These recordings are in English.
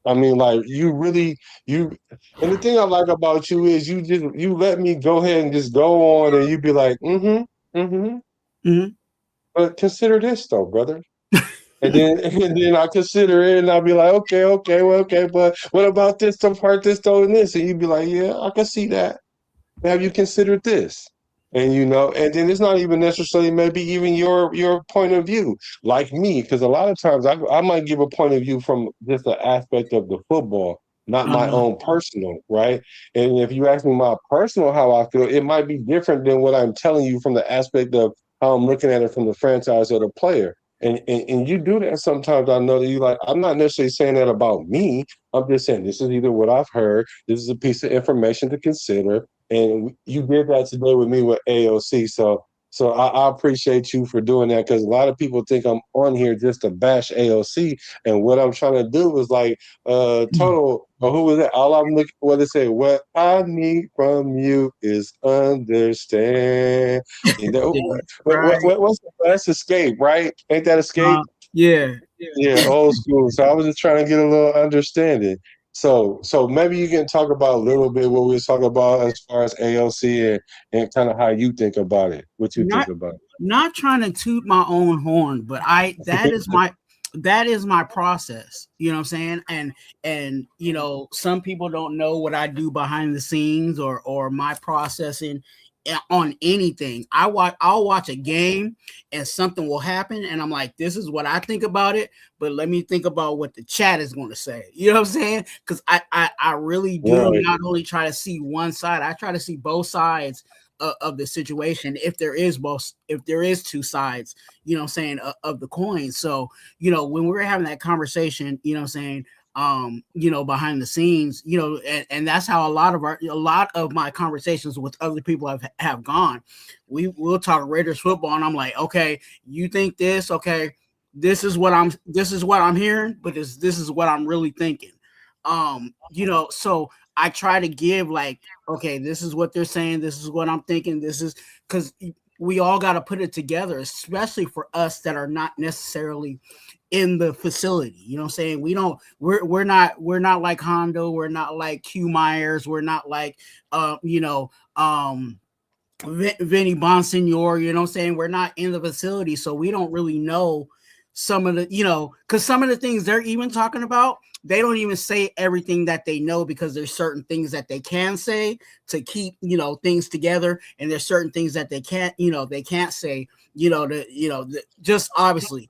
I mean, like you really you. And the thing I like about you is you let me go ahead and just go on, and you be like, mm-hmm. Mhm. But consider this though, brother. And then and then I consider it and I'll be like, okay, well, okay, but what about this to part this though and this? And you'd be like, yeah, I can see that. Have you considered this? And and then it's not even necessarily maybe even your point of view, like me, because a lot of times I might give a point of view from just the aspect of the football, not my Uh-huh. own personal, right? And if you ask me my personal how I feel, it might be different than what I'm telling you from the aspect of how I'm looking at it from the franchise or the player. And you do that sometimes. I know that you like. I'm not necessarily saying that about me. I'm just saying this is either what I've heard. This is a piece of information to consider, and you did that today with me with AOC. So I appreciate you for doing that because a lot of people think I'm on here just to bash AOC, and what I'm trying to do is like total. Or who was that? All I'm looking what they say. What I need from you is understand. You know Yeah, right. what's that's Escape, right? Ain't that Escape? Uh, yeah. Yeah, old school. So I was just trying to get a little understanding. So maybe you can talk about a little bit what we was talking about as far as AOC and kind of how you think about it, what you think Not about not trying to toot my own horn, but I it. that is my process. You know what I'm saying? And some people don't know what I do behind the scenes or my processing on anything. I'll watch a game and something will happen and I'm like, this is what I think about it, but let me think about what the chat is going to say. You know what I'm saying? Because I really do Right. not only try to see one side, I try to see both sides of the situation if there is two sides, saying of the coin. So when we were having that conversation, saying behind the scenes, and that's how a lot of my conversations with other people have gone. We'll talk Raiders football and I'm like, okay, you think this, okay, this is what I'm hearing, but this is what I'm really thinking. So I try to give like, okay, this is what they're saying, this is what I'm thinking, this is because we all got to put it together, especially for us that are not necessarily in the facility. You know what I'm saying? We're not like Hondo, we're not like Q Myers, we're not like Vinny Bonsignor, you know what I'm saying? We're not in the facility, so we don't really know some of the, because some of the things they're even talking about, they don't even say everything that they know because there's certain things that they can say to keep, things together, and there's certain things that they can't say, just obviously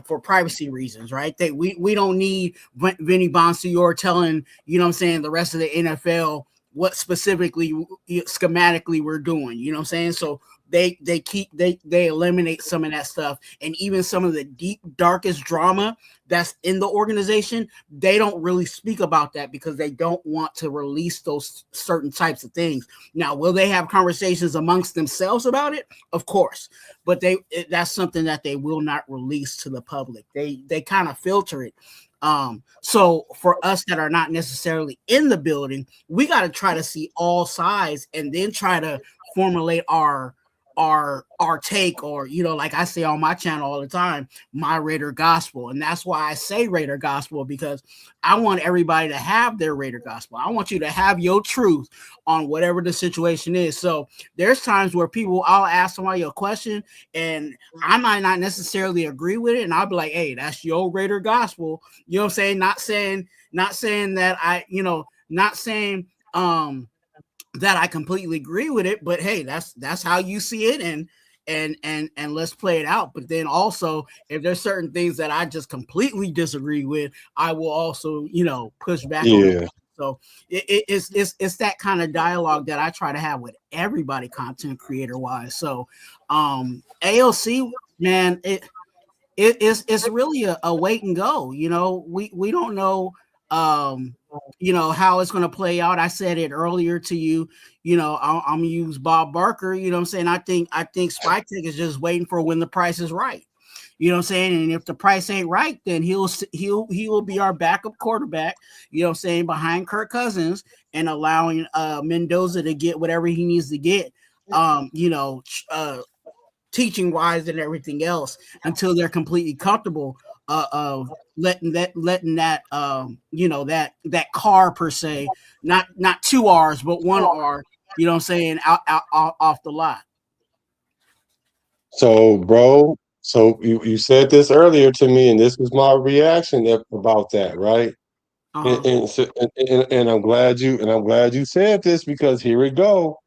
for privacy reasons, right? We don't need Vinny Bonsignor telling, what I'm saying, the rest of the NFL what specifically schematically we're doing. You know what I'm saying? So they eliminate some of that stuff, and even some of the deep darkest drama that's in the organization, they don't really speak about that because they don't want to release those certain types of things. Now, will they have conversations amongst themselves about it? Of course, but that's something that they will not release to the public. They kind of filter it. So for us that are not necessarily in the building, we got to try to see all sides and then try to formulate our take, or like I say on my channel all the time, my Raider gospel. And that's why I say Raider gospel, because I want everybody to have their Raider gospel. I want you to have your truth on whatever the situation is. So there's times where I'll ask somebody a question and I might not necessarily agree with it, and I'll be like, hey, that's your Raider gospel. You know what I'm saying? Not saying that not saying that I completely agree with it, but hey, that's how you see it, and let's play it out. But then also, if there's certain things that I just completely disagree with, I will also push back on it. Yeah. So it's that kind of dialogue that I try to have with everybody, content creator wise. So AOC, man, it's really a wait and go. We don't know how it's going to play out. I said it earlier to you. I'm gonna use Bob Barker. You know what I'm saying? I think Spytek is just waiting for when the price is right. You know what I'm saying? And if the price ain't right, then he will be our backup quarterback, you know what I'm saying, behind Kirk Cousins, and allowing Mendoza to get whatever he needs to get. Um, you know, teaching wise and everything else, until they're completely comfortable of letting that that car per se, not two R's but one R, out off the lot. So, bro, so you said this earlier to me, and this was my reaction about that, right? Uh-huh. And I'm glad you said this because here we go.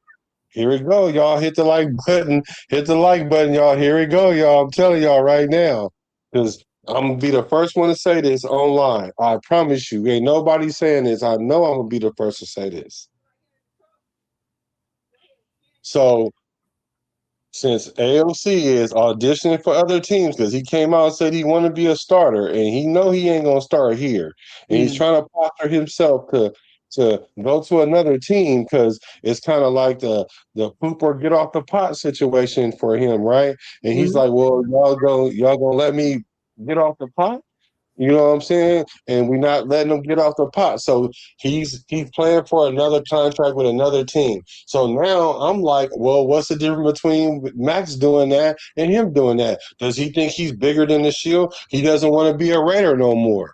Here we go, y'all. Hit the like button. Hit the like button, y'all. Here we go, y'all. I'm telling y'all right now. Because I'm gonna be the first one to say this online. I promise you. Ain't nobody saying this. I know I'm gonna be the first to say this. So since AOC is auditioning for other teams because he came out and said he want to be a starter and he know he ain't gonna start here and he's Mm, trying to posture himself to go to another team because it's kind of like the poop or get off the pot situation for him, right? And he's mm, like, well, y'all gonna let me get off the pot? You know what I'm saying? And we're not letting him get off the pot. So he's playing for another contract with another team. So now I'm like, well, what's the difference between Max doing that and him doing that? Does he think he's bigger than the Shield? He doesn't want to be a Raider no more.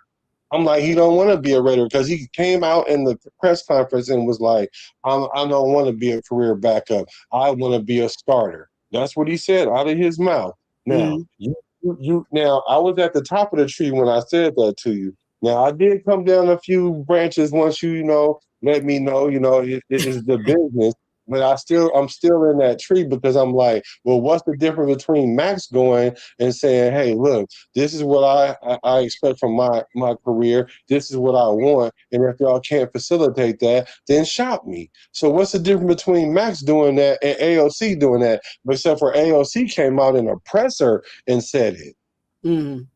I'm like, he don't want to be a Raider because he came out in the press conference and was like, I don't want to be a career backup. I want to be a starter. That's what he said out of his mouth. Now, mm, you now I was at the top of the tree when I said that to you. Now I did come down a few branches once you let me know, it is the business. But I'm still in that tree because I'm like, well, what's the difference between Max going and saying, hey, look, this is what I expect from my career. This is what I want. And if y'all can't facilitate that, then shop me. So what's the difference between Max doing that and AOC doing that? Except for AOC came out in a presser and said it. mm.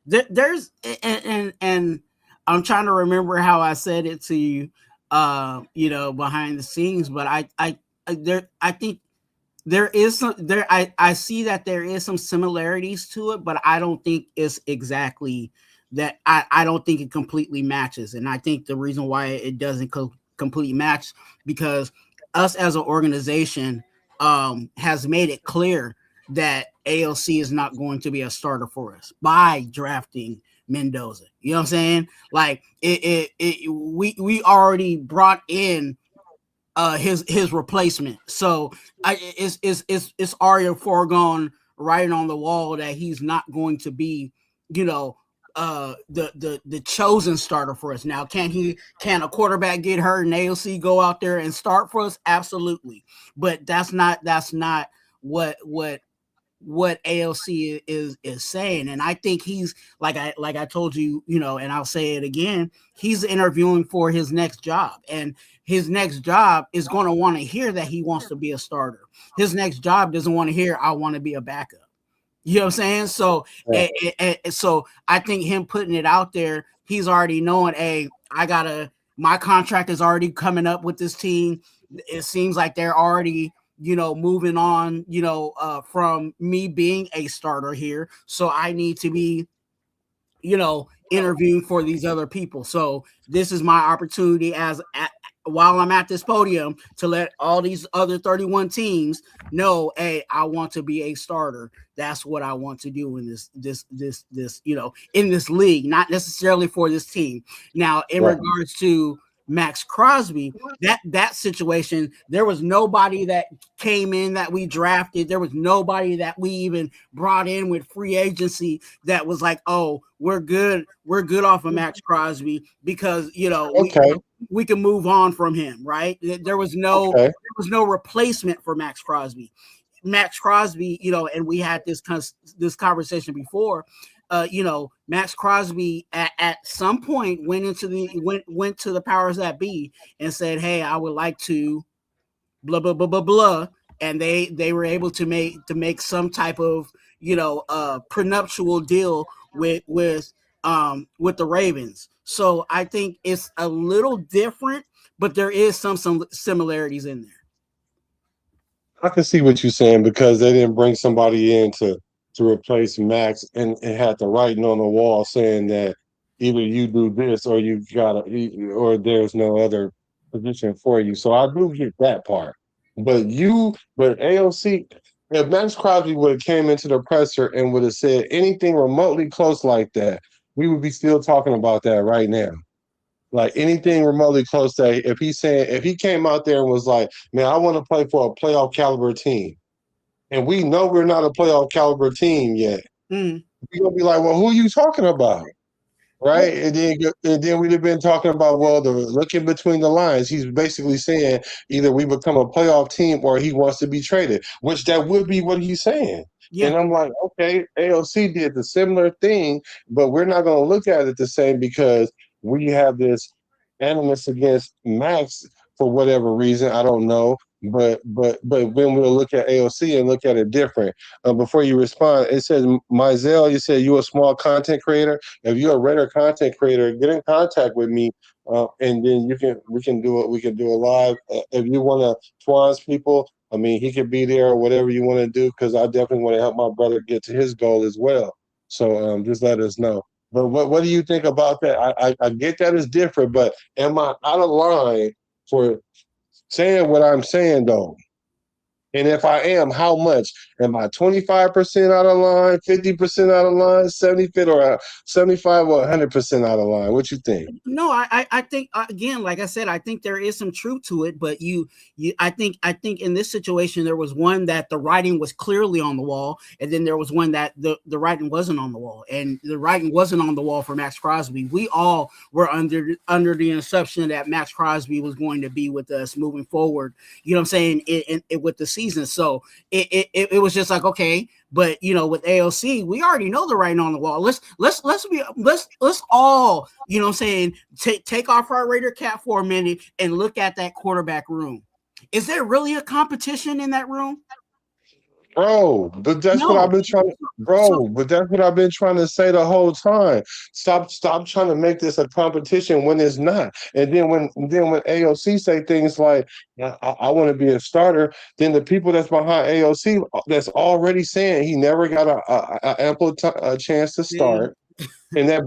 There's and I'm trying to remember how I said it to you, behind the scenes, but I think there is some there I see that there is some similarities to it, but I don't think it's exactly that. I don't think it completely matches, and I think the reason why it doesn't completely match because us as an organization has made it clear that AOC is not going to be a starter for us by drafting Mendoza. You know what I'm saying? Like we already brought in his replacement. So it's already a foregone writing on the wall that he's not going to be, you know, the chosen starter for us. Now, can a quarterback get hurt and AOC go out there and start for us? Absolutely. But that's not what AOC is saying, and I think he's like I told you, and I'll say it again. He's interviewing for his next job, and his next job is going to want to hear that he wants to be a starter. His next job doesn't want to hear I want to be a backup. You know what I'm saying? So, so I think him putting it out there, he's already knowing, hey, my contract is already coming up with this team. It seems like they're already, moving on, from me being a starter here. So I need to be, interviewing for these other people. So this is my opportunity while I'm at this podium to let all these other 31 teams know, hey, I want to be a starter. That's what I want to do in this, in this league, not necessarily for this team. Now, in regards to Max Crosby, that situation, there was nobody that came in that we drafted. There was nobody that we even brought in with free agency that was like, oh, we're good off of Max Crosby because we can move on from him, right? There was no replacement for Max Crosby. Max Crosby, and we had this conversation before. Max Crosby at some point went to the powers that be and said, "Hey, I would like to blah blah blah blah blah," and they were able to make some type of prenuptial deal with the Ravens. So I think it's a little different, but there is some similarities in there. I can see what you're saying because they didn't bring somebody in to replace Max and had the writing on the wall saying that either you do this or you gotta or there's no other position for you. So I do get that part. But AOC, if Max Crosby would have came into the presser and would have said anything remotely close like that, we would be still talking about that right now. Like anything remotely close to if he came out there and was like, man, I want to play for a playoff caliber team. And we know we're not a playoff caliber team yet. Mm. We're gonna be like, well, who are you talking about? Right? And then we'd have been talking about, well, the looking between the lines. He's basically saying either we become a playoff team or he wants to be traded, which that would be what he's saying. Yeah. And I'm like, okay, AOC did the similar thing, but we're not going to look at it the same because we have this animus against Max for whatever reason. I don't know. But when we'll look at AOC and look at it different. Before you respond, it says, Mizell, you said you a small content creator. If you're a regular content creator, get in contact with me, and then we can do it. We can do a live. If you want to Twuan's people, I mean, he could be there or whatever you want to do, because I definitely want to help my brother get to his goal as well. So just let us know. But what do you think about that? I get that it's different, but am I out of line for saying what I'm saying though? And if I am, how much? Am I 25% out of line, 50% out of line, 75 or 75 or 100% out of line? What you think? No, I think again, like I said, I think there is some truth to it, but I think in this situation there was one that the writing was clearly on the wall, and then there was one that the writing wasn't on the wall, and the writing wasn't on the wall for Max Crosby. We all were under the assumption that Max Crosby was going to be with us moving forward. You know what I'm saying? With the season, so it was just like, okay, but with AOC, we already know the writing on the wall. Let's all, you know what I'm saying, take off our Raider cap for a minute and look at that quarterback room. Is there really a competition in that room? Bro, but that's what I've been trying to, but that's what I've been trying to say the whole time. Stop trying to make this a competition when it's not. And then when AOC say things like, I want to be a starter, then the people that's behind AOC that's already saying he never got a ample chance to start. And that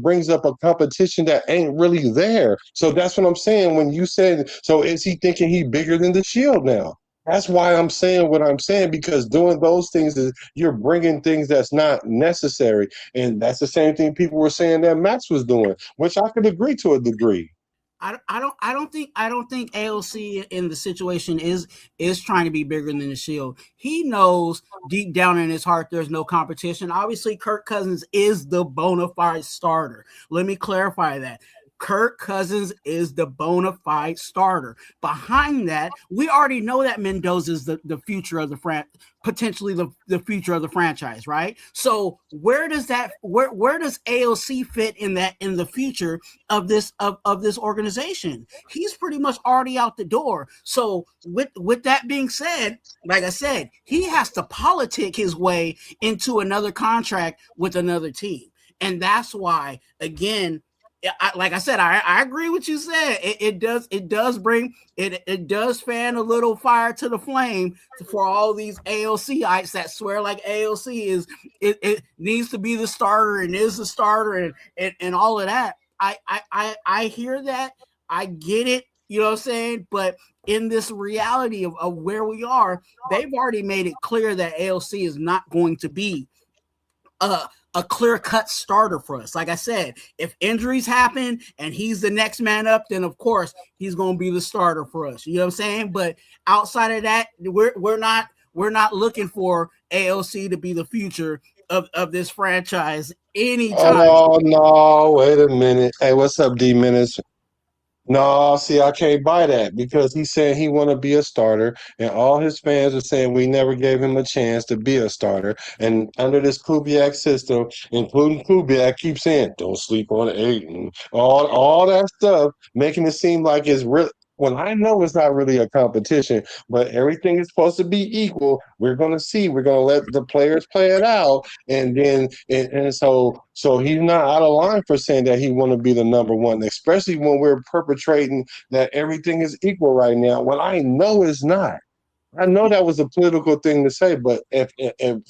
brings up a competition that ain't really there. So that's what I'm saying. When you said, so is he thinking he bigger than the Shield now? That's why I'm saying what I'm saying, because doing those things is you're bringing things that's not necessary, and that's the same thing people were saying that Max was doing, which I could agree to a degree. I don't think AOC in the situation is trying to be bigger than the Shield. He knows deep down in his heart there's no competition. Obviously, Kirk Cousins is the bona fide starter. Let me clarify that. Kirk Cousins is the bona fide starter. Behind that, we already know that Mendoza is the future of the potentially the future of the franchise, right? So where does AOC fit in the future of this organization? He's pretty much already out the door. So with that being said, like I said, he has to politic his way into another contract with another team. And that's why, again, like I said, I agree with you said. It does fan a little fire to the flame for all these AOCites that swear like AOC is it needs to be the starter and is the starter and all of that. I hear that. I get it. You know what I'm saying? But in this reality of where we are, they've already made it clear that AOC is not going to be a clear-cut starter for us. Like I said, if injuries happen and he's the next man up, then of course he's going to be the starter for us. You know what I'm saying? But outside of that, we're not looking for AOC to be the future of this franchise anytime. Oh no, wait a minute. Hey, what's up, D Minutes? No, see, I can't buy that, because he said he want to be a starter, and all his fans are saying we never gave him a chance to be a starter. And under this Kubiak system, including Kubiak, keeps saying don't sleep on Aiden, all that stuff, making it seem like it's real. Well, I know it's not really a competition, but everything is supposed to be equal. We're going to see. We're going to let the players play it out, and then so he's not out of line for saying that he want to be the number one, especially when we're perpetrating that everything is equal right now. Well, I know it's not. I know that was a political thing to say, but if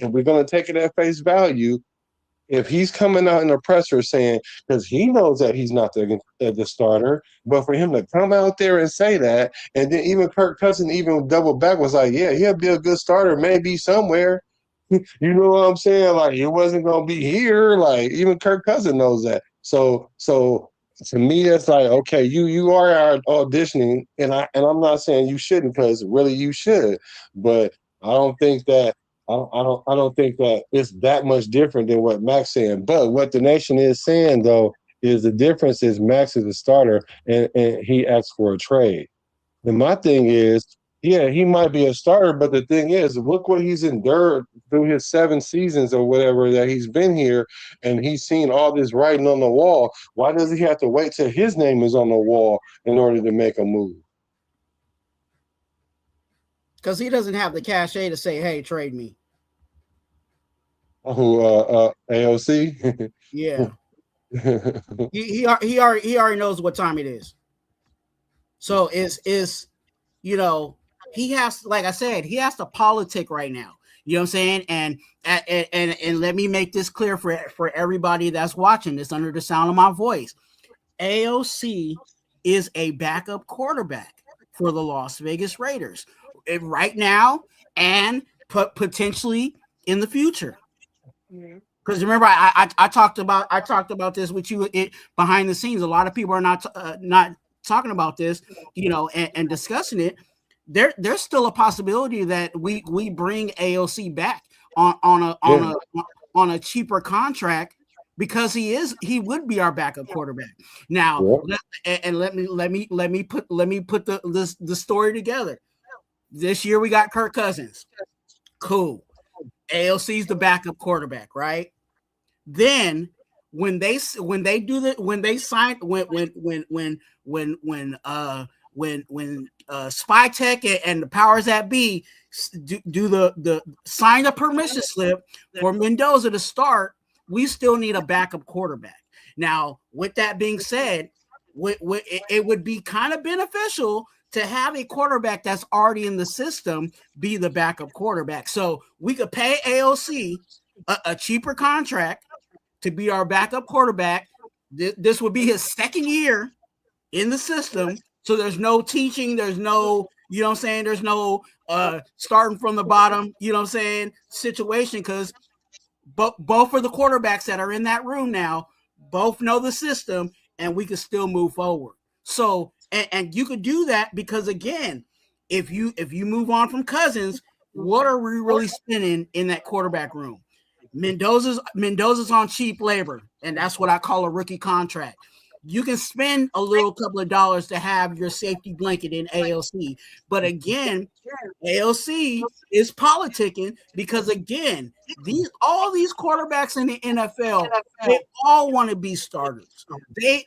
we're going to take it at face value, if he's coming out in the presser saying, because he knows that he's not the starter, but for him to come out there and say that, and then even Kirk Cousins even double back was like, yeah, he'll be a good starter maybe somewhere. You know what I'm saying? Like it wasn't gonna be here. Like even Kirk Cousins knows that. So to me, it's like okay, you are auditioning, and I'm not saying you shouldn't because really you should, but I don't think that. I don't think that it's that much different than what Max saying. But what the nation is saying though is the difference is Max is a starter and he asked for a trade. And my thing is, yeah, he might be a starter, but the thing is, look what he's endured through his 7 seasons or whatever that he's been here, and he's seen all this writing on the wall. Why does he have to wait till his name is on the wall in order to make a move? Because he doesn't have the cachet to say, "Hey, trade me." Who AOC? Yeah, he already knows what time it is. So is you know, he has, like I said, he has to politic right now. You know what I'm saying? And let me make this clear for everybody that's watching this under the sound of my voice. AOC is a backup quarterback for the Las Vegas Raiders right now and potentially in the future. Because remember, I talked about this with you behind the scenes. A lot of people are not talking about this, and discussing it. There's still a possibility that we bring AOC back on a cheaper contract because he would be our backup quarterback. Now, and let me put the story together. This year we got Kirk Cousins. Cool. AOC's the backup quarterback, right? Then when Spytek and the powers that be do the sign the permission slip for Mendoza to start, we still need a backup quarterback. Now, with that being said, it would be kind of beneficial to have a quarterback that's already in the system be the backup quarterback. So we could pay AOC a cheaper contract to be our backup quarterback. This would be his second year in the system. So there's no teaching. There's no, there's no starting from the bottom, situation. Because both of the quarterbacks that are in that room now, both know the system and we can still move forward. So, and you could do that because again, if you move on from Cousins, what are we really spending in that quarterback room? Mendoza's on cheap labor, and that's what I call a rookie contract. You can spend a little couple of dollars to have your safety blanket in AOC. But again, AOC is politicking because again, all these quarterbacks in the NFL, they all want to be starters. They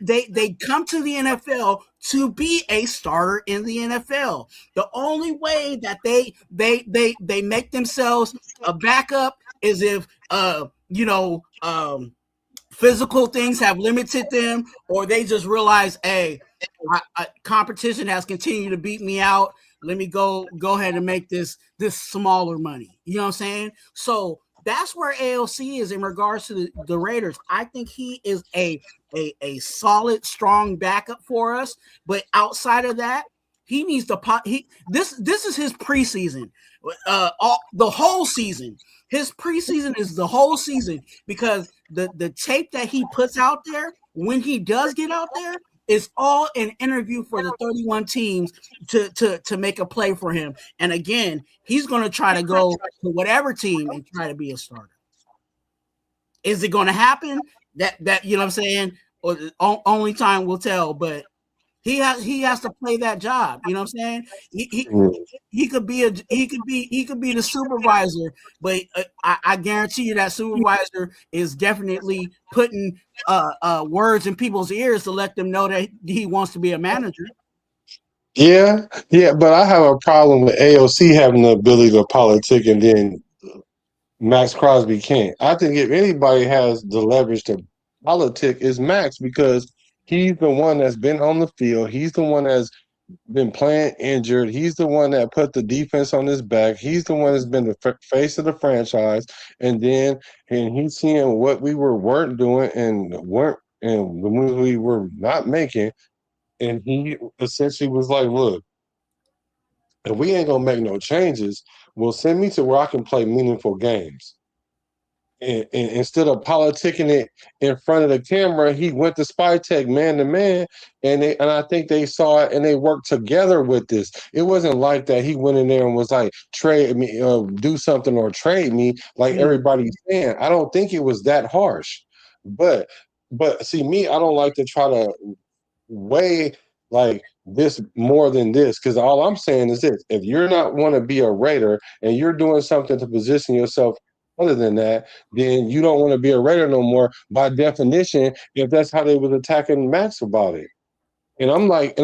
come to the NFL to be a starter in the NFL. The only way that they make themselves a backup is if physical things have limited them, or they just realize, hey, competition has continued to beat me out. Let me go ahead and make this smaller money. You know what I'm saying? So that's where AOC is in regards to the Raiders. I think he is a solid, strong backup for us. But outside of that, he needs to this is his preseason, the whole season. His preseason is the whole season because the tape that he puts out there when he does get out there is all an interview for the 31 teams to make a play for him. And again, he's going to try to go to whatever team and try to be a starter. Is it going to happen? That you know what I'm saying? Or only time will tell. But he has to play that job. You know what I'm saying? He could be the supervisor, but I guarantee you that supervisor is definitely putting words in people's ears to let them know that he wants to be a manager. Yeah, but I have a problem with AOC having the ability to politic and then Max Crosby can't. I think if anybody has the leverage to politic is Max because he's the one that's been on the field. He's the one that's been playing injured. He's the one that put the defense on his back. He's the one that's been the face of the franchise. And he's seeing what we weren't doing and the moves we were not making. And he essentially was like, look, if we ain't gonna make no changes, well, send me to where I can play meaningful games. And instead of politicking it in front of the camera, he went to Spytek man to man, and I think they saw it and they worked together with this. It wasn't like that. He went in there and was like, trade me, do something or trade me, like everybody's saying. I don't think it was that harsh, but see me, I don't like to try to weigh like this more than this, because all I'm saying is this: if you're not want to be a Raider and you're doing something to position yourself other than that, then you don't want to be a Raider no more by definition, if that's how they was attacking Max about it. And I'm like,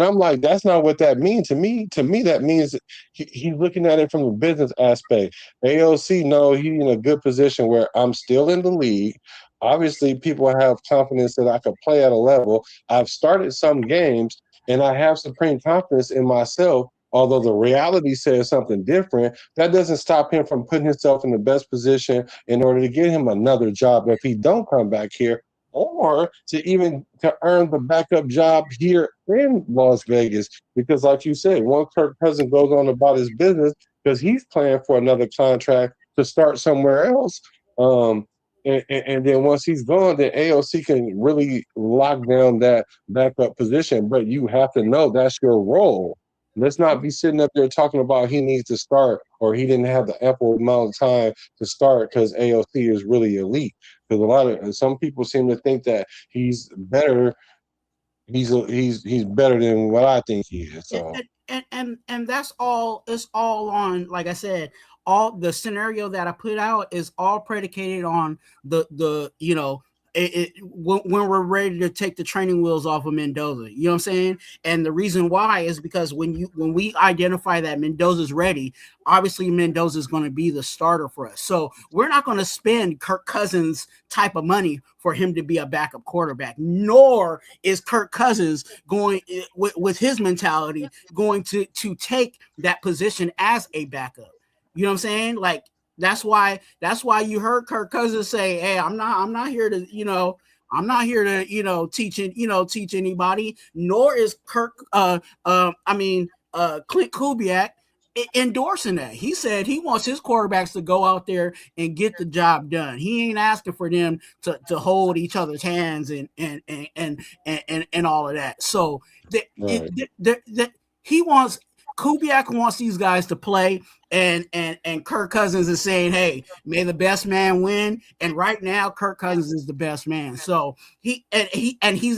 that's not what that means to me. To me, that means he's looking at it from the business aspect. AOC, no, he's in a good position where I'm still in the league. Obviously, people have confidence that I could play at a level. I've started some games, and I have supreme confidence in myself. Although the reality says something different, that doesn't stop him from putting himself in the best position in order to get him another job if he don't come back here, or to earn the backup job here in Las Vegas. Because, like you said, once Kirk Cousins goes on about his business, because he's playing for another contract to start somewhere else. And then once he's gone, then AOC can really lock down that backup position. But you have to know that's your role. Let's not be sitting up there talking about he needs to start or he didn't have the ample amount of time to start because AOC is really elite. Because some people seem to think that he's better. He's better than what I think he is. So and that's all. It's all on, like I said, all the scenario that I put out is all predicated on the when we're ready to take the training wheels off of Mendoza. You know what I'm saying? And the reason why is because when we identify that Mendoza's ready, obviously Mendoza is going to be the starter for us. So we're not going to spend Kirk Cousins type of money for him to be a backup quarterback, nor is Kirk Cousins going with his mentality going to take that position as a backup. You know what I'm saying? Like, that's why you heard Kirk Cousins say, "Hey, I'm not here to, teach anybody." Nor is Klint Kubiak endorsing that. He said he wants his quarterbacks to go out there and get the job done. He ain't asking for them to hold each other's hands and all of that. So he wants. Kubiak wants these guys to play, and Kirk Cousins is saying, "Hey, may the best man win." And right now, Kirk Cousins is the best man. So he's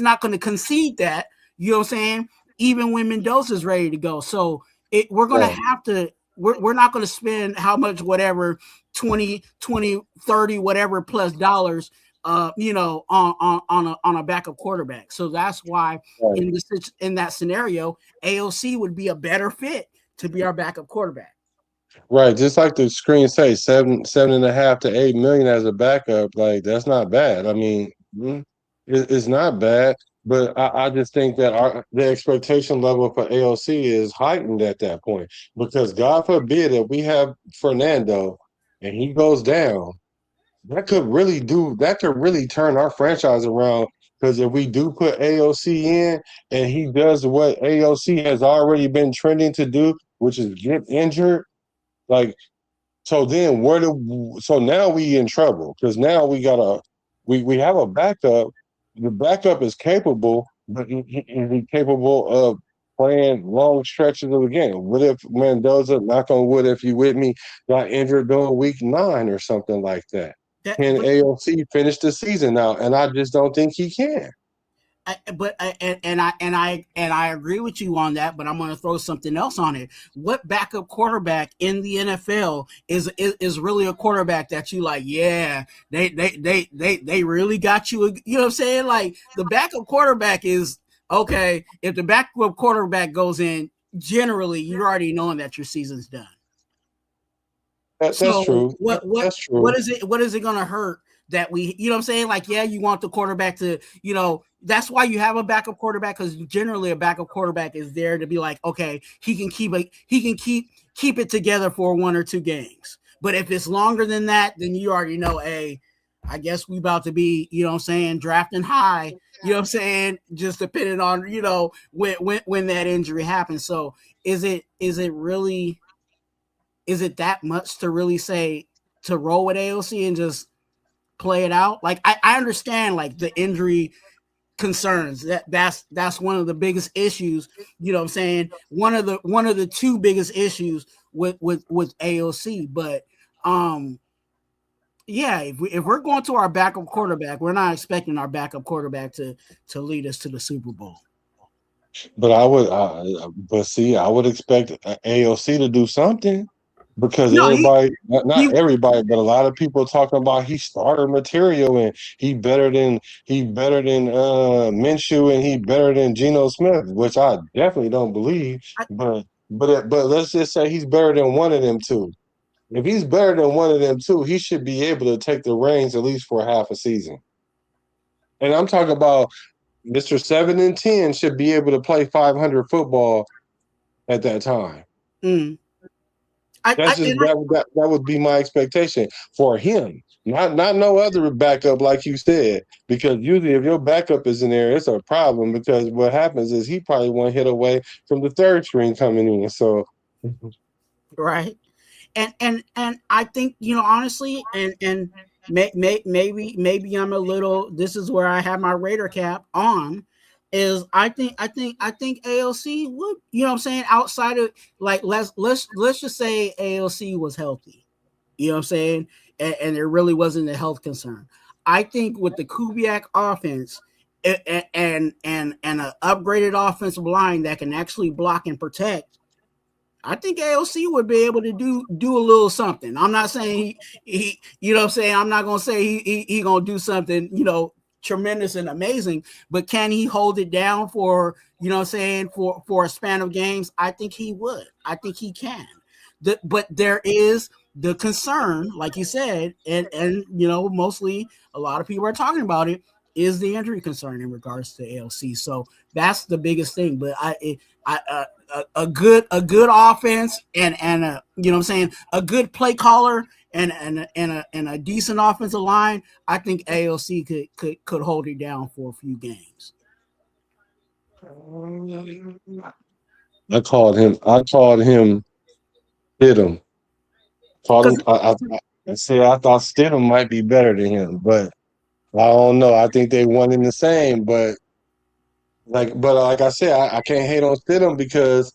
not going to concede that. You know what I'm saying? Even when Mendoza's ready to go. So we're going to have to. We're not going to spend how much, whatever, 20, 30, whatever plus dollars. On a backup quarterback. So that's why in that scenario, AOC would be a better fit to be our backup quarterback. Right, just like the screen say, 7.5 to 8 million as a backup. Like, that's not bad. I mean, it's not bad. But I just think that the expectation level for AOC is heightened at that point, because God forbid that we have Fernando and he goes down. That could really turn our franchise around, because if we do put AOC in and he does what AOC has already been trending to do, which is get injured, like, so then so now we in trouble, because now we have a backup. The backup is capable, but is he capable of playing long stretches of the game? What if Mendoza, knock on wood if you with me, got injured during week 9 or something like that? Can AOC finish the season out? And I just don't think he can. I agree with you on that, but I'm going to throw something else on it. What backup quarterback in the NFL is really a quarterback that you like? Yeah, they really got you. You know what I'm saying? Like, the backup quarterback is okay. If the backup quarterback goes in, generally you're already knowing that your season's done. That's true. That's true. What is it going to hurt that we, you know what I'm saying? Like, yeah, you want the quarterback to, that's why you have a backup quarterback, because generally a backup quarterback is there to be like, okay, he can keep it together for 1 or 2 games. But if it's longer than that, then you already know, hey, I guess we about to be, drafting high, you know what I'm saying? Just depending on, when that injury happens. So is it that much to really say to roll with AOC and just play it out. Like I understand like the injury concerns. That's one of the biggest issues. You know what I'm saying? One of the two biggest issues with AOC. But yeah, if we're going to our backup quarterback, we're not expecting our backup quarterback to lead us to the Super Bowl. But I would expect AOC to do something because No, not everybody, but a lot of people talking about he starter material and he better than Minshew and he better than Geno Smith, which I definitely don't believe. But let's just say he's better than one of them two. If he's better than one of them two, he should be able to take the reins at least for half a season. And I'm talking about Mr. 7-10 should be able to play 500 football at that time. Mm. That would be my expectation for him. Not no other backup like you said, because usually if your backup is in there, it's a problem because what happens is he probably one hit away from the third string coming in. So right. And I think, you know, honestly, and maybe I'm a little, this is where I have my Raider cap on, is I think AOC would, you know what I'm saying, outside of like let's just say AOC was healthy, you know what I'm saying, and there really wasn't a health concern. I think with the Kubiak offense and an upgraded offensive line that can actually block and protect, I think AOC would be able to do a little something. I'm not saying he you know what I'm saying, I'm not gonna say he gonna do something, you know, tremendous and amazing, but can he hold it down for, you know what I'm saying, for a span of games? I think he would. I think he can. But there is the concern, like you said, and you know, mostly a lot of people are talking about it, is the injury concern in regards to AOC. So that's the biggest thing. But a good offense and a, you know what I'm saying, a good play caller and a decent offensive line, I think AOC could hold it down for a few games. I called him Stidham. I said I thought Stidham might be better than him, but I don't know. I think they one in the same, but like I said, I can't hate on Stidham because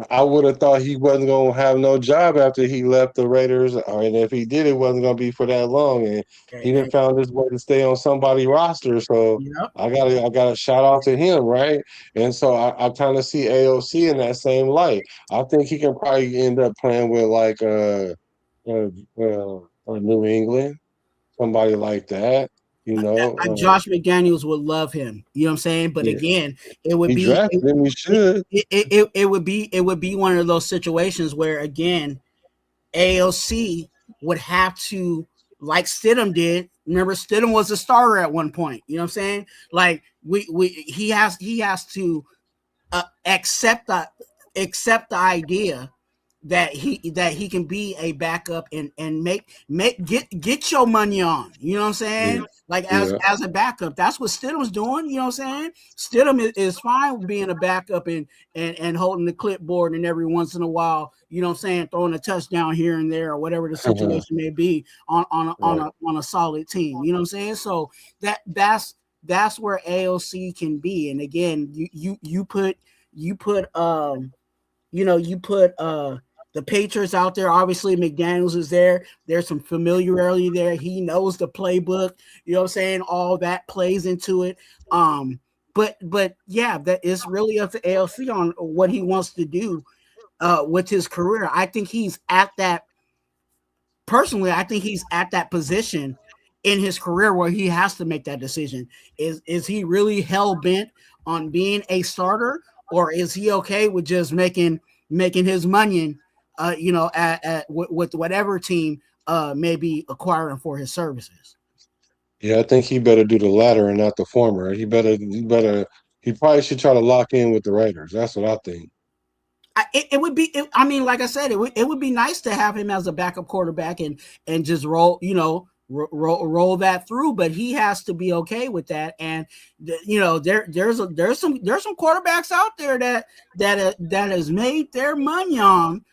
I would have thought he wasn't gonna have no job after he left the Raiders, and if he did, it wasn't gonna be for that long. And he didn't found his way to stay on somebody's roster, so Yep. I gotta shout out to him, right? And so I kind of see AOC in that same light. I think he can probably end up playing with like New England, somebody like that. You know, Josh McDaniels would love him. You know what I'm saying? But yeah. again, it would He be drafted him. He should. it would be one of those situations where again, AOC would have to, like Stidham did. Remember, Stidham was a starter at one point. You know what I'm saying? Like he has to accept the idea that he can be a backup and get your money on. You know what I'm saying? Yeah. Like as a backup, that's what Stidham's doing. You know what I'm saying? Stidham is fine with being a backup and holding the clipboard and every once in a while, you know what I'm saying, throwing a touchdown here and there or whatever the situation may be on a solid team. You know what I'm saying? So that's where AOC can be. And again, you put the Patriots out there. Obviously, McDaniels is there. There's some familiarity there. He knows the playbook. You know what I'm saying? All that plays into it. But yeah, that is really up to AOC on what he wants to do with his career. I think he's at that. Personally, I think he's at that position in his career where he has to make that decision. Is he really hell bent on being a starter, or is he okay with just making his money? With whatever team may be acquiring for his services. Yeah, I think he better do the latter and not the former. He probably should try to lock in with the Raiders. That's what I think. It would be. I mean, like I said, it would be nice to have him as a backup quarterback and just roll that through. But he has to be okay with that. And there's some quarterbacks out there that has made their money on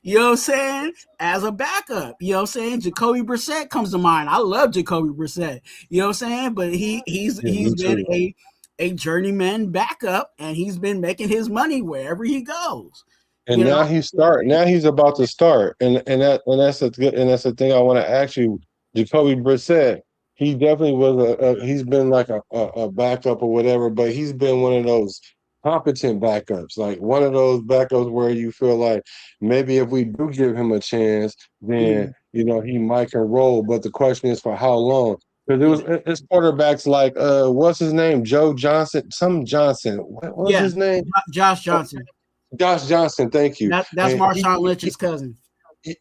You know what I'm saying? As a backup, you know what I'm saying? Jacoby Brissett comes to mind. I love Jacoby Brissett. You know what I'm saying? But Yeah, he's me been too. a journeyman backup, and he's been making his money wherever he goes. And You know, now Now he's about to start, and that's a good. And that's the thing I want to ask you, Jacoby Brissett. He definitely was he's been like a backup or whatever, but he's been one of those competent backups, like one of those backups where you feel like maybe if we do give him a chance, then yeah, he might can roll. But the question is for how long? Because yeah, it's quarterbacks like what's his name, Joe Johnson, some Johnson. What was yeah. his name? Josh Johnson. Josh Johnson, thank you. That's And Marshawn Lynch's cousin.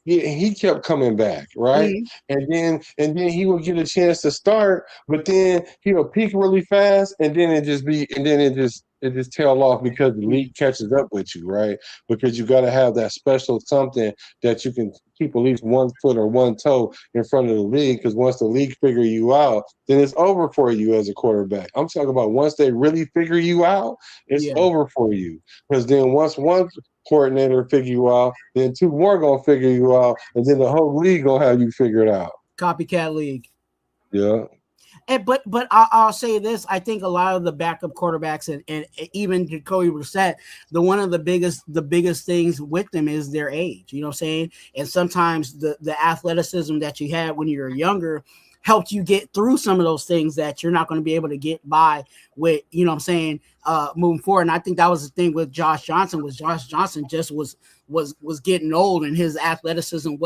he kept coming back, right? Mhm. And then he would get a chance to start, but then he'll peak really fast, and then it just tail off because the Yeah, league catches up with you, right? Because you got to have that special something that you can keep at least 1 foot or one toe in front of the league. Because once the league figure you out, then it's over for you as a quarterback. I'm talking about once they really figure you out, it's yeah. over for you. Because then once one coordinator figure you out, then two more gonna figure you out, and then the whole league gonna have you figured out. Copycat league. Yeah, But I'll say this: I think a lot of the backup quarterbacks and even Jacoby Brissett, one of the biggest things with them is their age. You know what I'm saying? And sometimes the athleticism that you had when you were younger helped you get through some of those things that you're not going to be able to get by with. You know what I'm saying? Moving forward, and I think that was the thing with Josh Johnson. Was Josh Johnson just was getting old, and his athleticism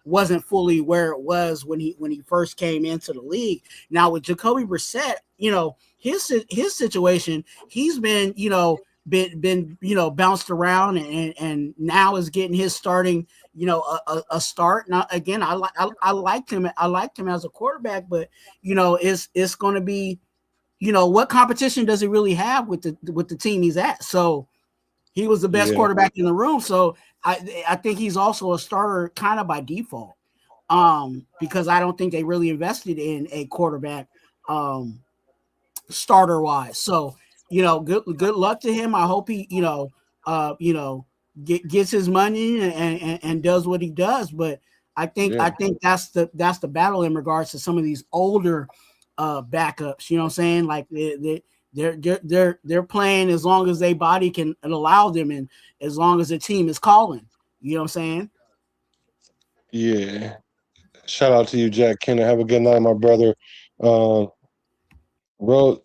wasn't fully where it was when he first came into the league. Now with Jacoby Brissett, his situation, he's been bounced around and now is getting his starting a start. Now again, I liked him. I liked him as a quarterback, but it's going to be what competition does he really have with the team he's at? So he was the best yeah, quarterback in the room. So I think he's also a starter kind of by default. Because I don't think they really invested in a quarterback starter wise. So, good luck to him. I hope he, gets his money and does what he does. But I think yeah, I think that's the battle in regards to some of these older backups. You know what I'm saying? Like they're playing as long as their body can allow them, and as long as the team is calling. You know what I'm saying? yeah. Shout out to you, Jack Kenner. Have a good night, my brother. Uh, Rose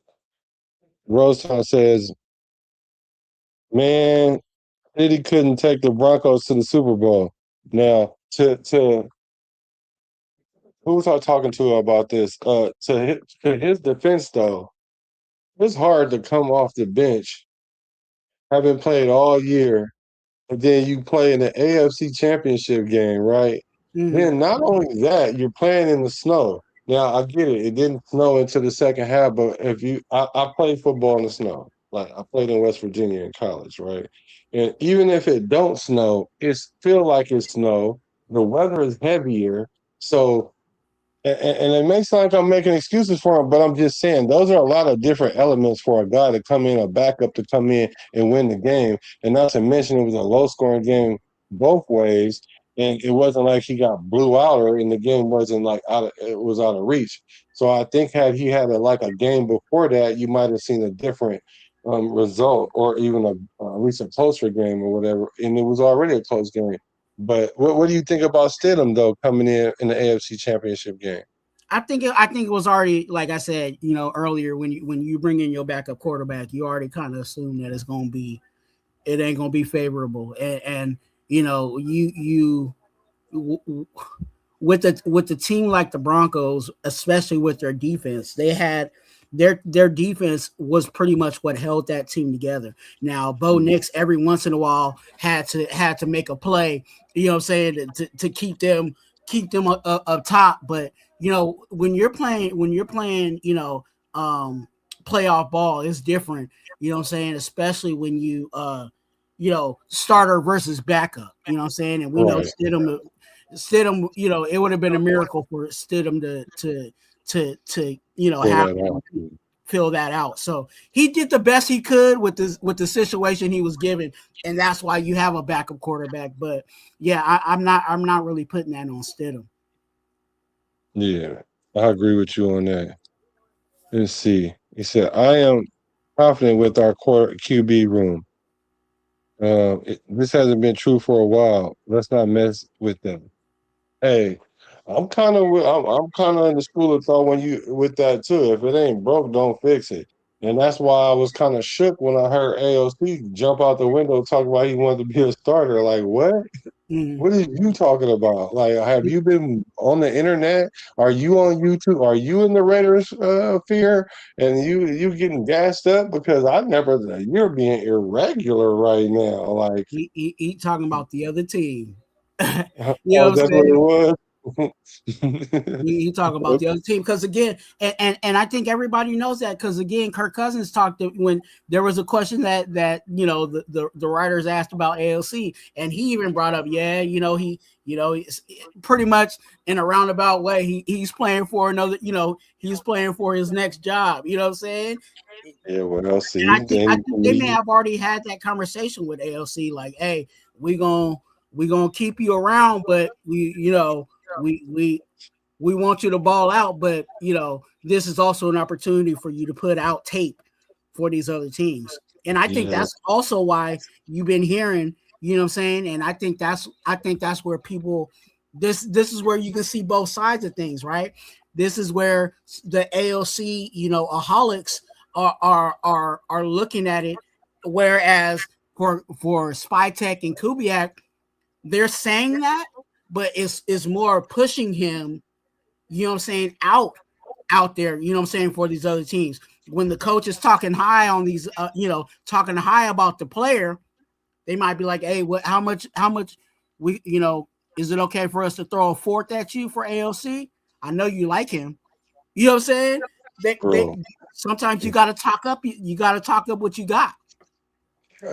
Rosetown says, "Man, Diddy couldn't take the Broncos to the Super Bowl." Now, to who was I talking to about this? To his defense, though, it's hard to come off the bench having played all year, and then you play in the AFC Championship game, right? Mm-hmm. Then not only that, you're playing in the snow. Now I get it; it didn't snow until the second half, but I played football in the snow. Like I played in West Virginia in college, right? And even if it don't snow, it's feel like it's snow. The weather is heavier, so and it may sound like I'm making excuses for him, but I'm just saying those are a lot of different elements for a guy to come in, a backup to come in and win the game. And not to mention it was a low scoring game both ways. And it wasn't like he got blew out or and the game wasn't like it was out of reach. So I think had he had a game before that, you might have seen a different result or even at least a closer game or whatever. And it was already a close game. But what do you think about Stidham though coming in the AFC Championship game? I think it was already, like I said, earlier, when you bring in your backup quarterback, you already kind of assume that it ain't gonna be favorable, and you with the team like the Broncos, especially with their defense, they had their defense was pretty much what held that team together. Now, Bo Nix every once in a while had to make a play, what I'm saying, to keep them up top. But when you're playing, playoff ball, it's different. You know what I'm saying, especially when starter versus backup. You know what I'm saying, and we know Right. Stidham, it would have been a miracle for Stidham to Pull have that off. fill that out. So he did the best he could with the situation he was given, and that's why you have a backup quarterback. But yeah, I'm not really putting that on Stidham. Yeah, I agree with you on that. Let's see. He said, "I am confident with our core QB room. This hasn't been true for a while. Let's not mess with them." Hey, I'm kind of in the school of thought when you with that too. If it ain't broke, don't fix it. And that's why I was kind of shook when I heard AOC jump out the window talk about he wanted to be a starter. Like, what? Mm. What are you talking about? Like, have you been on the internet? Are you on YouTube? Are you in the Raiders fear? And you getting gassed up because I never. You're being irregular right now. Like, He talking about the other team. You know oh, what I'm that's what saying? it You talk about was. the other team because again, and I think everybody knows that because again, Kirk Cousins talked when there was a question that the writers asked about AOC, and he even brought up, he's pretty much in a roundabout way, he's playing for another, he's playing for his next job. You know what I'm saying? Yeah, well, And see, I then think they may have already had that conversation with AOC, like, hey, we gonna keep you around, but we want you to ball out, but this is also an opportunity for you to put out tape for these other teams. And I think yeah, that's also why you've been hearing, you know what I'm saying? And I think that's where people this is where you can see both sides of things, right? This is where the AOC, aholics are looking at it, whereas for Spytek and Kubiak, they're saying that, but it's more pushing him, you know what I'm saying, out there, you know what I'm saying, for these other teams. When the coach is talking high on these, talking high about the player, they might be like, hey, how much we, is it okay for us to throw a fourth at you for AOC? I know you like him. You know what I'm saying? They bro. sometimes you gotta talk up, you gotta talk up what you got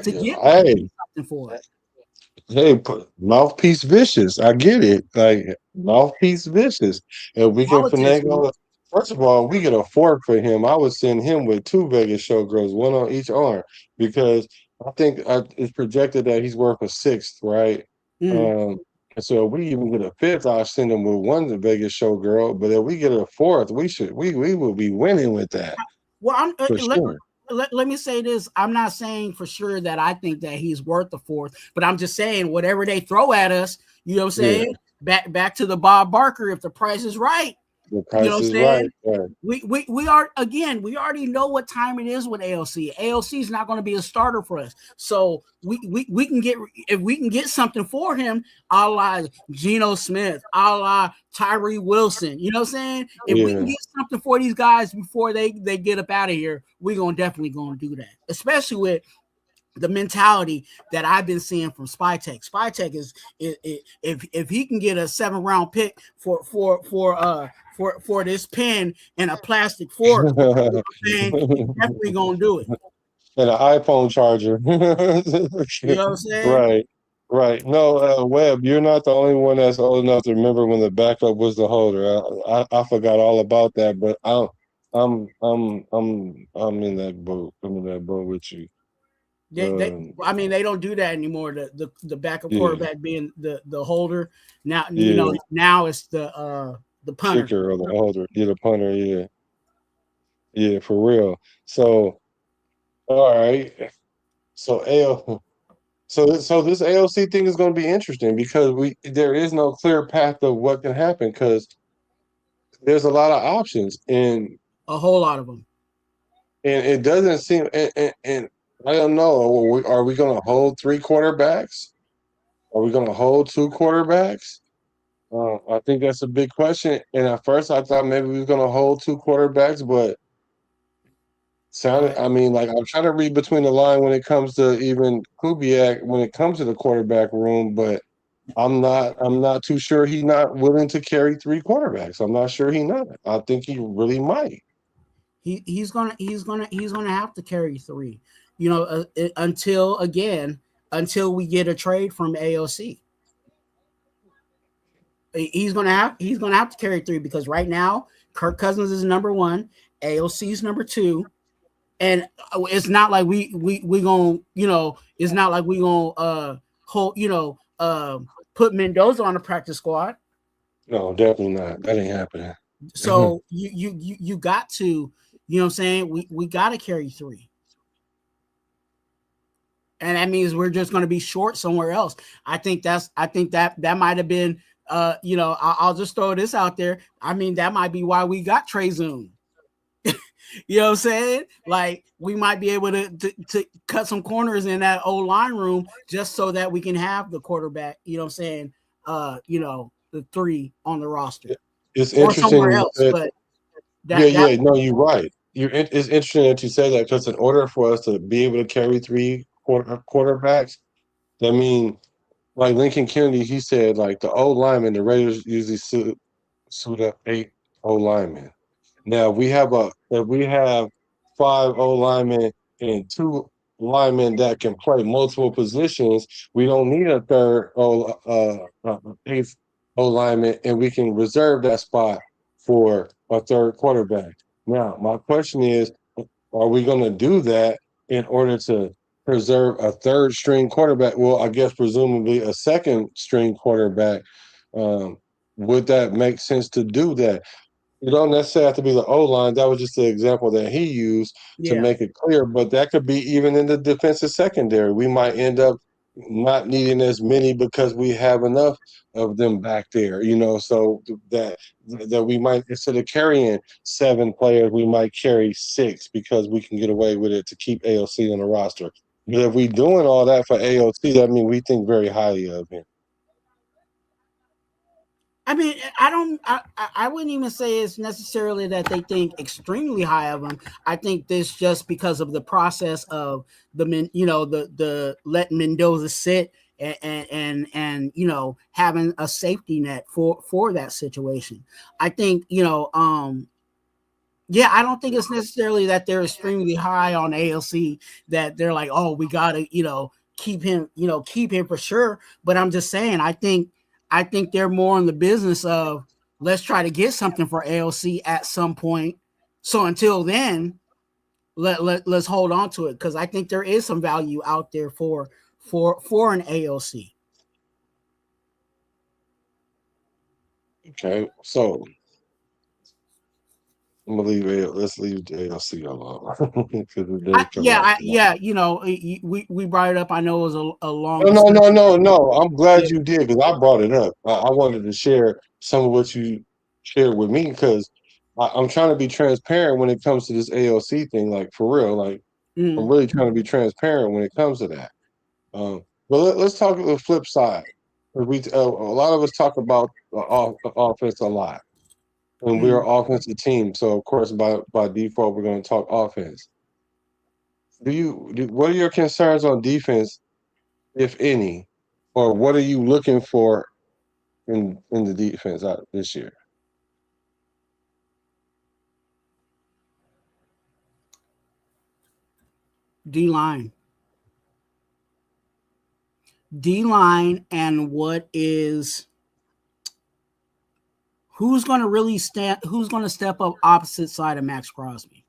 to Yeah, get hey, something for it. hey, mouthpiece vicious. I get it. Like mouthpiece vicious. And we can Politics, man. finagle it. First of all, we get a fork for him. I would send him with two Vegas showgirls, one on each arm, because I think it's projected that he's worth a sixth, right? Mm. Um, and so if we even get a fifth, I'll send him with one Vegas showgirl. But if we get a fourth, we will be winning with that Well, for sure. let me say this. I'm not saying for sure that I think that he's worth the fourth, but I'm just saying whatever they throw at us, you know what I'm Yeah, saying? Back to the Bob Barker, if the price is right, the you know price what I'm is right. saying? We are, again, we already know what time it is with AOC. AOC is not going to be a starter for us. So we can get, if we can get something for him, a la Geno Smith, a la Tyree Wilson, you know what I'm saying? If we can Yeah. get something for these guys before they get up out of here, we're definitely gonna do that. Especially with the mentality that I've been seeing from Spytek. Spytek is if he can get a 7th-round pick for this pen and a plastic fork, you know what I'm saying, he's definitely gonna do it. And an iPhone charger. You know what I'm saying? Right, right. No, Webb, you're not the only one that's old enough to remember when the backup was the holder. I forgot all about that, but I'm in that boat. I'm in that boat with you. Um, I mean, they don't do that anymore. The backup yeah, quarterback being the holder. Now, yeah, now it's the punter. kicker or the holder, yeah, the punter, yeah, yeah, for real. So, all right. So, so this AOC thing is going to be interesting because there is no clear path of what can happen because there's a lot of options A whole lot of them. and it doesn't seem and I don't know, are we going to hold three quarterbacks? Are we going to hold two quarterbacks? I think that's a big question. And at first, I thought maybe we were going to hold two quarterbacks, but sounded. I I mean, like I'm trying to read between the line when it comes to even Kubiak when it comes to the quarterback room, but I'm not too sure he's not willing to carry three quarterbacks. I'm not sure he not. I think he really might. he's gonna have to carry three. Until we get a trade from AOC. He's gonna have to carry three because right now Kirk Cousins is number one, AOC's number 2, and it's not like we gonna, it's not like we gonna hold, put Mendoza on the practice squad. No, definitely not. That ain't happening. So you got to, you know what I'm saying? We got to carry 3. And that means we're just going to be short somewhere else. I think that might have been, I'll just throw this out there. I mean, that might be why we got Trey Zoom. You know what I'm saying? Like, we might be able to cut some corners in that old line room just so that we can have the quarterback, you know what I'm saying? The 3 on the roster. It's Or somewhere interesting else. that, But no, you're right. It's interesting that you say that, because in order for us to be able to carry 3 quarterbacks, that mean, like Lincoln Kennedy, he said, like, the old linemen, the Raiders usually suit up 8 old linemen. Now if we have 5 old linemen and 2 linemen that can play multiple positions, we don't need a third eighth old lineman, and we can reserve that spot for a third quarterback. Now, my question is, are we going to do that in order to preserve a third string quarterback? Well, I guess presumably a second string quarterback. Um, would that make sense to do that? You don't necessarily have to be the O line. That was just the example that he used to yeah. make it clear. But that could be even in the defensive secondary. We might end up not needing as many because we have enough of them back there. So that we might, instead of carrying 7 players, we might carry 6 because we can get away with it to keep AOC on the roster. But if we doing all that for AOC, that means we think very highly of him. I mean, I wouldn't even say it's necessarily that they think extremely high of him. I think this just because of the process of the let Mendoza sit and having a safety net for that situation. I think, I don't think it's necessarily that they're extremely high on ALC, that they're like, oh, we gotta, keep him for sure. But I'm just saying, I think they're more in the business of, let's try to get something for ALC at some point. So until then, let's hold on to it, because I think there is some value out there for an ALC. Okay, so I'm gonna leave it. Let's leave the ALC alone because it does come out. We brought it up. I know it was a long No, no, discussion. no, no, no. I'm Yeah. glad you did, because I brought it up. I wanted to share some of what you shared with me, because I'm trying to be transparent when it comes to this ALC thing. Like, for real, like, I'm Mm. really trying to be transparent when it comes to that. But let's talk the flip side. A lot of us talk about the offense a lot, and we're Mm. an offensive team. So of course, by default, we're going to talk offense. What are your concerns on defense, if any, or what are you looking for in the defense this year? D line. D line, and who's going to really stand? Who's going to step up opposite side of Max Crosby?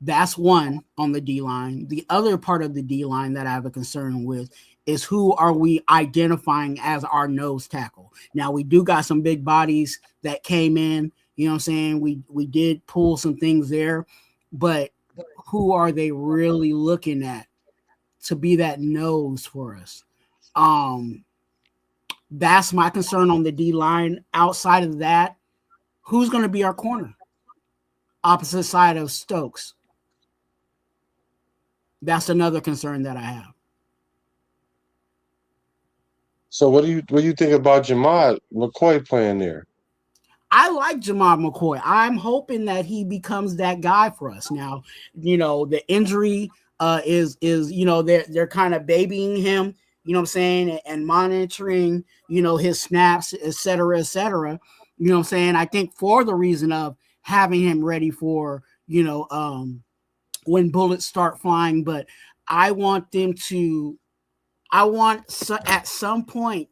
That's one on the D line. The other part of the D line that I have a concern with is, who are we identifying as our nose tackle? Now, we do got some big bodies that came in. You know what I'm saying? We did pull some things there, but who are they really looking at to be that nose for us? That's my concern on the D line. Outside of that, who's going to be our corner? Opposite side of Stokes. That's another concern that I have. So what do you think about Jamad McCoy playing there? I like Jamad McCoy. I'm hoping that he becomes that guy for us. Now, the injury is they're kind of babying him, you know what I'm saying, and monitoring, his snaps, et cetera, et cetera. You know what I'm saying? I think for the reason of having him ready for, when bullets start flying. But I want at some point,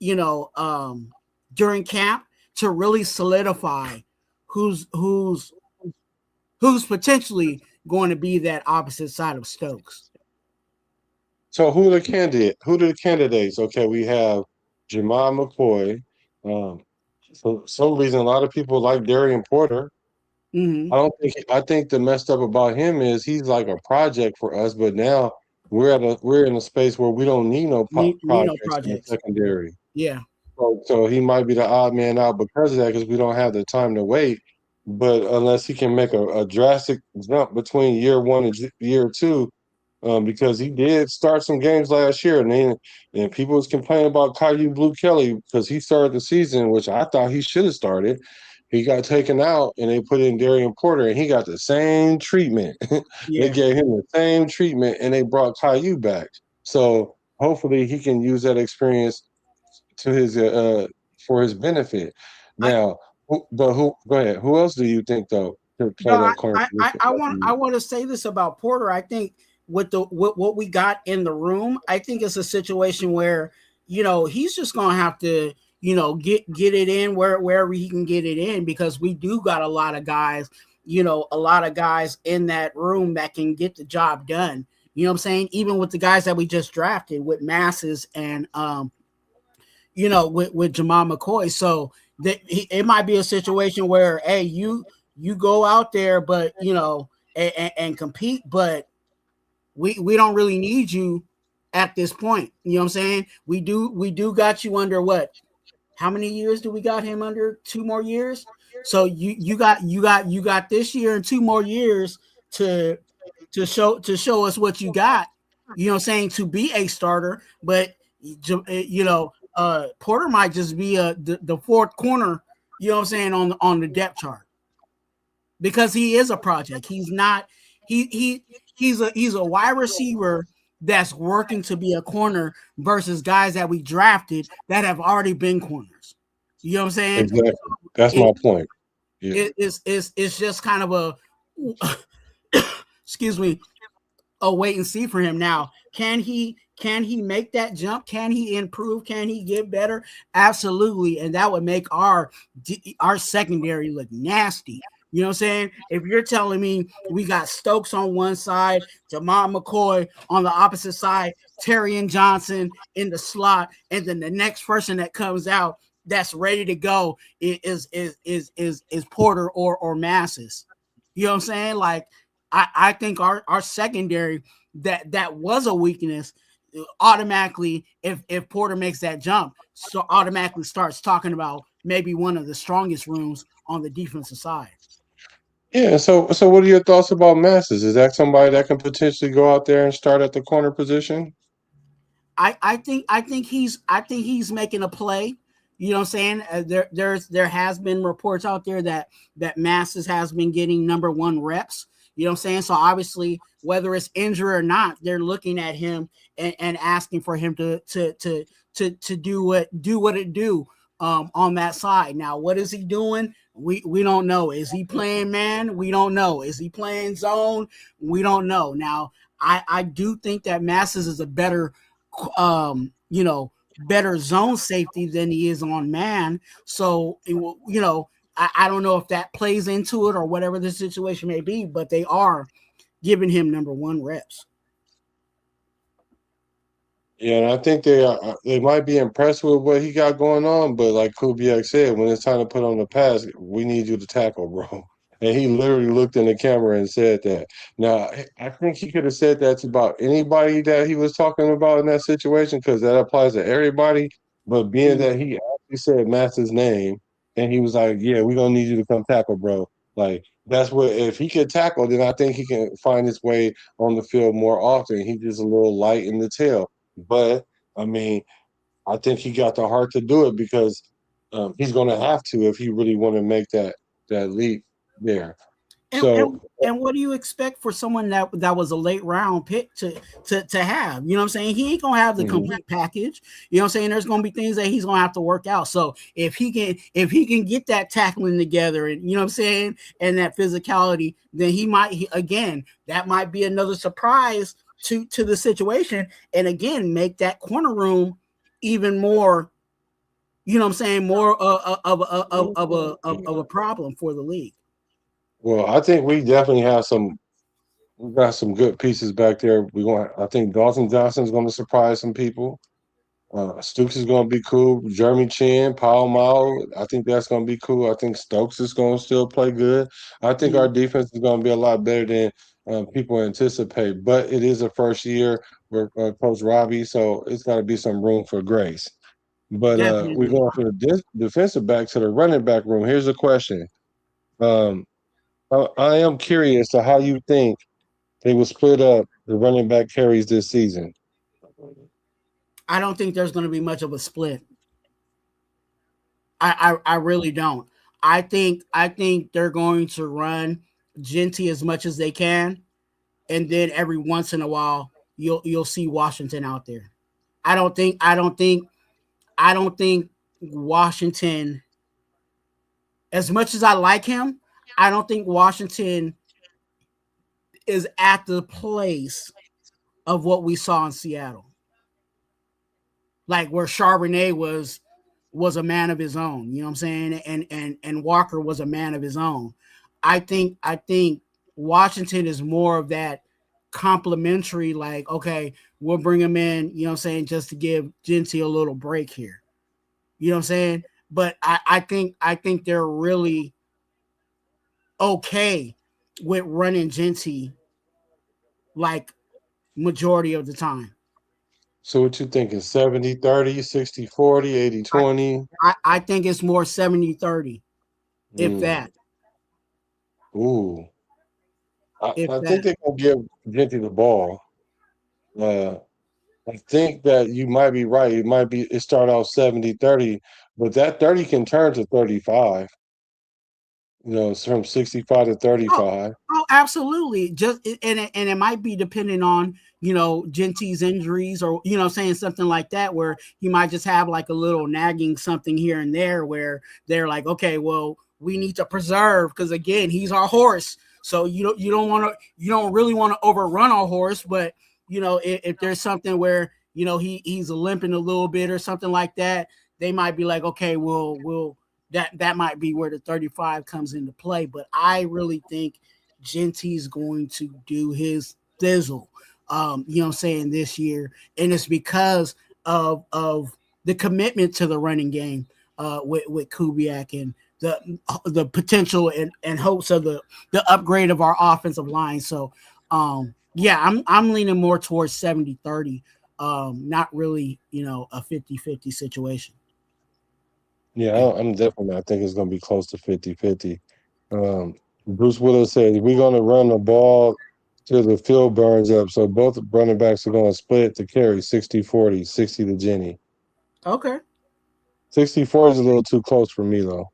during camp, to really solidify who's potentially going to be that opposite side of Stokes. So who are the candidate? Who are the candidates? Okay, we have Jamal McCoy. For some reason, a lot of people like Darian Porter. Mm-hmm. I think the messed up about him is he's like a project for us, but now we're in a space where we don't need no Need no projects in the projects. secondary. Yeah. So he might be the odd man out because of that, because we don't have the time to wait. But unless he can make a drastic jump between year one and year two, because he did start some games last year, and people was complaining about Caillou Blue Kelly because he started the season, which I thought he should have started. He got taken out, and they put in Darian Porter, and he got the same treatment. They Yeah. gave him the same treatment, and they brought Caillou back. So hopefully he can use that experience to his for his benefit. I Now, who? Go ahead. Who else do you think though to no, play that corner I position? want to say this about Porter. I think with what we got in the room, I think it's a situation where he's just gonna have to get it in wherever he can get it in, because we do got a lot of guys, a lot of guys in that room that can get the job done. You know what I'm saying? Even with the guys that we just drafted with Masses and with Jamal McCoy. So that it might be a situation where, hey, you go out there, but and compete, but we don't really need you at this point. You know what I'm saying? We do got you under what? How many years do we got him under? 2 more years. So you got this year and 2 more years to show us what you got. You know what I'm saying? To be a starter, but Porter might just be the fourth corner. You know what I'm saying, on the depth chart, because he is a project. He's not. He's a wide receiver that's working to be a corner versus guys that we drafted that have already been corners. You know what I'm saying? Exactly. That's my point. Yeah. It's just kind of a excuse me, a wait and see for him. Now, can he make that jump? Can he improve? Can he get better? Absolutely, and that would make our secondary look nasty. You know what I'm saying? If you're telling me we got Stokes on one side, Jamal McCoy on the opposite side, Terry and Johnson in the slot, and then the next person that comes out that's ready to go is Porter or Masses. You know what I'm saying? Like, I think our secondary that was a weakness automatically, if Porter makes that jump, so automatically starts talking about maybe one of the strongest rooms on the defensive side. Yeah. So what are your thoughts about Masses? Is that somebody that can potentially go out there and start at the corner position? I think he's making a play. You know what I'm saying? There has been reports out there that Masses has been getting number 1 reps. You know what I'm saying? So obviously, whether it's injury or not, they're looking at him and asking for him to do what it do on that side. Now, what is he doing? We don't know. Is he playing man? We don't know. Is he playing zone? We don't know. Now, I do think that Masses is a better better zone safety than he is on man. So I don't know if that plays into it or whatever the situation may be, but they are giving him number 1 reps. Yeah, and I think they might be impressed with what he got going on, but like Kubiak said, when it's time to put on the pass, we need you to tackle, bro. And he literally looked in the camera and said that. Now, I think he could have said that to about anybody that he was talking about in that situation, because that applies to everybody. But being that he actually said Master's name, and he was like, "Yeah, we're gonna need you to come tackle, bro." Like, that's what, if he could tackle, then I think he can find his way on the field more often. He's just a little light in the tail. But I mean, I think he got the heart to do it, because he's going to have to if he really want to make that leap there. And, So and and what do you expect for someone that was a late round pick to have? You know what I'm saying? He ain't gonna have the complete package. You know what I'm saying? There's gonna be things that he's gonna have to work out. So if he can get that tackling together, and you know what I'm saying, and that physicality, then that might be another surprise to the situation, and again make that corner room even more you know what I'm saying, more of a problem for the league. Well, I think we definitely have some. We got some good pieces back there. I think Dalton Johnson's going to surprise some people. Stooks is going to be cool. Jeremy Chin, Paul Mao, I think that's going to be cool. I think Stokes is going to still play good. I think Mhm. our defense is going to be a lot better than people anticipate. But it is a first year with Coach Robbie, so it's got to be some room for grace. But we're Definitely. going from the defensive back to the running back room. Here's a question. Um, I am curious to how you think they will split up the running back carries this season. I don't think there's going to be much of a split. I really don't. I think they're going to run Genty as much as they can, and then every once in a while you'll see Washington out there. I don't think Washington, as much as I like him, I don't think Washington is at the place of what we saw in Seattle, like where Charbonnet was a man of his own. You know what I'm saying? And Walker was a man of his own. I think Washington is more of that complimentary. Like, okay, we'll bring him in. You know what I'm saying? Just to give Genty a little break here. You know what I'm saying? But I think they're really okay with running Genty like majority of the time. So what you thinking? 70-30, 60-40, I, 80-20? I think it's more 70-30, if Mm. that. Ooh. If I that. think they're gonna give Genty the ball. Uh, I think that you might be right. It start off 70-30, but that 30 can turn to 35. It's from 65 to Oh, 35. absolutely. And it might be depending on Genty's injuries, or saying something like that, where he might just have like a little nagging something here and there, where they're like, okay, well, we need to preserve, because again, he's our horse. So you don't really want to overrun our horse, but if there's something where he's limping a little bit or something like that, they might be like, okay, we'll that might be where the 35 comes into play. But I really think Genty's going to do his thizzle, what I'm saying, this year. And it's because of the commitment to the running game, with Kubiak, and the potential and hopes of the upgrade of our offensive line. So yeah, I'm leaning more towards 70-30, not really, a 50-50 situation. Yeah, Yeah. I'm definitely. I think it's gonna be close to 50-50. Bruce Willis said we're gonna run the ball till the field burns up. So both running backs are gonna split the carry 60-40, 60 to Jenny. Okay. 64 is a little too close for me though.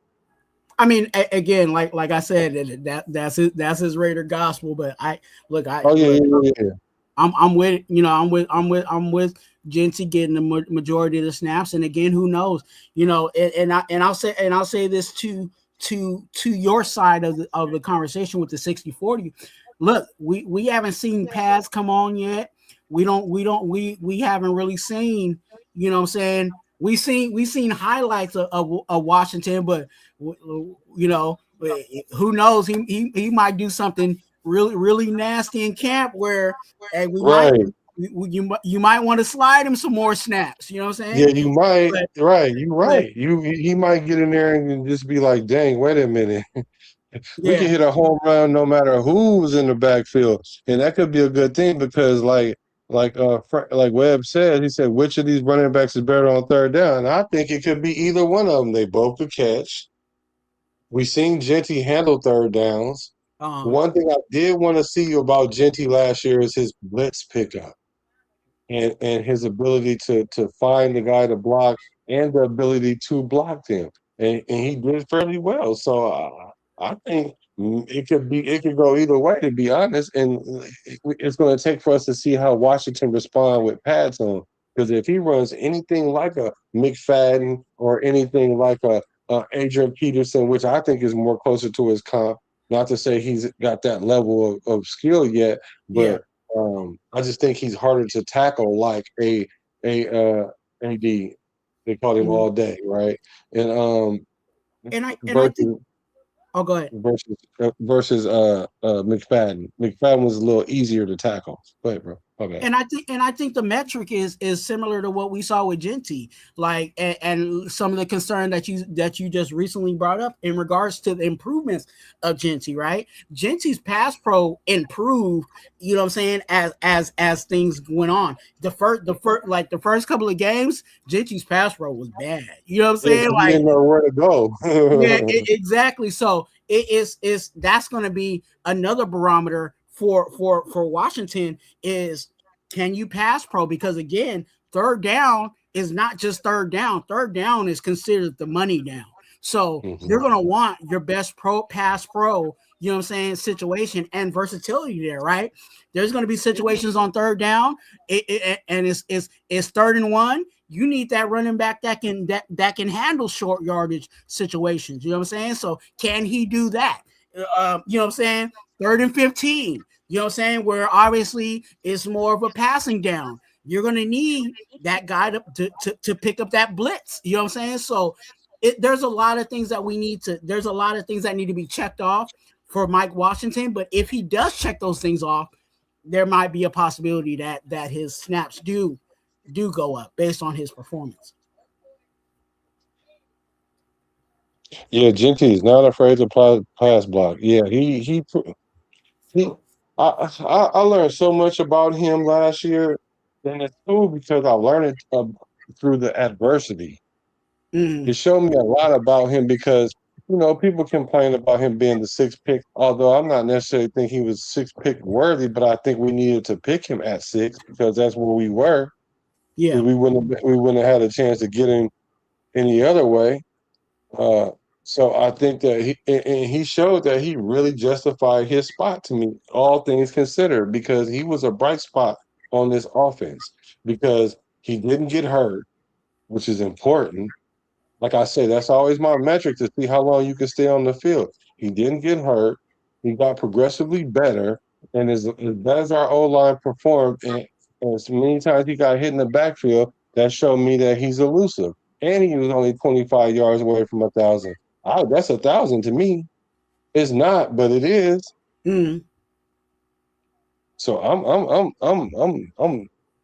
I mean, again, like I said, that's his Raider gospel. But I Oh yeah, look, yeah, yeah, yeah. I'm with I'm with Genty getting the majority of the snaps. And again, who knows? And I'll say this to your side of the conversation with the 60-40. Look, we haven't seen pads come on yet. We haven't really seen, what I'm saying, we seen highlights of Washington, but you know who knows, he might do something really really nasty in camp, where hey, Right. you might want to slide him some more snaps. You know what I'm Yeah, saying? you might. But Right, you're but right. He might get in there and just be like, "Dang, wait a minute. We can yeah, hit a home run no matter who's in the backfield," and that could be a good thing because, like Webb said, he said, "Which of these running backs is better on third down?" And I think it could be either one of them. They both could catch. We seen Genty handle third downs. um, One thing I did want to see about Genty last year is his blitz pickup and his ability to find the guy to block and the ability to block him. And he did fairly well. So I think it could go either way, to be honest. And it's going to take for us to see how Washington respond with pads on. Because if he runs anything like a McFadden or anything like a Adrian Peterson, which I think is more closer to his comp, not to say he's got that level of skill yet, yeah, but I just think he's harder to tackle like a AD. They called him Mhm. all day, right? And And I think, versus oh, go ahead. McFadden. McFadden was a little easier to tackle. Go ahead, bro. Okay. And I think the metric is similar to what we saw with Genty, like, and some of the concern that you just recently brought up in regards to the improvements of Genty, right? Genty's pass pro improved, you know what I'm saying, as things went on. The first couple of games, Genty's pass pro was bad. You know what I'm Yeah, saying? because he Like, didn't know where to yeah, go. exactly. So is that's going to be another barometer for Washington is, can you pass pro? Because again, third down is not just third down. Third down is considered the money down. So you're Mhm. going to want your best pass pro, you know what I'm saying, situation and versatility there, right? There's going to be situations on third down, and it's 3rd and 1. You need that running back that can handle short yardage situations. You know what I'm saying? So can he do that? You know what I'm saying? 3rd and 15. You know what I'm saying? Where obviously it's more of a passing down. You're gonna need that guy to pick up that blitz. You know what I'm saying? So there's a lot of things that we need to. There's a lot of things that need to be checked off for Mike Washington. But if he does check those things off, there might be a possibility that his snaps do go up based on his performance. Yeah, Genty is not afraid to pass block. Yeah, he. I learned so much about him last year, and it's cool because I learned it through the adversity. It Mm, showed me a lot about him because people complain about him being the sixth pick. Although I'm not necessarily think he was sixth pick worthy, but I think we needed to pick him at six because that's where we were. yeah. We wouldn't have had a chance to get him any other way. Uh, so I think that he showed that he really justified his spot to me, all things considered, because he was a bright spot on this offense because he didn't get hurt, which is important. Like I say, that's always my metric to see how long you can stay on the field. He didn't get hurt. He got progressively better. And as bad as our O line performed, and as many times he got hit in the backfield, that showed me that he's elusive. And he was only 25 yards away from 1,000. That's 1,000 to me. It's not, but it is. Mm. So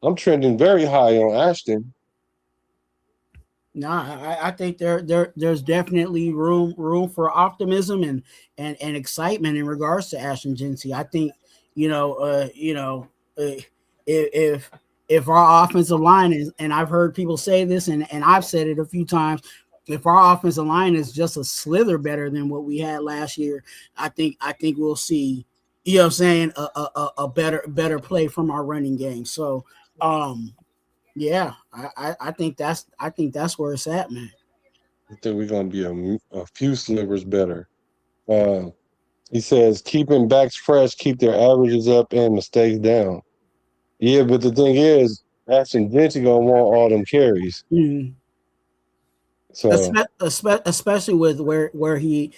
I'm trending very high on Ashton. No, I think there's definitely room for optimism and excitement in regards to Ashton Gency. I think if if our offensive line is, and I've heard people say this, and I've said it a few times, if our offensive line is just a slither better than what we had last year, I think we'll see, you know what I'm saying, a better play from our running game. So yeah, I think that's where it's at, man. I think we're gonna be a few slivers better. Uh, He says keeping backs fresh, keep their averages up and mistakes down. Yeah, but the thing is, Ashton Genty gonna want all them carries. Mm. So Especially with where he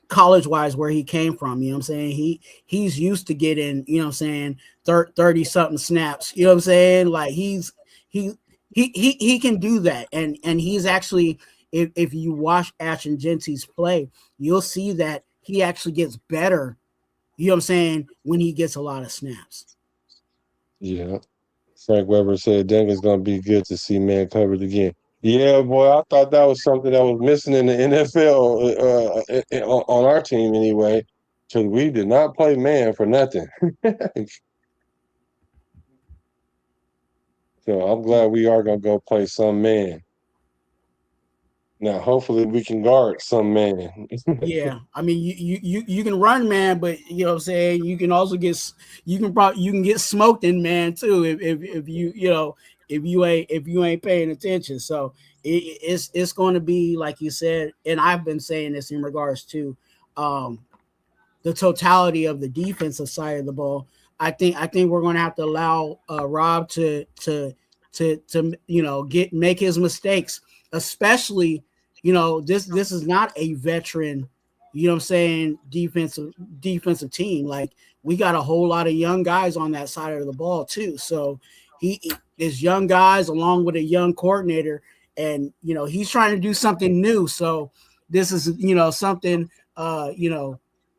college wise where he came from, you know what I'm saying? He's used to getting, you know what I'm saying, 30 something snaps, you know what I'm saying? Like he he can do that, and he's actually, if you watch Ashton Genty's play, you'll see that he actually gets better, you know what I'm saying, when he gets a lot of snaps. yeah, Frank Weber said Denver's gonna be good to see man covered again. Yeah, boy, I thought that was something that was missing in the NFL on our team anyway, because we did not play man for nothing. So I'm glad we are gonna go play some man. Now, hopefully, we can guard some man. Yeah, I mean, you can run, man, but you know what I'm saying, you can also you can get smoked in, man, too, if if you ain't paying attention. So it's going to be like you said, and I've been saying this in regards to um the totality of the defensive side of the ball. I think we're going to have to allow Rob to get make his mistakes, especially this is not a veteran, you know what I'm saying, defensive team. Like, we got a whole lot of young guys on that side of the ball too. So he is young guys along with a young coordinator. and he's trying to do something new. So this is something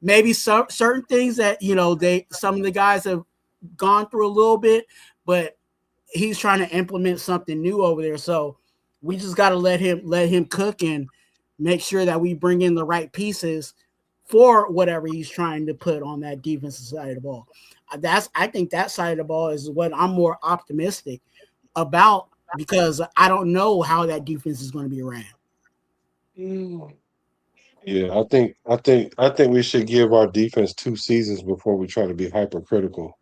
maybe certain things that some of the guys have gone through a little bit, but he's trying to implement something new over there. So we just got to let him cook and make sure that we bring in the right pieces for whatever he's trying to put on that defensive side of the ball. I think that side of the ball is what I'm more optimistic about, because I don't know how that defense is going to be ran. Yeah, I think we should give our defense 2 seasons before we try to be hypercritical.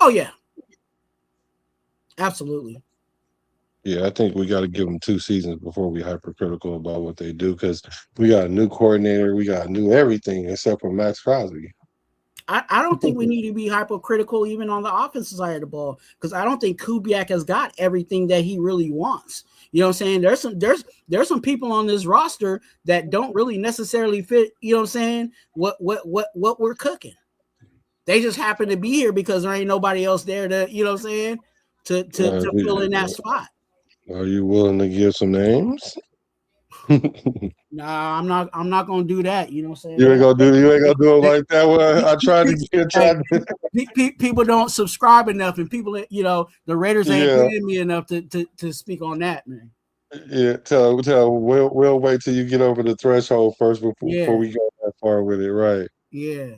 Oh yeah, absolutely. Yeah, I think we got to give them 2 seasons before we hypercritical about what they do, because we got a new coordinator, we got new everything except for Max Crosby. I don't think we need to be hypercritical even on the offensive side of the ball, because I don't think Kubiak has got everything that he really wants. You know what I'm saying? There's some people on this roster that don't really necessarily fit, you know what I'm saying, what we're cooking. They just happen to be here because there ain't nobody else there to, you know what I'm saying, to fill in that spot. Are you willing to give some names? Nah, I'm not gonna do that. You know what I'm saying? You ain't gonna do it like that. Well, I tried to get people don't subscribe enough, and people, the Raiders ain't paying me enough to speak on that, man. Yeah, tell we'll wait till you get over the threshold first before we go that far with it, right? Yeah.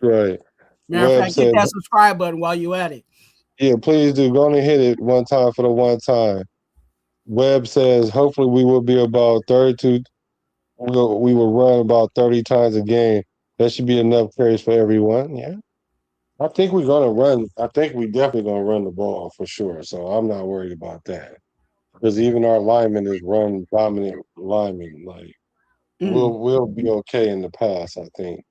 Right. Matter of fact, hit that subscribe button while you at it. Yeah, please do. Go on and hit it one time for the one time. Webb says, hopefully we will be about 32. We will run about 30 times a game. That should be enough carries for everyone. Yeah. I think we're going to run. I think we definitely going to run the ball for sure. So I'm not worried about that. Because even our lineman is run dominant lineman. Like, we'll be okay in the pass, I think.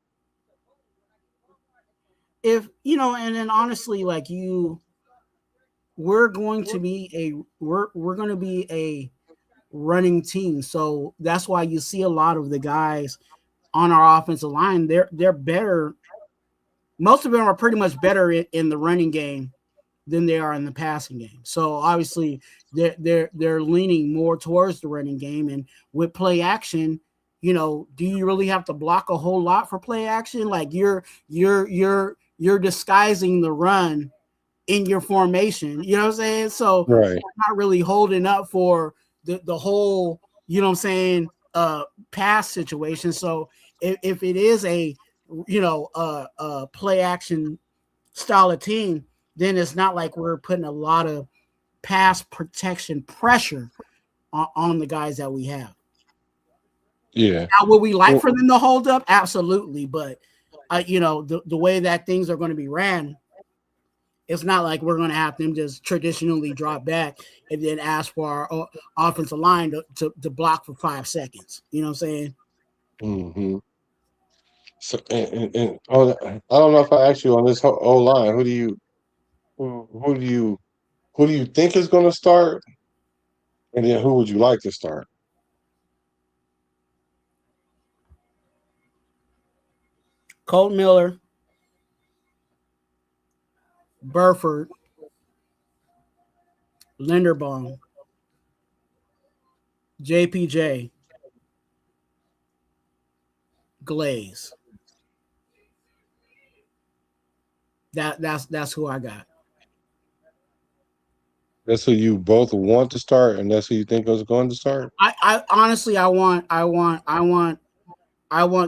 If, and then honestly, like we're going to be a running team. So that's why you see a lot of the guys on our offensive line. They're better. Most of them are pretty much better in the running game than they are in the passing game. So obviously they're leaning more towards the running game. And with play action, do you really have to block a whole lot for play action? Like you're disguising the run in your formation. You know what I'm saying? So right. Not really holding up for the whole, you know what I'm saying, pass situation. So if it is a play action style of team, then it's not like we're putting a lot of pass protection pressure on the guys that we have. Yeah. Now, would we like for them to hold up? Absolutely. But, the way that things are going to be ran, it's not like we're going to have them just traditionally drop back and then ask for our offensive line to block for 5 seconds. You know what I'm saying? Mm-hmm. So, and I don't know if I asked you on this whole line. Who do you think is going to start, and then who would you like to start? Colt Miller, Burford, Linderbaum, JPJ, Glaze. That's who I got. That's who you both want to start, and that's who you think is going to start. I honestly, I want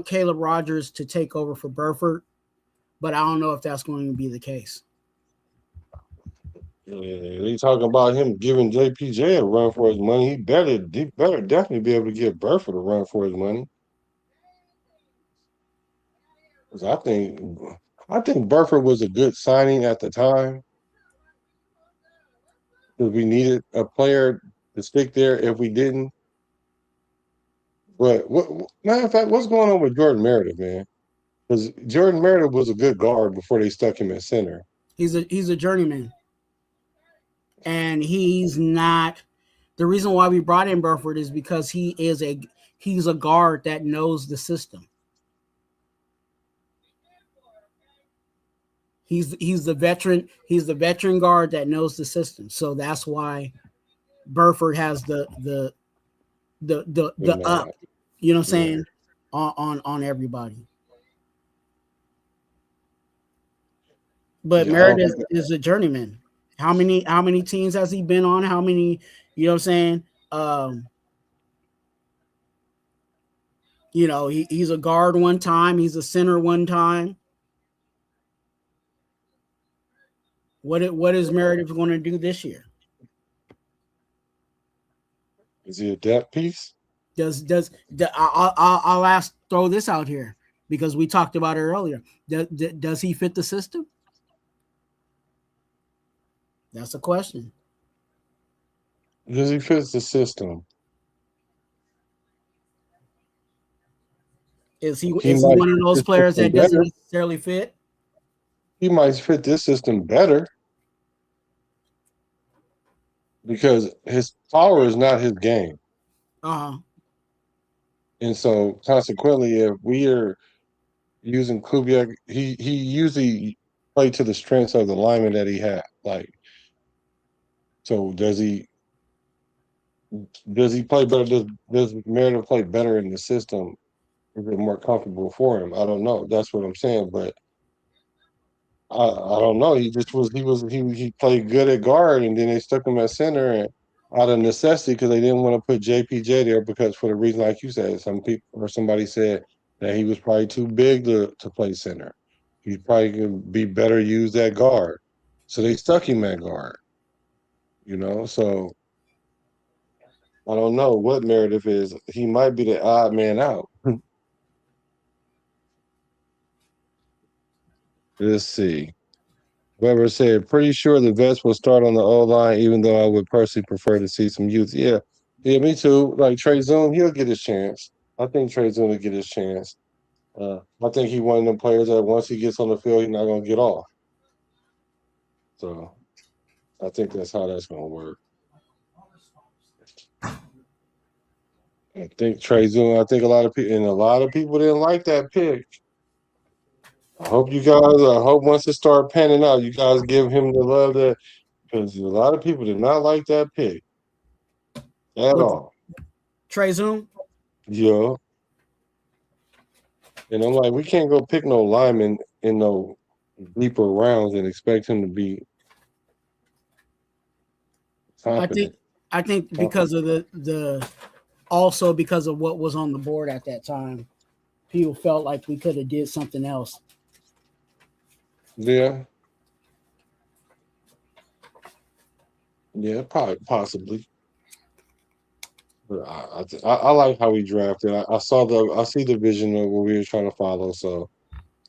Caleb Rogers to take over for Burford, but I don't know if that's going to be the case. Yeah, they talking about him giving JPJ a run for his money. He better definitely be able to give Burford a run for his money. Because I think Burford was a good signing at the time, because we needed a player to stick there if we didn't. But matter of fact, what's going on with Jordan Meredith, man? Because Jordan Meredith was a good guard before they stuck him at center. He's a journeyman, and he's not. The reason why we brought in Burford is because he's a guard that knows the system. He's the veteran. He's the veteran guard that knows the system. So that's why Burford has the up, you know what I'm saying, on everybody. But Meredith is a journeyman. How many teams has he been on? How many, you know what I'm saying? You know, he's a guard one time, he's a center one time. What is Meredith going to do this year? Is he a depth piece? I'll throw this out here because we talked about it earlier. Does he fit the system? That's a question. Does he fit the system? Is he one of those players that doesn't necessarily fit? He might fit this system better because his power is not his game. And so consequently, if we are using Kubiak, he usually played to the strengths of the lineman that he had. Like, so does he play better? Does Meredith play better in the system? Is it more comfortable for him? I don't know. That's what I'm saying, but I don't know. He played good at guard, and then they stuck him at center, and out of necessity because they didn't want to put JPJ there because for the reason like you said, some people or somebody said that he was probably too big to play center. He probably could be better used at guard, so they stuck him at guard. You know, so I don't know what Meredith is. He might be the odd man out. Let's see. Weber said, pretty sure the vets will start on the O-line, even though I would personally prefer to see some youth. Yeah, me too. Like Trey Zoom, he'll get his chance. I think Trey Zoom will get his chance. I think he's one of them players that once he gets on the field, he's not going to get off. So I think that's how that's going to work. I think Trey Zoom, I think a lot of people didn't like that pick. I hope once it start panning out, you guys give him the love that, because a lot of people did not like that pick at all. Trey Zoom? Yeah. And I'm like, we can't go pick no lineman in no deeper rounds and expect him to be confident. I think because of the also because of what was on the board at that time, people felt like we could have did something else. Yeah. Yeah, possibly. But I like how we drafted. I see the vision of what we were trying to follow, so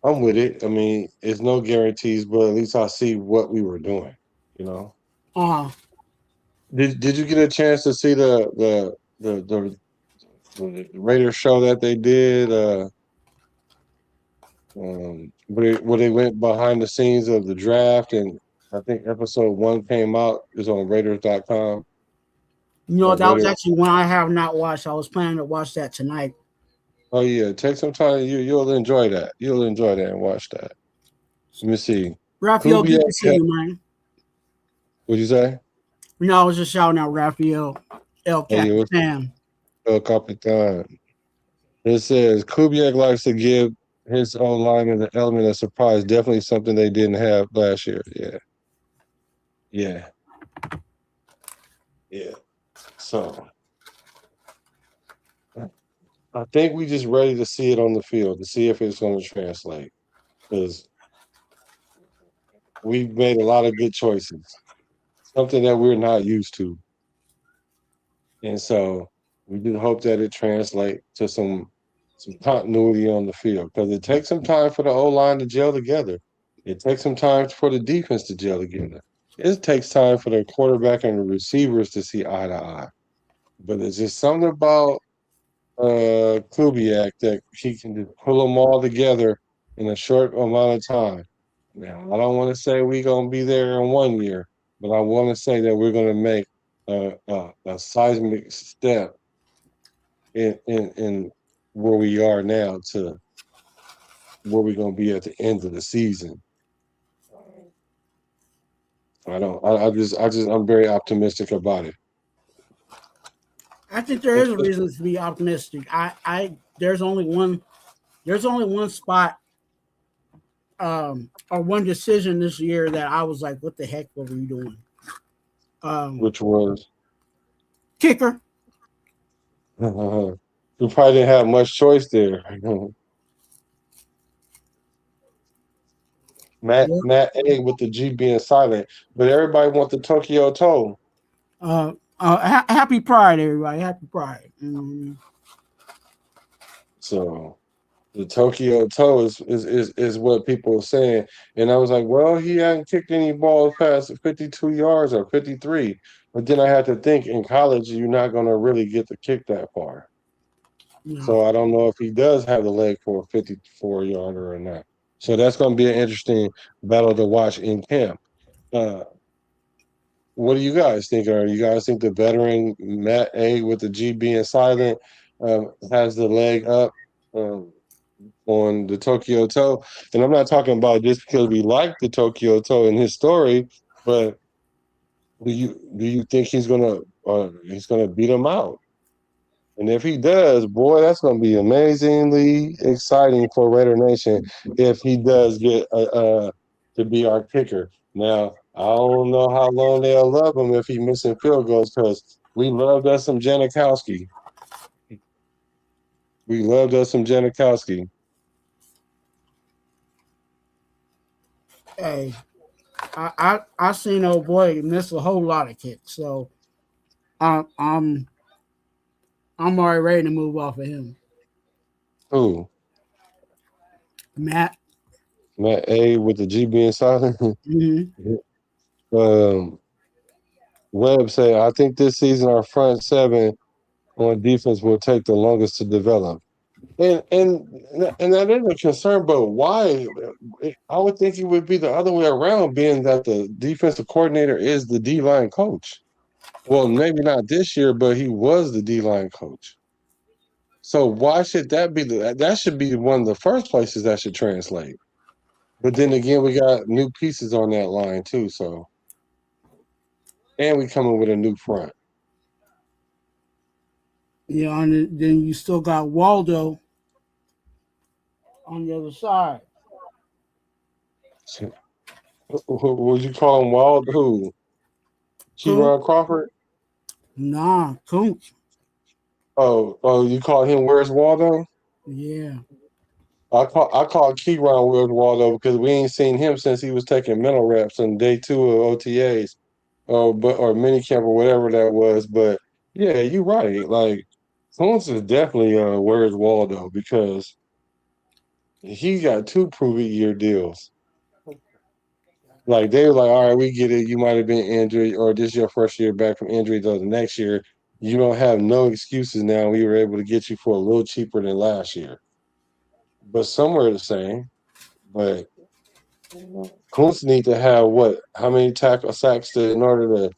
I'm with it. I mean, it's no guarantees, but at least I see what we were doing. You know. Did you get a chance to see the Raiders show that they did? Where they went behind the scenes of the draft, and I think episode 1 came out is on Raiders.com. You know, that was actually one I have not watched. I was planning to watch that tonight. Oh yeah, take some time. You'll enjoy that. You'll enjoy that and watch that. Let me see. Raphael, good to see you, man. What'd you say? No, I was just shouting out Raphael El Capitan. El Capitan. It says Kubiak likes to give his own lineman an element of surprise. Definitely something they didn't have last year. Yeah. So I think we just ready to see it on the field to see if it's going to translate, because we've made a lot of good choices, something that we're not used to, and so we just hope that it translates to some continuity on the field, because it takes some time for the O-line to gel together. It takes some time for the defense to gel together. It takes time for the quarterback and the receivers to see eye to eye. But there's just something about Kubiak that he can just pull them all together in a short amount of time. Now, I don't want to say we're going to be there in 1 year, but I want to say that we're going to make a seismic step in where we are now to where we're going to be at the end of the season. I'm very optimistic about it. I think there is a reason to be optimistic. There's only one spot or one decision this year that I was like, what the heck were we doing? Which was Kicker. we probably didn't have much choice there. Yeah. Matt A with the G being silent, but everybody wants the Tokyo toe. Happy Pride, everybody. Happy Pride. Mm-hmm. So the Tokyo toe is what people are saying. And I was like, well, he hadn't kicked any balls past 52 yards or 53. But then I had to think in college, you're not going to really get to kick that far. No. So I don't know if he does have the leg for a 54-yarder or not. So that's going to be an interesting battle to watch in camp. What do you guys think? Are you guys think the veteran Matt A with the G being silent has the leg up on the Tokyo toe? And I'm not talking about just because we like the Tokyo toe in his story, but do you think he's gonna beat him out? And if he does, boy, that's going to be amazingly exciting for Raider Nation if he does get to be our kicker. Now, I don't know how long they'll love him if he's missing field goals because we loved us some Janikowski. We loved us some Janikowski. Hey, I seen old boy miss a whole lot of kicks, so I'm already ready to move off of him. Who? Matt. Matt A with the G being silent. Mm-hmm. Webb said, I think this season our front seven on defense will take the longest to develop. And that is a concern, but why? I would think it would be the other way around, being that the defensive coordinator is the D-line coach. Well, maybe not this year, but he was the D-line coach. So why should that be that should be one of the first places that should translate. But then again, we got new pieces on that line too, so and we coming with a new front. Yeah, and then you still got Waldo on the other side. So, would you call him Wild? Who? Who? Keyron Crawford? Nah, Coach. Oh, you call him Where's Waldo? Yeah. I call Keyron Where's Waldo because we ain't seen him since he was taking mental reps on day 2 of OTAs, or mini camp or whatever that was. But yeah, you're right. Like Coons is definitely Where's Waldo because he got 2 prove-it-year deals. Like they were like, all right, we get it. You might have been injured, or this is your first year back from injury. So the next year, you don't have no excuses now. We were able to get you for a little cheaper than last year, but somewhere the same. But Kuntz need to have what? How many tackle sacks in order to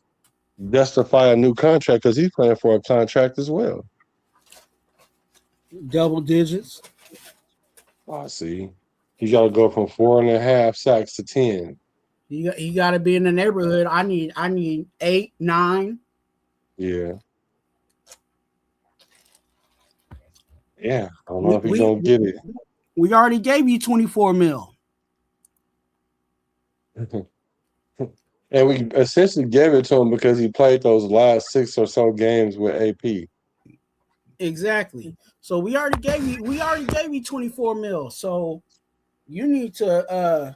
justify a new contract? Because he's playing for a contract as well. Double digits. I see. He got to go from 4.5 sacks to 10. You got to be in the neighborhood. I need 8, 9. Yeah. Yeah. I don't know if he's gonna get it. We already gave you 24 mil. And we essentially gave it to him because he played those last 6 or so games with AP. Exactly. So we already gave you 24 mil. So you need to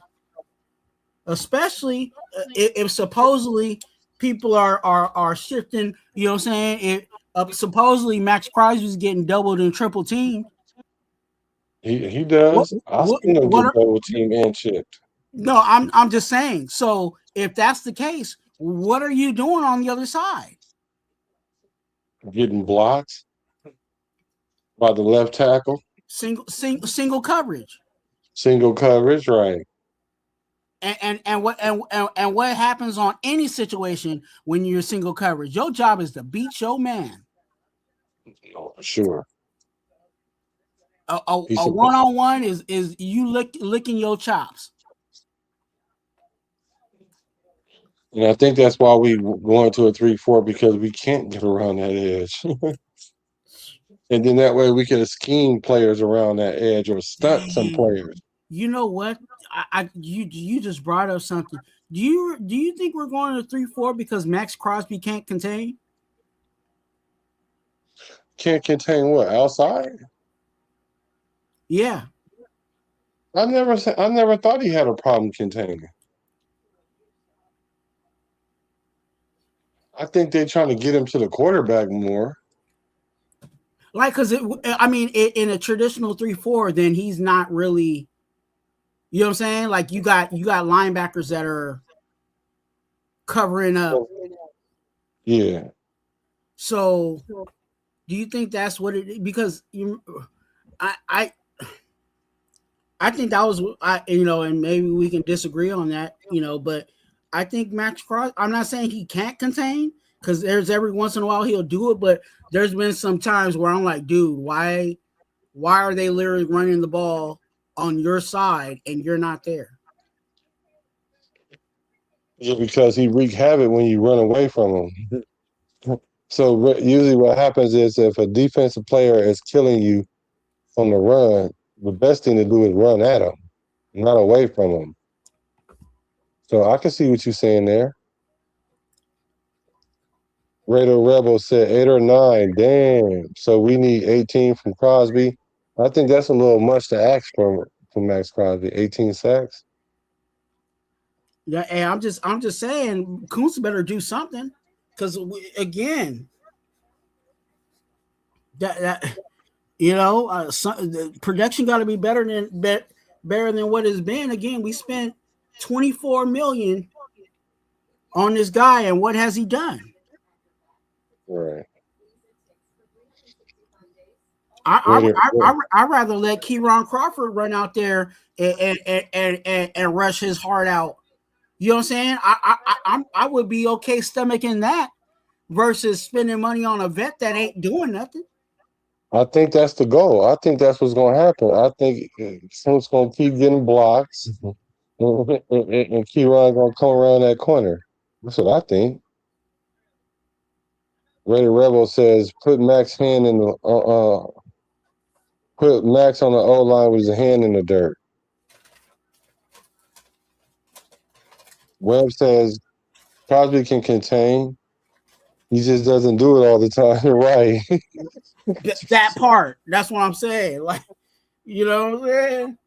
especially if supposedly people are shifting, you know what I'm saying? Supposedly Max Crosby's getting doubled and triple teamed. He does. I seen him get double team and chipped. No, I'm just saying. So if that's the case, what are you doing on the other side? Getting blocked by the left tackle. Single coverage. Single coverage, right. And what happens on any situation when you're single coverage? Your job is to beat your man. Oh, sure. A one-on-one is you licking your chops. And I think that's why we going to a 3-4 because we can't get around that edge. And then that way we could scheme players around that edge or stunt some Dang. players. You know what? You just brought up something. Do you think we're going to 3-4 because Max Crosby can't contain? Can't contain what outside. Yeah. I never thought he had a problem containing. I think they're trying to get him to the quarterback more. Like, because I mean, in a traditional 3-4, then he's not really. You know what I'm saying? Like you got linebackers that are covering up. Yeah. So, do you think that's what it? Because I, I, I think that was and maybe we can disagree on that, but I think Max Crosby. I'm not saying he can't contain because there's every once in a while he'll do it, but there's been some times where I'm like, dude, why are they literally running the ball on your side and you're not there? Yeah, because he wreak havoc when you run away from him. So usually what happens is if a defensive player is killing you on the run, the best thing to do is run at him, not away from him. So I can see what you're saying there. Raider Rebel said 8 or 9. Damn. So we need 18 from Crosby. I think that's a little much to ask from Max Crosby. 18 sacks. Yeah, and I'm just saying, Kuntz better do something because again, that the production got to be better than what it's been. Again, we spent 24 million on this guy, and what has he done? Right. I Raider, I I rather let Keyron Crawford run out there and rush his heart out. You know what I'm saying? I would be okay stomaching that versus spending money on a vet that ain't doing nothing. I think that's the goal. I think that's what's going to happen. I think Smith's going to keep getting blocks, and Keyron going to come around that corner. That's what I think. Raider Rebel says put Max on the O line with his hand in the dirt. Webb says Crosby can contain. He just doesn't do it all the time. Right. That part. That's what I'm saying. Like, you know what I'm saying?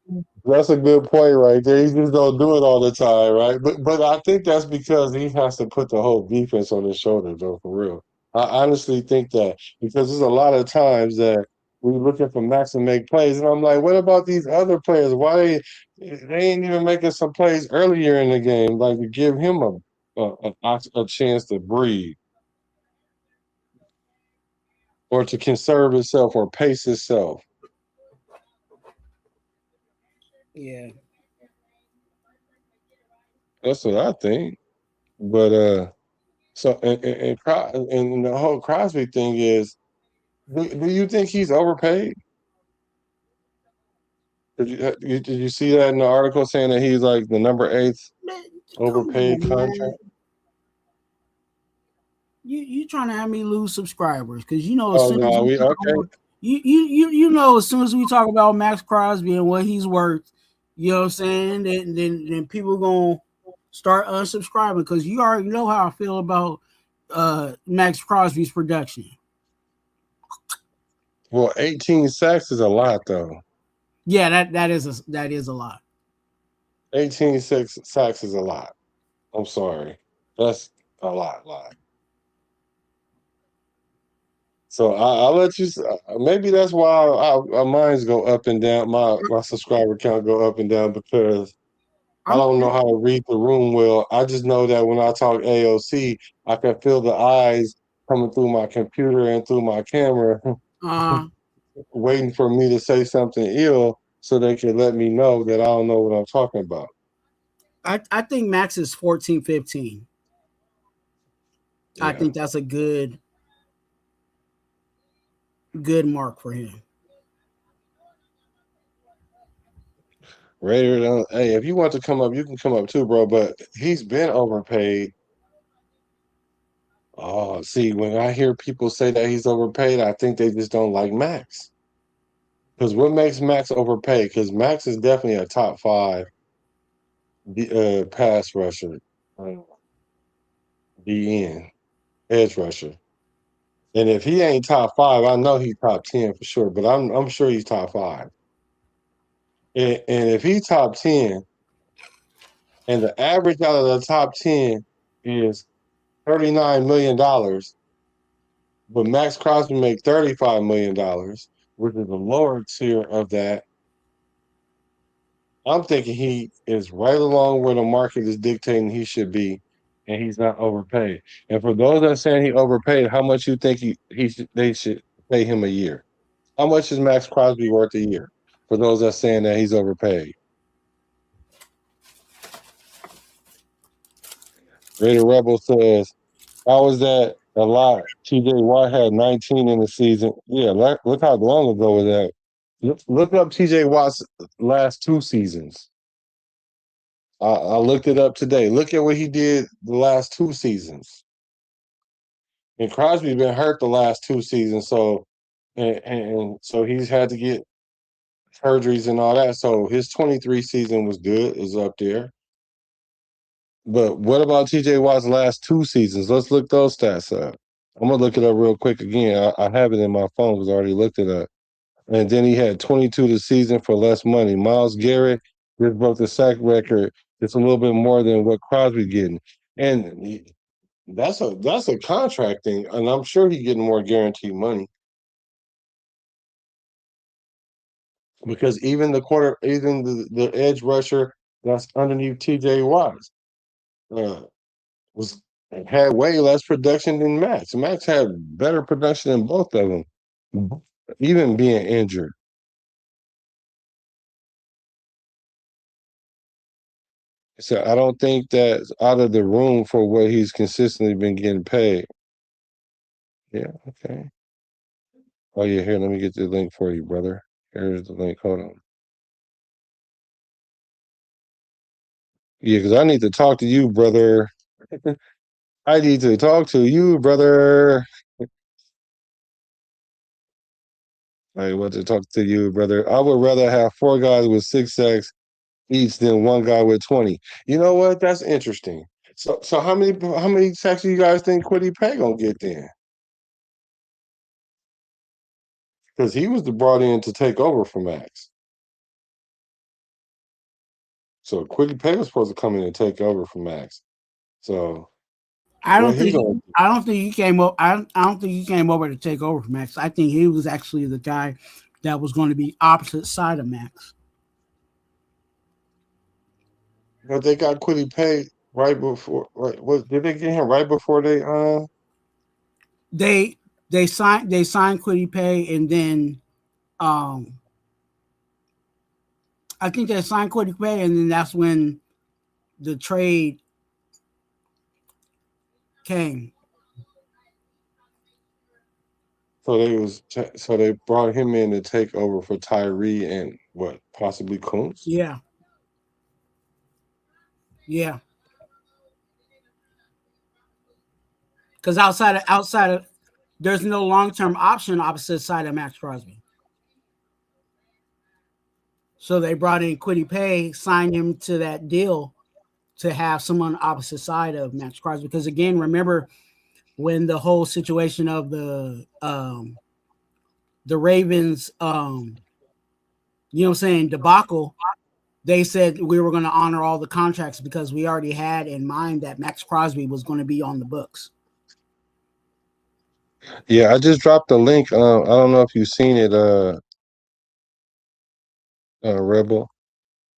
That's a good point right there. He just don't do it all the time, right? But I think that's because he has to put the whole defense on his shoulders, though, for real. I honestly think that because there's a lot of times that we're looking for Max to make plays, and I'm like, what about these other players? Why they ain't even making some plays earlier in the game, like to give him a chance to breathe or to conserve himself or pace himself. Yeah. That's what I think. But so and the whole Crosby thing is, do you think he's overpaid? Did you see that in the article saying that he's like the number 8th Man, come overpaid on, man. contract? You trying to have me lose subscribers because as Oh soon as no, we we talk okay. about as soon as we talk about Max Crosby and what he's worth, you know what I'm saying? Then people gonna start unsubscribing because you already know how I feel about Max Crosby's production. Well, 18 sacks is a lot though. Yeah, that is a lot. 18 sacks is a lot. I'm sorry, that's a lot. So I'll let you. Maybe that's why our minds go up and down. My subscriber count go up and down because I I'm don't know how to read the room well. I just know that when I talk AOC, I can feel the eyes coming through my computer and through my camera, uh waiting for me to say something ill so they can let me know that I don't know what I'm talking about. I think Max is 14, 15. I Yeah. think that's a good mark for him. Raider, hey, if you want to come up, you can come up too, bro. But he's been overpaid. Oh, see, when I hear people say that he's overpaid, I think they just don't like Max. Because what makes Max overpaid? Because Max is definitely a top five pass rusher, uh, DN, edge rusher. And if he ain't top five, I know he's top 10 for sure, but I'm sure he's top five. And if he's top 10, and the average out of the top 10 is $39 million, but Max Crosby make $35 million, which is the lower tier of that. I'm thinking he is right along where the market is dictating he should be, and he's not overpaid. And for those that are saying he overpaid, how much you think they should pay him a year? How much is Max Crosby worth a year? For those that are saying that he's overpaid, Raider Rebel says, "How is that a lot? TJ Watt had 19 in the season. Yeah, look how long ago was that. Look up TJ Watt's last two seasons. I looked it up today. Look at what he did the last two seasons. And Crosby's been hurt the last two seasons, so and so he's had to get surgeries and all that. So his 23 season was good, is up there. But what about TJ Watt's last two seasons? Let's look those stats up. I'm gonna look it up real quick again. I have it in my phone because I already looked it up. And then he had 22 this season for less money. Myles Garrett just broke the sack record. It's a little bit more than what Crosby's getting, and that's a contract thing. And I'm sure he's getting more guaranteed money because even the edge rusher that's underneath T.J. Watt uh, was had way less production than Max. Max had better production than both of them, even being injured. So I don't think that's out of the room for what he's consistently been getting paid. Yeah, okay. Oh yeah, here, let me get the link for you, brother. Here's the link. Hold on. Yeah, because I need to talk to you, brother. I need to talk to you, brother. I want to talk to you, brother. I would rather have four guys with 6 sacks each than one guy with 20. You know what? That's interesting. So how many sacks do you guys think Quiddy Pay gonna get then? Because he was brought in to take over for Max. So Quiddy Pay was supposed to come in and take over for Max. So I what don't he think gonna I don't think he came up. I don't think he came over to take over from Max. I think he was actually the guy that was going to be opposite side of Max. but they got Quiddy Pay right before right what did they get him right before they They they signed Quiddy Pay, and then um I think they signed Quiddy Pay, and then that's when the trade came. so they brought him in to take over for Tyree and what possibly Coons? Yeah, yeah. Because outside of there's no long term option opposite side of Max Crosby. So they brought in Quiddy Pay, signed him to that deal to have someone opposite side of Max Crosby. Because again, remember when the whole situation of the Ravens you know what I'm saying, debacle, they said we were going to honor all the contracts because we already had in mind that Max Crosby was going to be on the books. Yeah, I just dropped the link. I don't know if you've seen it, Rebel.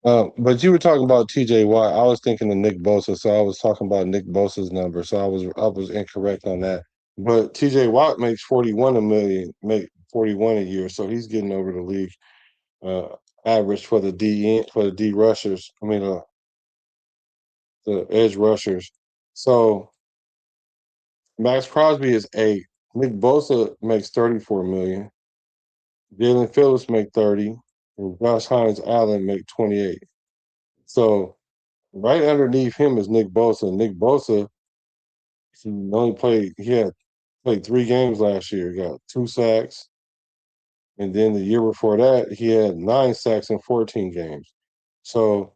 But you were talking about TJ Watt. I was thinking of Nick Bosa, so I was talking about Nick Bosa's number. So I was incorrect on that. But TJ Watt makes 41 a million, make 41 a year, so he's getting over the league uh average for the D rushers. I mean the edge rushers. So Max Crosby is 8. Nick Bosa makes 34 million. Jalen Phillips make 30, and Josh Hines Allen make 28. So right underneath him is Nick Bosa. Nick Bosa He had played 3 games last year. He got 2 sacks. And then the year before that, he had 9 sacks in 14 games. So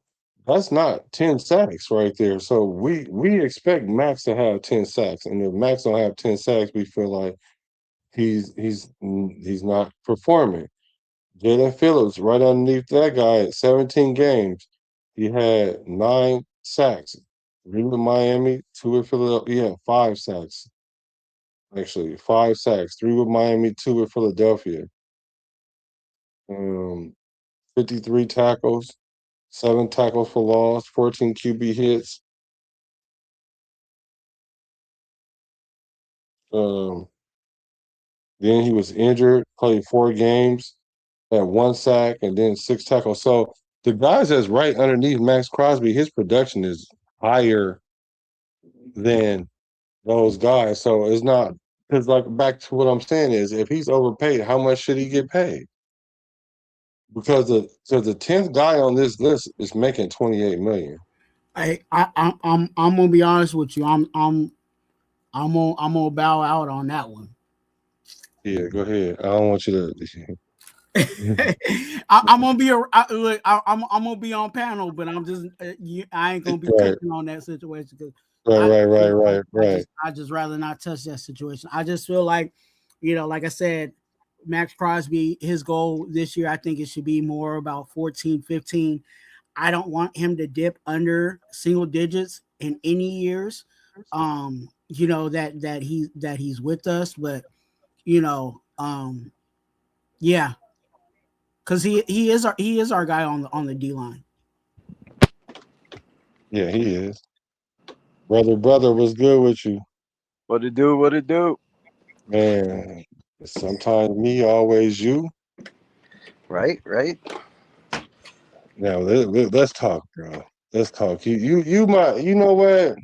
that's not 10 sacks right there. So we expect Max to have 10 sacks. And if Max don't have 10 sacks, we feel like he's not performing. Jalen Phillips, right underneath that guy at 17 games, he had 9 sacks. 3 with Miami, 2 with Philadelphia. He had 5 sacks. Actually, 5 sacks. 3 with Miami, 2 with Philadelphia. Um, 53 tackles, 7 tackles for loss, 14 QB hits. Um, then he was injured, played 4 games, had 1 sack, and then 6 tackles. So the guys that's right underneath Max Crosby, his production is higher than those guys. So it's not because like back to what I'm saying is if he's overpaid, how much should he get paid? Because the 10th guy on this list is making 28 million. I'm gonna be honest with you. I'm gonna bow out on that one. Yeah, go ahead. I don't want you to. I'm gonna be look. I'm gonna be on panel, but I'm just I ain't gonna be Right, touching on that situation because right. I just rather not touch that situation. I just feel like, like I said, Max Crosby, his goal this year, I think it should be more about 14, 15. I don't want him to dip under single digits in any years. That he's with us, but you know, yeah, because he is our guy on the D line. Yeah, he is. Brother was good with you. What it do? What it do? Man, sometimes me, always you. Right, right. Now let's talk, bro. Let's talk. You know what?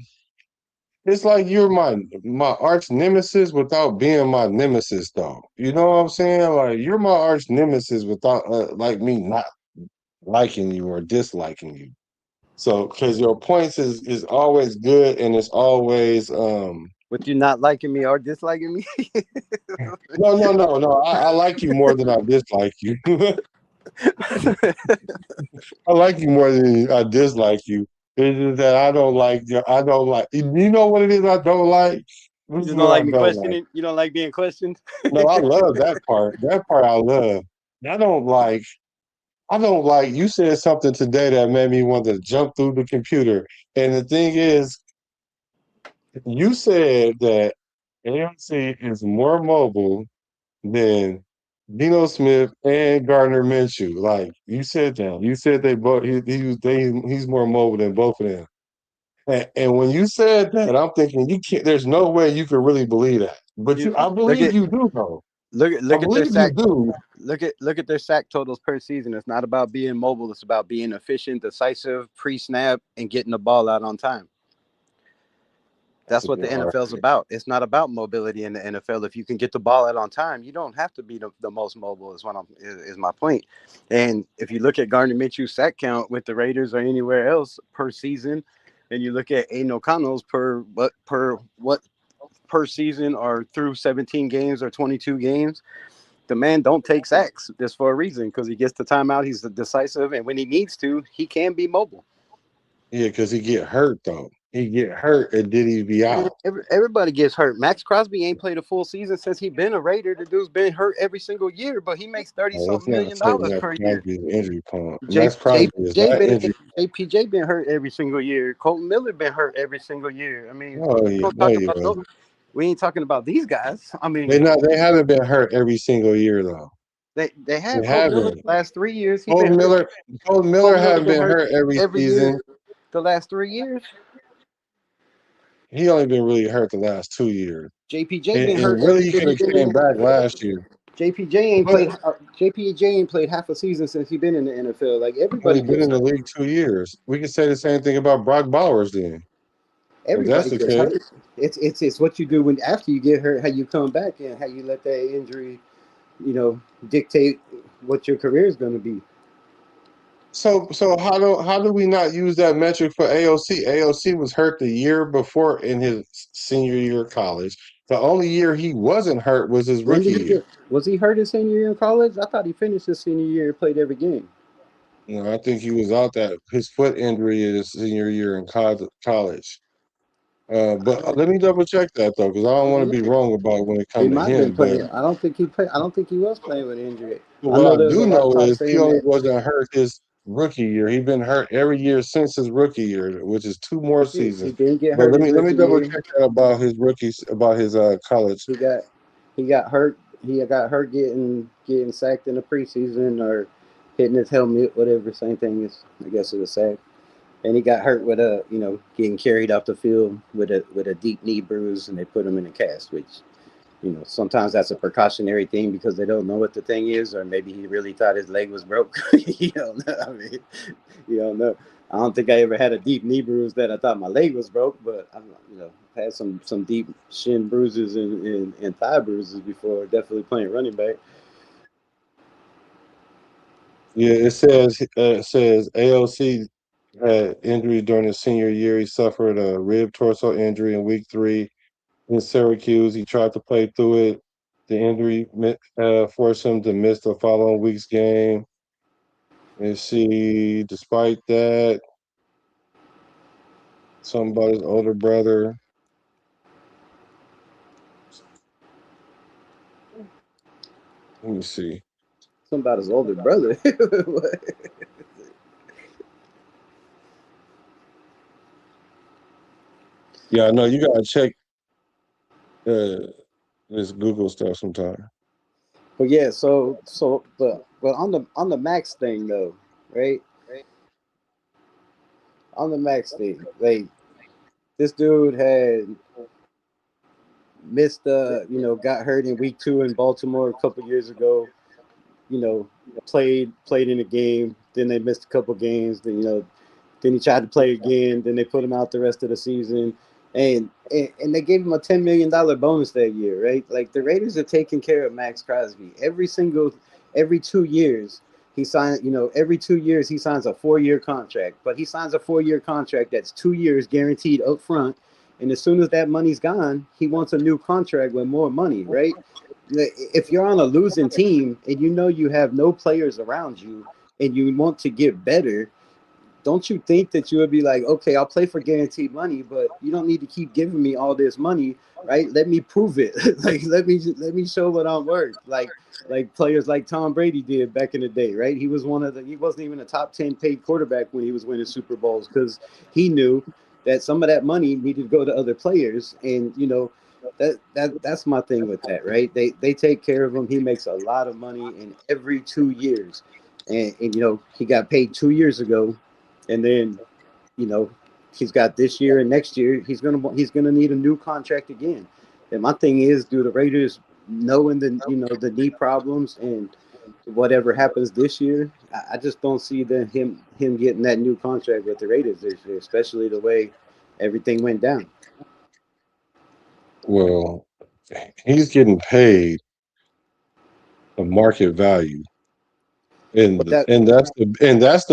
It's like you're my arch nemesis without being my nemesis, though. You know what I'm saying? Like you're my arch nemesis without like me not liking you or disliking you. So because your points is always good and it's always With you not liking me or disliking me? no. I like you more than I dislike you. I like you more than I dislike you. It's just that I don't like you. I don't like. You know what it is? I don't like. You This is just don't what I like me don't like. questioning. You don't like being questioned. No, I love that part. That part I love. I don't like. I don't like. You said something today that made me want to jump through the computer. And the thing is, you said that AMC is more mobile than Dino Smith and Gardner Minshew. Like you said that. You said they both he's more mobile than both of them. And when you said that, I'm thinking you can't. There's no way you can really believe that. But You I look believe at you do, though. I look at their believe you sack. do. Look at their sack totals per season. It's not about being mobile. It's about being efficient, decisive, pre-snap, and getting the ball out on time. That's That's a what the good NFL's argument. about. It's not about mobility in the NFL. If you can get the ball out on time, you don't have to be the most mobile. Is my point. And if you look at Gardner Minshew's sack count with the Raiders or anywhere else per season, and you look at Aiden O'Connell's per season or through 17 games or 22 games, the man don't take sacks just for a reason because he gets the timeout. He's decisive, and when he needs to, he can be mobile. Yeah, because he get hurt though. He get hurt and then he be Man, out. everybody gets hurt. Max Crosby ain't played a full season since he been a Raider. The dude's been hurt every single year, but he makes 30 Well, let's something not million say dollars Max per year. Crosby is injury prone. J, Max Crosby is JPJ not been injury. JPJ been hurt every single year. Colton Miller been hurt every single year. I mean, No, we don't no, talk you about know. those. We ain't talking about these guys. I They mean, not. They haven't been hurt every single year though. they They have Colton Miller haven't. the last 3 years. He been Colton hurt. Miller. Colton Miller Colton Miller haven't been been hurt hurt every every year season. the last 3 years. He only been really hurt the last 2 years. JPJ been And hurt really, every he year could he have been came in. back last year. JPJ ain't But played. JPJ ain't played half a season since he been in the NFL. Like only everybody been gets in the hurt. league 2 years. We can say the same thing about Brock Bowers then, if that's Everybody the gets case. hurt. It's what you do when after you get hurt, how you come back, and how you let that injury, dictate what your career is going to be. So how do we not use that metric for AOC? AOC was hurt the year before in his senior year of college. The only year he wasn't hurt was his When rookie did he year. get? Was he hurt his senior year in college? I thought he finished his senior year and played every game. You know, I think he was out that his foot injury in his senior year in college. I But don't. let me double check that though, because I don't I'm want gonna to be look at. wrong about when it He comes to might have been him. But playing. I don't think he played. I don't think he was playing with an injury. I what know I there's a do lot of know talk is he saying only that. wasn't hurt his rookie year. He's been hurt every year since his rookie year, which is 2 more He seasons. didn't get But hurt his let me rookie double year. check that about his rookies about his college. He got he got hurt. He got hurt getting sacked in the preseason or hitting his helmet, whatever. Same thing as I guess it was sack. And he got hurt with getting carried off the field with a deep knee bruise, and they put him in a cast, which sometimes that's a precautionary thing because they don't know what the thing is, or maybe he really thought his leg was broke. You don't know. I mean, you don't know. I don't think I ever had a deep knee bruise that I thought my leg was broke, but I've had some deep shin bruises and thigh bruises before. Definitely playing running back. Yeah, it says AOC had injuries during his senior year. He suffered a rib torso injury in week 3 in Syracuse. He tried to play through it. The injury forced him to miss the following week's game. And see, despite that, something about his older brother. Let me see. Something about his older brother. Yeah, I know you gotta check uh, this Google stuff sometime. But yeah, but on the Max thing though, right? On the Max thing, like this dude had missed got hurt in week 2 in Baltimore a couple years ago. You know, played in a game, then they missed a couple games. Then he tried to play again. Then they put him out the rest of the season, and they gave him a $10 million bonus that year, right? Like the Raiders are taking care of Max Crosby every 2 years. He signed, every 2 years he signs a 4-year contract, but he signs a 4-year contract that's 2 years guaranteed up front. And as soon as that money's gone, he wants a new contract with more money, right? If you're on a losing team and you know you have no players around you and you want to get better, don't you think that you would be like, okay, I'll play for guaranteed money, but you don't need to keep giving me all this money, right? Let me prove it. Like let me show what I'm worth. Like players like Tom Brady did back in the day, right? He wasn't even a top 10 paid quarterback when he was winning Super Bowls because he knew that some of that money needed to go to other players. And that's my thing with that, right? They take care of him. He makes a lot of money in every 2 years. And he got paid 2 years ago, and then you know he's got this year and next year he's gonna need a new contract again. And my thing is, do the Raiders, knowing the knee problems and whatever happens this year, I just don't see him getting that new contract with the Raiders this year, especially the way everything went down. Well, he's getting paid a market value, But that and that's the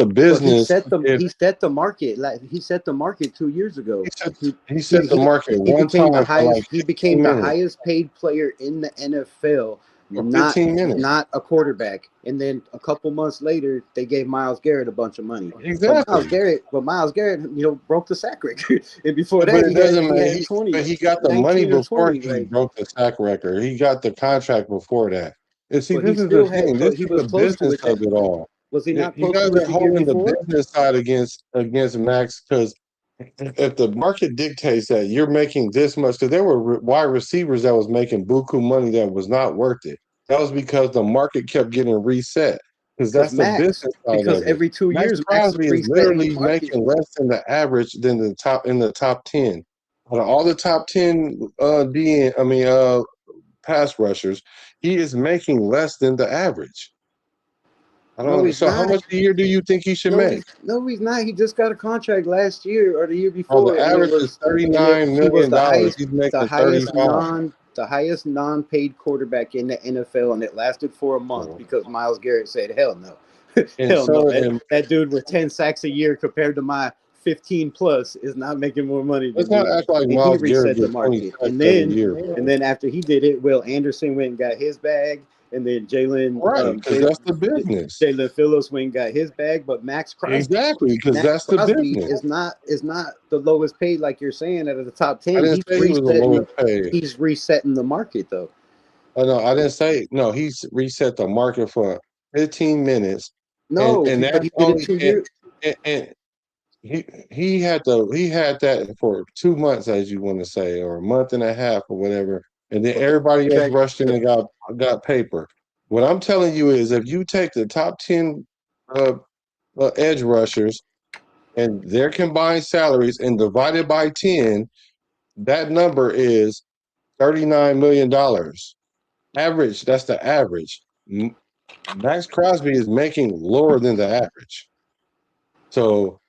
but he business. set the If he set the market, like he set the market 2 years ago. he set He he he set the he, market he one became the time for like highest. He became 15 the minutes. highest paid player in the NFL, For not 15 minutes. not a quarterback. And then a couple months later, they gave Miles Garrett a bunch of money. Exactly. But Miles Garrett, broke the sack record. And before But that, it he had doesn't he matter. had 20, He got the money 19 or before 20. he Like, broke the sack record. He got the contract before that. And see, but he this is the still had thing. This he is was the close to business it. of it all. Was he not You close guys to it are the year holding the before? business side against Max because if the market dictates that you're making this much, because there were wide receivers that was making buku money that was not worth it. That was because the market kept getting reset. Because Because that's the Max, business side because of it. every two Max years Max is Crosby is resetting the literally market. making less than the average than the top in the top 10. Out of all the top 10 pass rushers, he is making less than the average. I No, don't he's so how not. much a year do you think he should No, make? he's not. He just got a contract last year or the year Bro, before, the and average is he was $39 million. He's making 35. the highest non paid quarterback in the NFL, and it lasted for a month So, because Miles Garrett said hell no. And Hell no, so, and that dude with 10 sacks a year compared to my 15 plus is not making more money let's than not me. act like And he Myles Garrett reset the gets 20 market. sacks every year, bro. And then after he did it, Will Anderson went and got his bag. And then Right, because that's the business. Jalen Phillips went and got his bag. But Exactly, because that's the Crosby business. is not the lowest paid like you're saying out of the top I 10. didn't say he was the lowest paid. He's resetting the market though. Oh, no, I didn't say no. He's reset the market for 15 minutes, No, and but that's he did it only 2 years. and he had that for 2 months, as you want to say, or a month and a half, or whatever, and then everybody else rushed in and got paper. What I'm telling you is, if you take the top 10 uh, edge rushers and their combined salaries and divide it by 10, that number is $39 million. Average, that's the average. Max Crosby is making lower than the average. So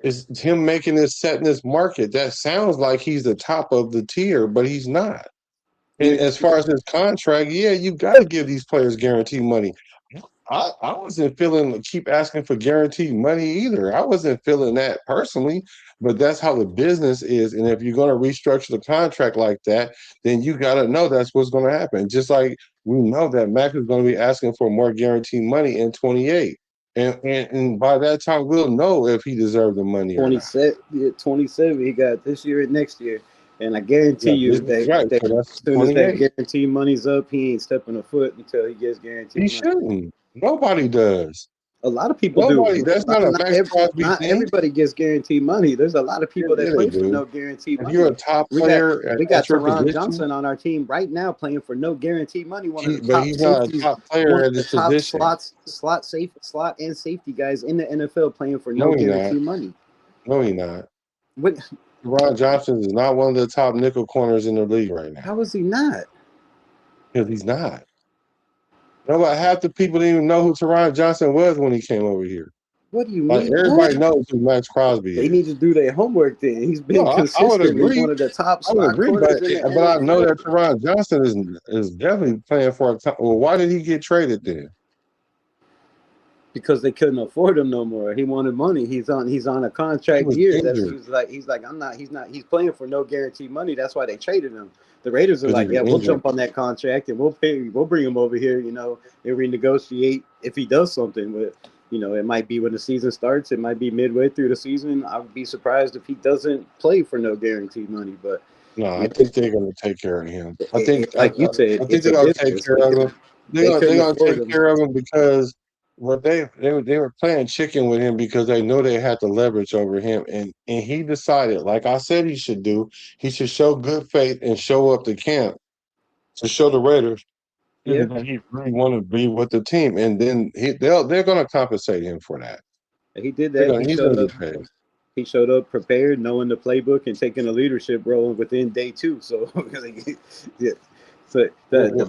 it's him making this, setting this market. That sounds like he's the top of the tier, but he's not. And as far as his contract, yeah, you got to give these players guaranteed money. I wasn't feeling keep asking for guaranteed money either. I wasn't feeling that personally, but that's how the business is. And if you're going to restructure the contract like that, then you got to know that's what's going to happen. Just like we know that Mac is going to be asking for more guaranteed money in 28. And by that time, we'll know if he deserved the money or not. 27 he got this year and next year. And I guarantee you that, Right. that So as that's soon as that 28. guaranteed money's up, he ain't stepping a foot until he gets guaranteed He money. shouldn't. Nobody does. A lot of people Nobody. do. That's not a Max Crosby Not thing. everybody gets guaranteed money. There's a lot of people Yeah, that they play for do. no guaranteed If money. you're a top We got player we got at your Teron position, Johnson on our team right now playing for no guaranteed money. One of the but top he's not a safeties, top one player of at the his top position. slot and safety guys in the NFL playing for No, no he's not. guaranteed money. No, he's not. What? Ron Johnson is not one of the top nickel corners in the league right now. How is he not? Because he's not. Nobody, half the people didn't even know who Teron Johnson was when he came over here. What do you Like, mean? everybody knows who Max Crosby They is. need to do their homework then. He's been No, I would consistent as agree. one of the top I would slot agree, corners but in the I know NFL. that Teron Johnson is definitely playing for a top. Well, why did he get traded then? Because they couldn't afford him no more. He wanted money. He's on a He contract was year. injured. He's like he's playing for no guaranteed money. That's why they traded him. The Raiders are Because he like, was yeah, we'll injured. jump on that contract and we'll bring him over here, and renegotiate if he does something. But it might be when the season starts, it might be midway through the season. I would be surprised if he doesn't play for no guaranteed money. But No, I think they're going to take care of him. I think you said, I think it's they're a going to take business. care of him. They They're couldn't going to afford take him. care of him because they were playing chicken with him because they know they had the leverage over him, and he decided, like I said, he should do. He should show good faith and show up to camp to show the Raiders Yeah. that he really want to be with the team, and then they're going to compensate him for that. He did that. He's going to get paid. He showed up prepared, knowing the playbook and taking a leadership role within day 2. So, yeah. So the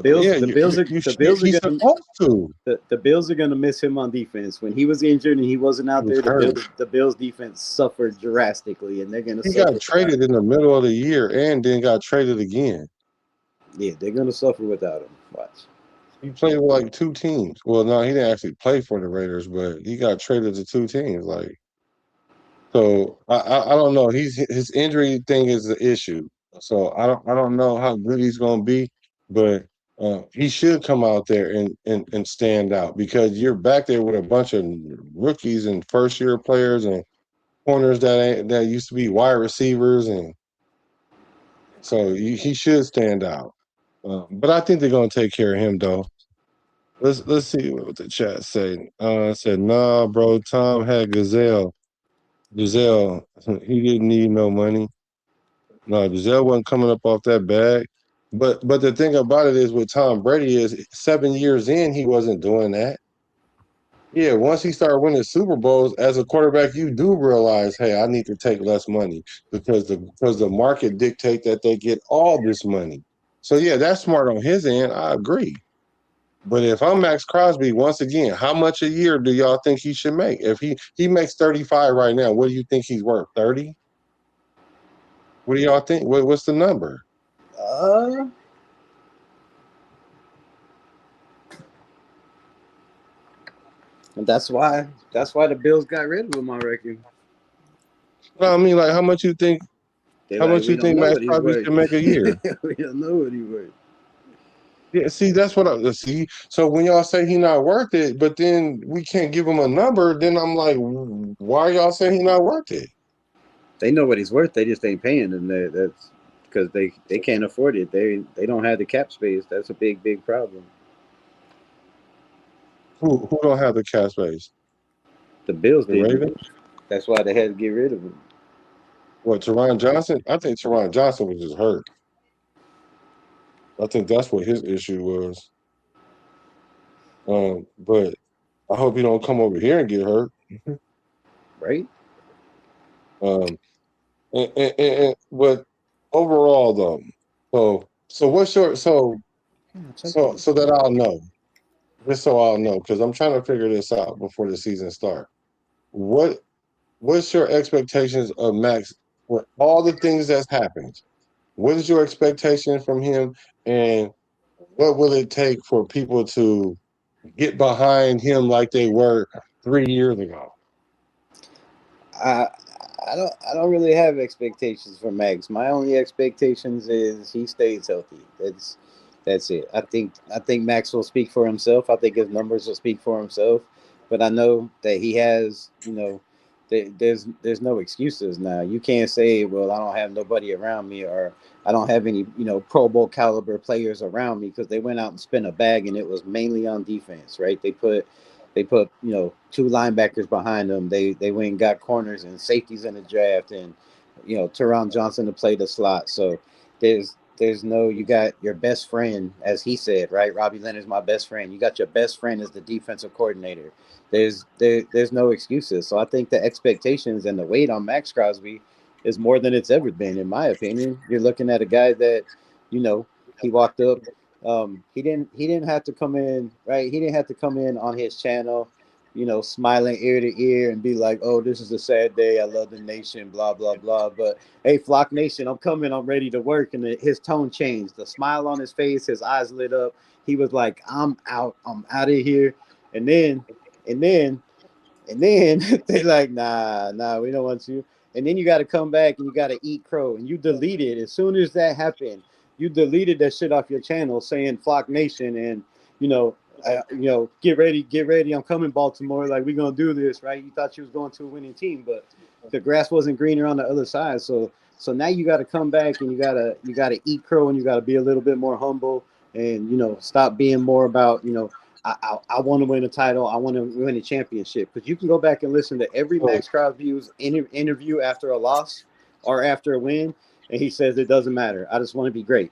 Bills are gonna miss him on defense. When he was injured and he wasn't out there, the Bills defense suffered drastically, and they're gonna. He got traded in the middle of the year and then got traded again. Yeah, they're gonna suffer without him. Watch. He played with like 2 teams. Well, no, he didn't actually play for the Raiders, but he got traded to 2 teams. So I don't know. His injury thing is the issue. So I don't know how good he's gonna be, but he should come out there and stand out because you're back there with a bunch of rookies and first year players and corners that used to be wide receivers, and so he should stand out. But I think they're gonna take care of him though. Let's see what the chat say. Said nah, bro. Tom had Giselle, he didn't need no money. No, Giselle wasn't coming up off that bag. But the thing about it is with Tom Brady is 7 years in, he wasn't doing that. Yeah, once he started winning Super Bowls as a quarterback, you do realize, hey, I need to take less money because the market dictate that they get all this money. So yeah, that's smart on his end. I agree. But if I'm Max Crosby, once again, how much a year do y'all think he should make? If he makes 35 right now, what do you think he's worth? 30? What do y'all think? What's the number? I'm That's why the Bills got rid of him, I reckon. No, I mean, like, how much you think We don't know Max what he's Crosby worth. should make a year? We don't know what he's worth. Yeah, see, that's what I see. So when y'all say he not worth it, but then we can't give him a number, then I'm like, why y'all saying he not worth it? They know what he's worth. They just ain't paying him. That's because they can't afford it. They don't have the cap space. That's a big problem. Who don't have the cap space? The Bills The didn't. Ravens? That's why they had to get rid of him. What, Teron Johnson? I think Teron Johnson was just hurt. I think that's what his issue was. But I hope he don't come over here and get hurt. Right? Um, but overall though, so what's your so that I'll know, just so I'll know, because I'm trying to figure this out before the season starts. What's your expectations of Max with all the things that's happened? What is your expectation from him, and what will it take for people to get behind him like they were 3 years ago? I I don't really have expectations for Max. My only expectations is he stays healthy. That's it. I think Max will speak for himself. I think his numbers will speak for himself. But I know that he has, there's no excuses now. You can't say, well, I don't have nobody around me, or I don't have any, Pro Bowl caliber players around me, because they went out and spent a bag, and it was mainly on defense, right? They put two linebackers behind them. They went and got corners and safeties in the draft, and Teron Johnson to play the slot. So there's no, you got your best friend, as he said, right? Robbie Leonard's my best friend. You got your best friend as the defensive coordinator. There's no excuses. So I think the expectations and the weight on Max Crosby is more than it's ever been, in my opinion. You're looking at a guy that, he walked up. He didn't have to come in, right? He didn't have to come in on his channel, smiling ear to ear and be like, "Oh, this is a sad day. I love the nation, blah blah blah." But hey, Flock Nation, I'm coming. I'm ready to work. And his tone changed. The smile on his face, his eyes lit up. He was like, "I'm out. I'm out of here." And then, and then, and then they like, nah, we don't want you. And then you got to come back and you got to eat crow. And you deleted, as soon as that happened, you deleted that shit off your channel saying Flock Nation, and get ready. I'm coming, Baltimore. Like, we're gonna do this, right? You thought you was going to a winning team, but the grass wasn't greener on the other side. So now you got to come back and you gotta eat crow, and you got to be a little bit more humble, and stop being more about I want to win a title. I want to win a championship. Because you can go back and listen to every Max Crosby's interview after a loss or after a win, and he says it doesn't matter. I just want to be great.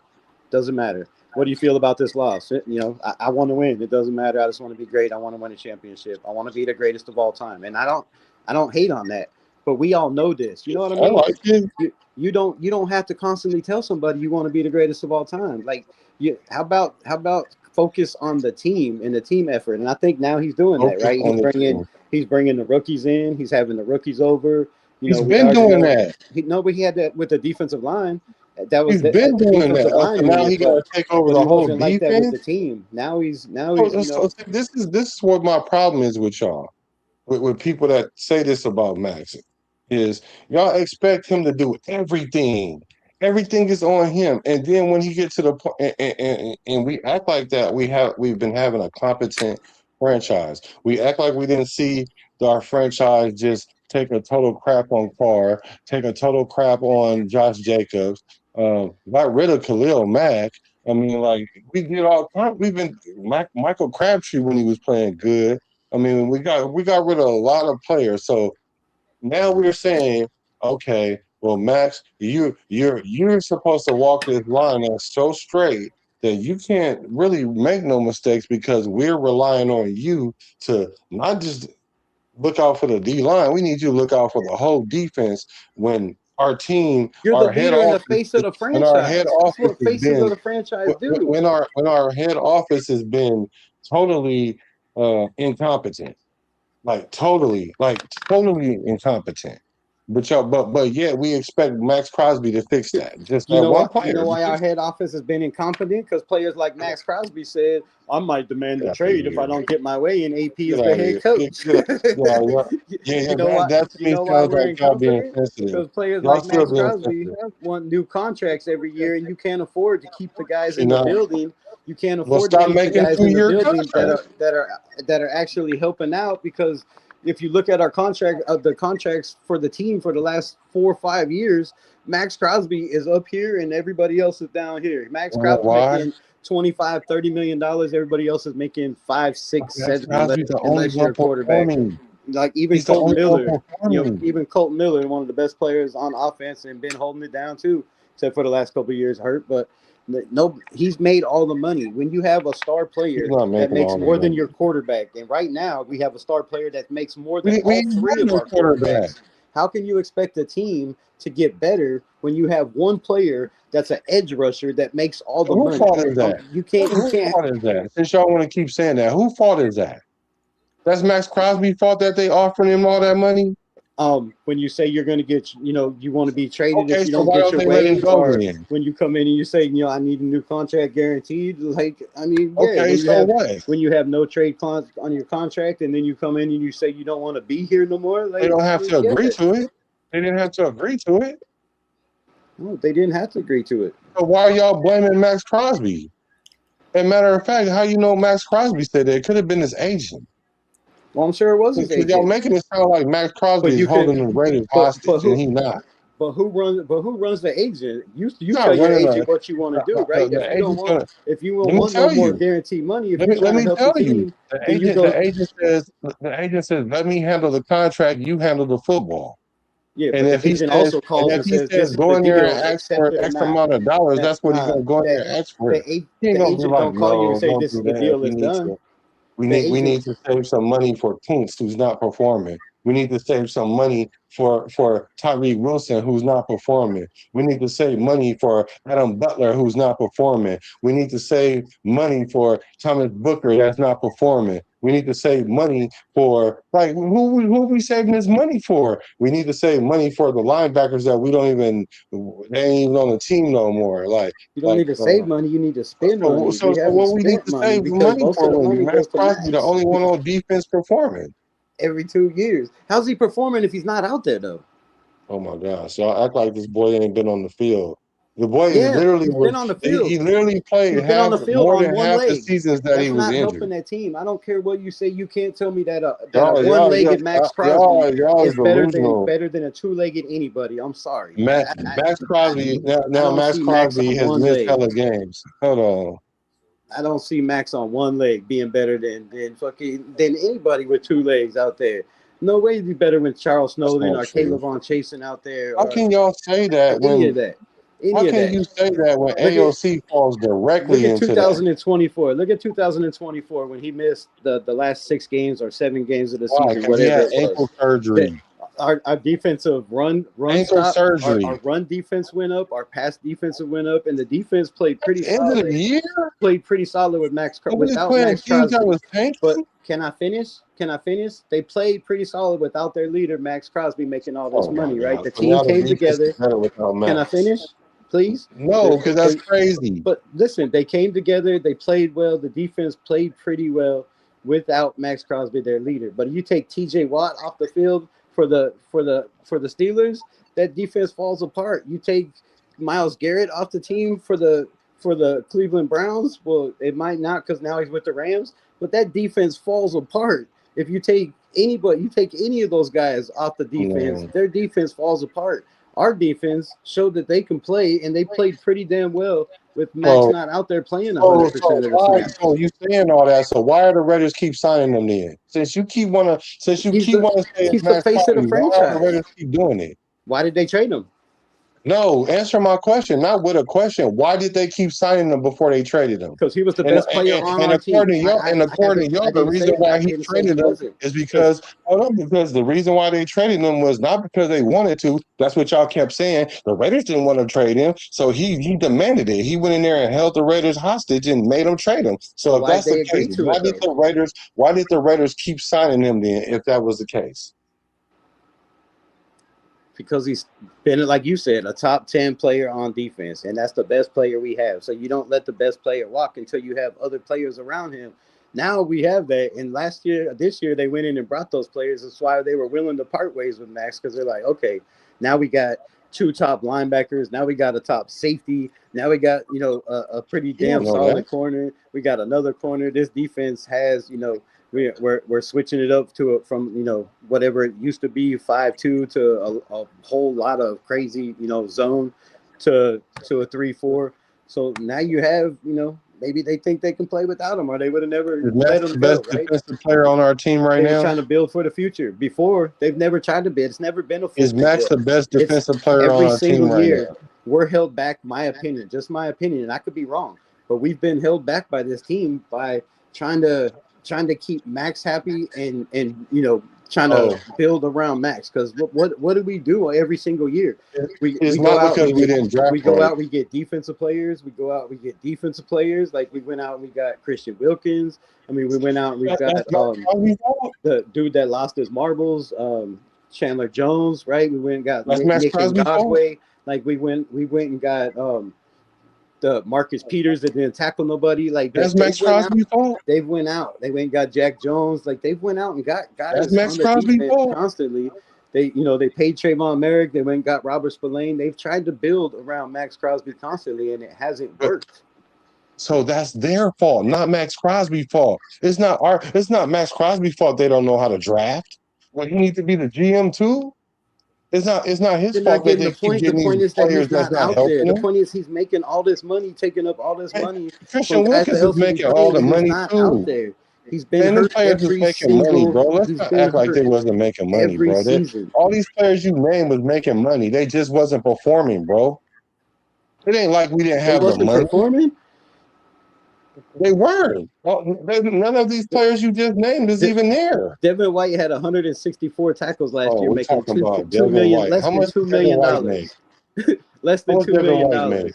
Doesn't matter. What do you feel about this loss? I want to win. It doesn't matter. I just want to be great. I want to win a championship. I want to be the greatest of all time. And I don't hate on that. But we all know this. You know what I mean? I like it. You don't have to constantly tell somebody you want to be the greatest of all time. Like, how about focus on the team and the team effort? And I think now he's doing that, right? He's bringing the rookies in. He's having the rookies over. He's been doing that. But he had that with the defensive line. That was He's been doing that. So now he got to take over the whole defense. Like that with the team. Now he's. So this is what my problem is with y'all, with people that say this about Max, is y'all expect him to do everything. Everything is on him, and then when he gets to the point, and we act like that, we've been having a competent franchise. We act like we didn't see our franchise just take a total crap on Carr, take a total crap on Josh Jacobs, got rid of Khalil Mack. I mean, like, we did all kind. We've been Michael Crabtree when he was playing good. I mean, we got rid of a lot of players. So now we're saying, okay, well, Max, you're supposed to walk this line that's so straight that you can't really make no mistakes, because we're relying on you to not just look out for the D line. We need you to look out for the whole defense. When our team, you're our the head leader and the office, face of the franchise. and our head That's office what faces of the franchise do. when our head office has been totally incompetent, like totally incompetent. But yet we expect Max Crosby to fix that. Just You that know one what? player. You know why our head office has been incompetent? Because players like Max Crosby said, "I might demand a trade if I don't get my way." And AP is the head coach. You know what? That to You me know why sounds we're like y'all being incompetent? sensitive. Because players Y'all like still Max being Crosby sensitive. want new contracts every year, and you can't afford to keep the guys in You the know, building. You can't well, afford to stop keep the making guys in the 2-year building contracts. that are actually helping out. Because if you look at our contract of the contracts for the team for the last 4 or 5 years, Max Crosby is up here and everybody else is down here. Max Crosby Why? making $25-30 million. Everybody else is making 5, 6, Max 7, Crosby's the only unless you're one a quarterback. performing. Like even He's the Colton only one Miller, performing. even Colton Miller, one of the best players on offense and been holding it down too, except for the last couple of years hurt. But no, he's made all the money. When you have a star player that makes more than your quarterback, and right now we have a star player that makes more than all three of our quarterbacks. How can you expect a team to get better when you have one player that's an edge rusher that makes all the money? Who fault is that? You can't. Who fault is that? Since y'all want to keep saying that, who fault is that? That's Max Crosby's fault that they offering him all that money? When you say you're going to get, you want to be traded if you so don't why get don't your they let him way, go or then? when you come in and you say, I need a new contract guaranteed. Like, I mean, yeah. Okay, so what? When you have no trade clause on your contract, and then you come in and you say you don't want to be here no more, like, They don't have to agree to it. They didn't have to agree to it. No, they didn't have to agree to it. So why are y'all blaming Max Crosby? As a matter of fact, how you know Max Crosby said that? It could have been his agent. Well, I'm sure it was his agent. Y'all making it sound like Max Crosby is holding the Raiders hostage, and he's not. But who runs the agent? You tell your agent what you want to do, right? If you want no more guaranteed money, if you're trying to help the team, the agent says, let me handle the contract, you handle the football. Yeah, and if he says, go in there and ask for X amount of dollars, that's what he's gonna go in there and ask for. The agent don't call you and say this is the deal is done. We need to save some money for Kuntz, who's not performing. We need to save some money for Tyreek Wilson, who's not performing. We need to save money for Adam Butler, who's not performing. We need to save money for Thomas Booker, that's not performing. We need to save money for, like, who are we saving this money for? We need to save money for the linebackers that they ain't even on the team no more. Like, you don't need to save money, you need to spend money. So what we need to save money for when Max Crosby the only one on defense performing every 2 years. How's he performing if he's not out there though? Oh my gosh, y'all act like this boy ain't been on the field. The boy literally been on the field. He literally played more than half the seasons that he was injured. That's not helping that team. I don't care what you say. You can't tell me that a one-legged Max Crosby is better than a two-legged anybody. I'm sorry. Max Crosby now Max Crosby has missed hella games. Hold on. I don't see Max on one leg being better than anybody with two legs out there. No way he'd be better with Charles Snowden or Caleb Von Chasen out there. How can y'all say that when you say that when AOC falls directly into 2024? Look at 2024 when he missed the last 6 games or 7 games of the season. Whatever it was. Ankle surgery. Our defensive run ankle stop, surgery. Our run defense went up. Our pass defensive went up, and the defense played pretty solid. End of the year, played pretty solid with without Max Crosby. But can I finish? They played pretty solid without their leader Max Crosby making all this money, right? The team came together. Can I finish, please? No, because that's crazy. But listen, they came together. They played well. The defense played pretty well without Max Crosby, their leader. But if you take T.J. Watt off the field for the Steelers, that defense falls apart. You take Myles Garrett off the team for the Cleveland Browns. Well, it might not because now he's with the Rams, but that defense falls apart. If you take any of those guys off the defense, their defense falls apart. Our defense showed that they can play, and they played pretty damn well with Max not out there playing 100% of the snaps. So you saying all that? So why are the Raiders keep signing them then? Since you keep want to say he's the face of the franchise. Why are the Raiders keep doing it? Why did they trade him? No, answer my question. Not with a question. Why did they keep signing him before they traded him? Because he was the best player on our team. According to y'all, the reason why he traded him is because the reason why they traded him was not because they wanted to. That's what y'all kept saying. The Raiders didn't want to trade him, so he demanded it. He went in there and held the Raiders hostage and made them trade him. So if that's the case, why did the Raiders keep signing him then? If that was the case. because he's been, like you said, a top 10 player on defense, and that's the best player we have. So you don't let the best player walk until you have other players around him. Now we have that, and this year, they went in and brought those players. That's why they were willing to part ways with Max, because they're like, okay, now we got 2 top linebackers. Now we got a top safety. Now we got, a pretty damn solid corner. We got another corner. This defense has, we're switching it up from whatever it used to be 5-2 to a whole lot of crazy zone to a 3-4. So now you have maybe they think they can play without him, or they would have never let him go. Best defensive player on our team right now. They're trying to build for the future. Before, they've never tried to build. It's never been a full. Is Max the best defensive player on our team right now? We're held back. Just my opinion, and I could be wrong, but we've been held back by this team by trying to keep Max happy and trying to build around Max, because what do we do every single year? We go out, we get defensive players. Like we went out and we got Christian Wilkins. I mean, we went out and we got the dude that lost his marbles, Chandler Jones, right? We went and got Nick Ngakwe. Like we went and got the Marcus Peters that didn't tackle nobody. Like that's Max Crosby's fault. They went out. They went and got Jack Jones. Like they've went out and got that's Max Crosby's fault constantly. They paid Trayvon Merrick. They went and got Robert Spillane. They've tried to build around Max Crosby constantly, and it hasn't worked. So that's their fault, not Max Crosby's fault. It's not Max Crosby's fault they don't know how to draft. Well, he needs to be the GM too. It's not his fault. The point is that he's not out there. The point is he's making all this money, taking up all this money. Christian Wilkins is making all the money too. Out there. He's been hurt every making money, bro. Let's not act like they wasn't making money, bro. All these players you named was making money. They just wasn't performing, bro. It ain't like we didn't have the money. Performing? They weren't. None of these players you just named is even there. Devin White had 164 tackles last year, making $2 million. Less than $2 million. Less than $2 million.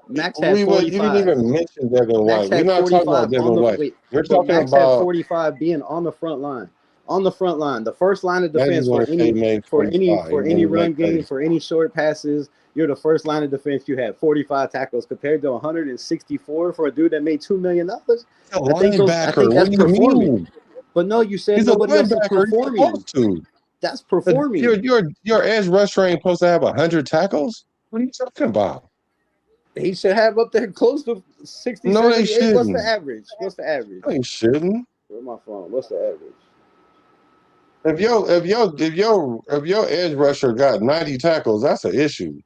Max had 45. You didn't even mention Devin White. We're not talking about Devin White. We're talking Max about had 45 being on the front line. On the front line, the first line of defense for any run game, for any short passes. You're the first line of defense. You had 45 tackles compared to 164 for a dude that made $2 million. I think that's performing. But no, you said nobody else is performing. That's performing. Your edge rusher ain't supposed to have 100 tackles. What are you talking about? He should have up there close to 60. No, they shouldn't. What's the average? No, they shouldn't. Where's my phone? What's the average? If your edge rusher got 90 tackles, that's an issue.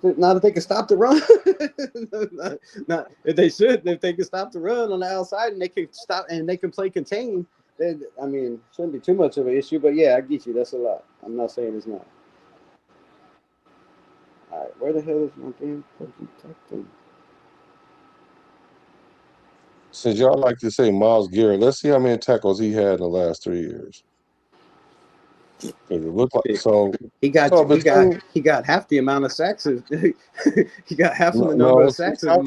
Not if they can stop the run. Not if they should. If they can stop the run on the outside and they can stop and they can play contain, then shouldn't be too much of an issue. But yeah, I get you. That's a lot. I'm not saying it's not. All right, where the hell is my damn fucking captain? Since y'all like to say Myles Garrett, let's see how many tackles he had in the last 3 years. It looked like so. He got half the amount of sacks. He got half the number of sacks. Stop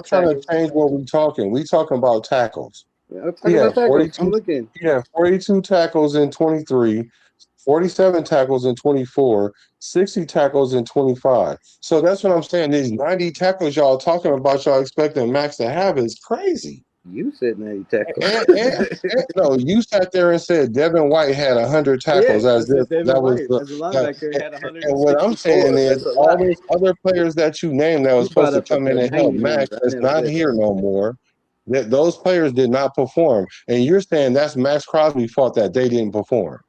trying to change what we're talking. We talking about tackles. Yeah, I'm talking about tackles. I'm looking. He had 42 tackles in 23, 47 tackles in 24, 60 tackles in 25. So that's what I'm saying. These 90 tackles y'all talking about, y'all expecting Max to have is crazy. You said 90 tackles. No, you sat there and said Devin White had 100 tackles. As a linebacker, had 100. And what I'm saying is all those other players that you named that was supposed to come in and help Max is not here no more. Those players did not perform. And you're saying that's Max Crosby's fault that they didn't perform.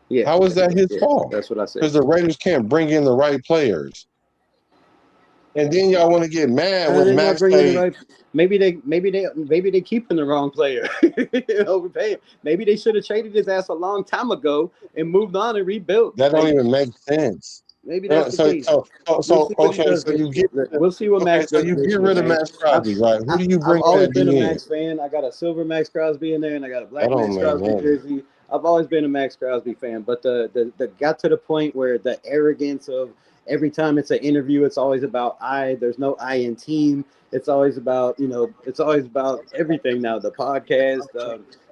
Yeah. How is that his fault? That's what I said. Because the Raiders can't bring in the right players. And then y'all want to get mad when Max played. Maybe they keeping the wrong player. Overpaying. Maybe they should have traded his ass a long time ago and moved on and rebuilt. That don't even make sense. Maybe that's the case. We'll see what Max does. So you get rid of Max Crosby, right? Who do you bring? I've always been a Max fan. I got a silver Max Crosby in there, and I got a black Max Crosby jersey. I've always been a Max Crosby fan, but the got to the point where the arrogance of every time it's an interview, it's always about I. There's no I in team. It's always about it's always about everything now. The podcast,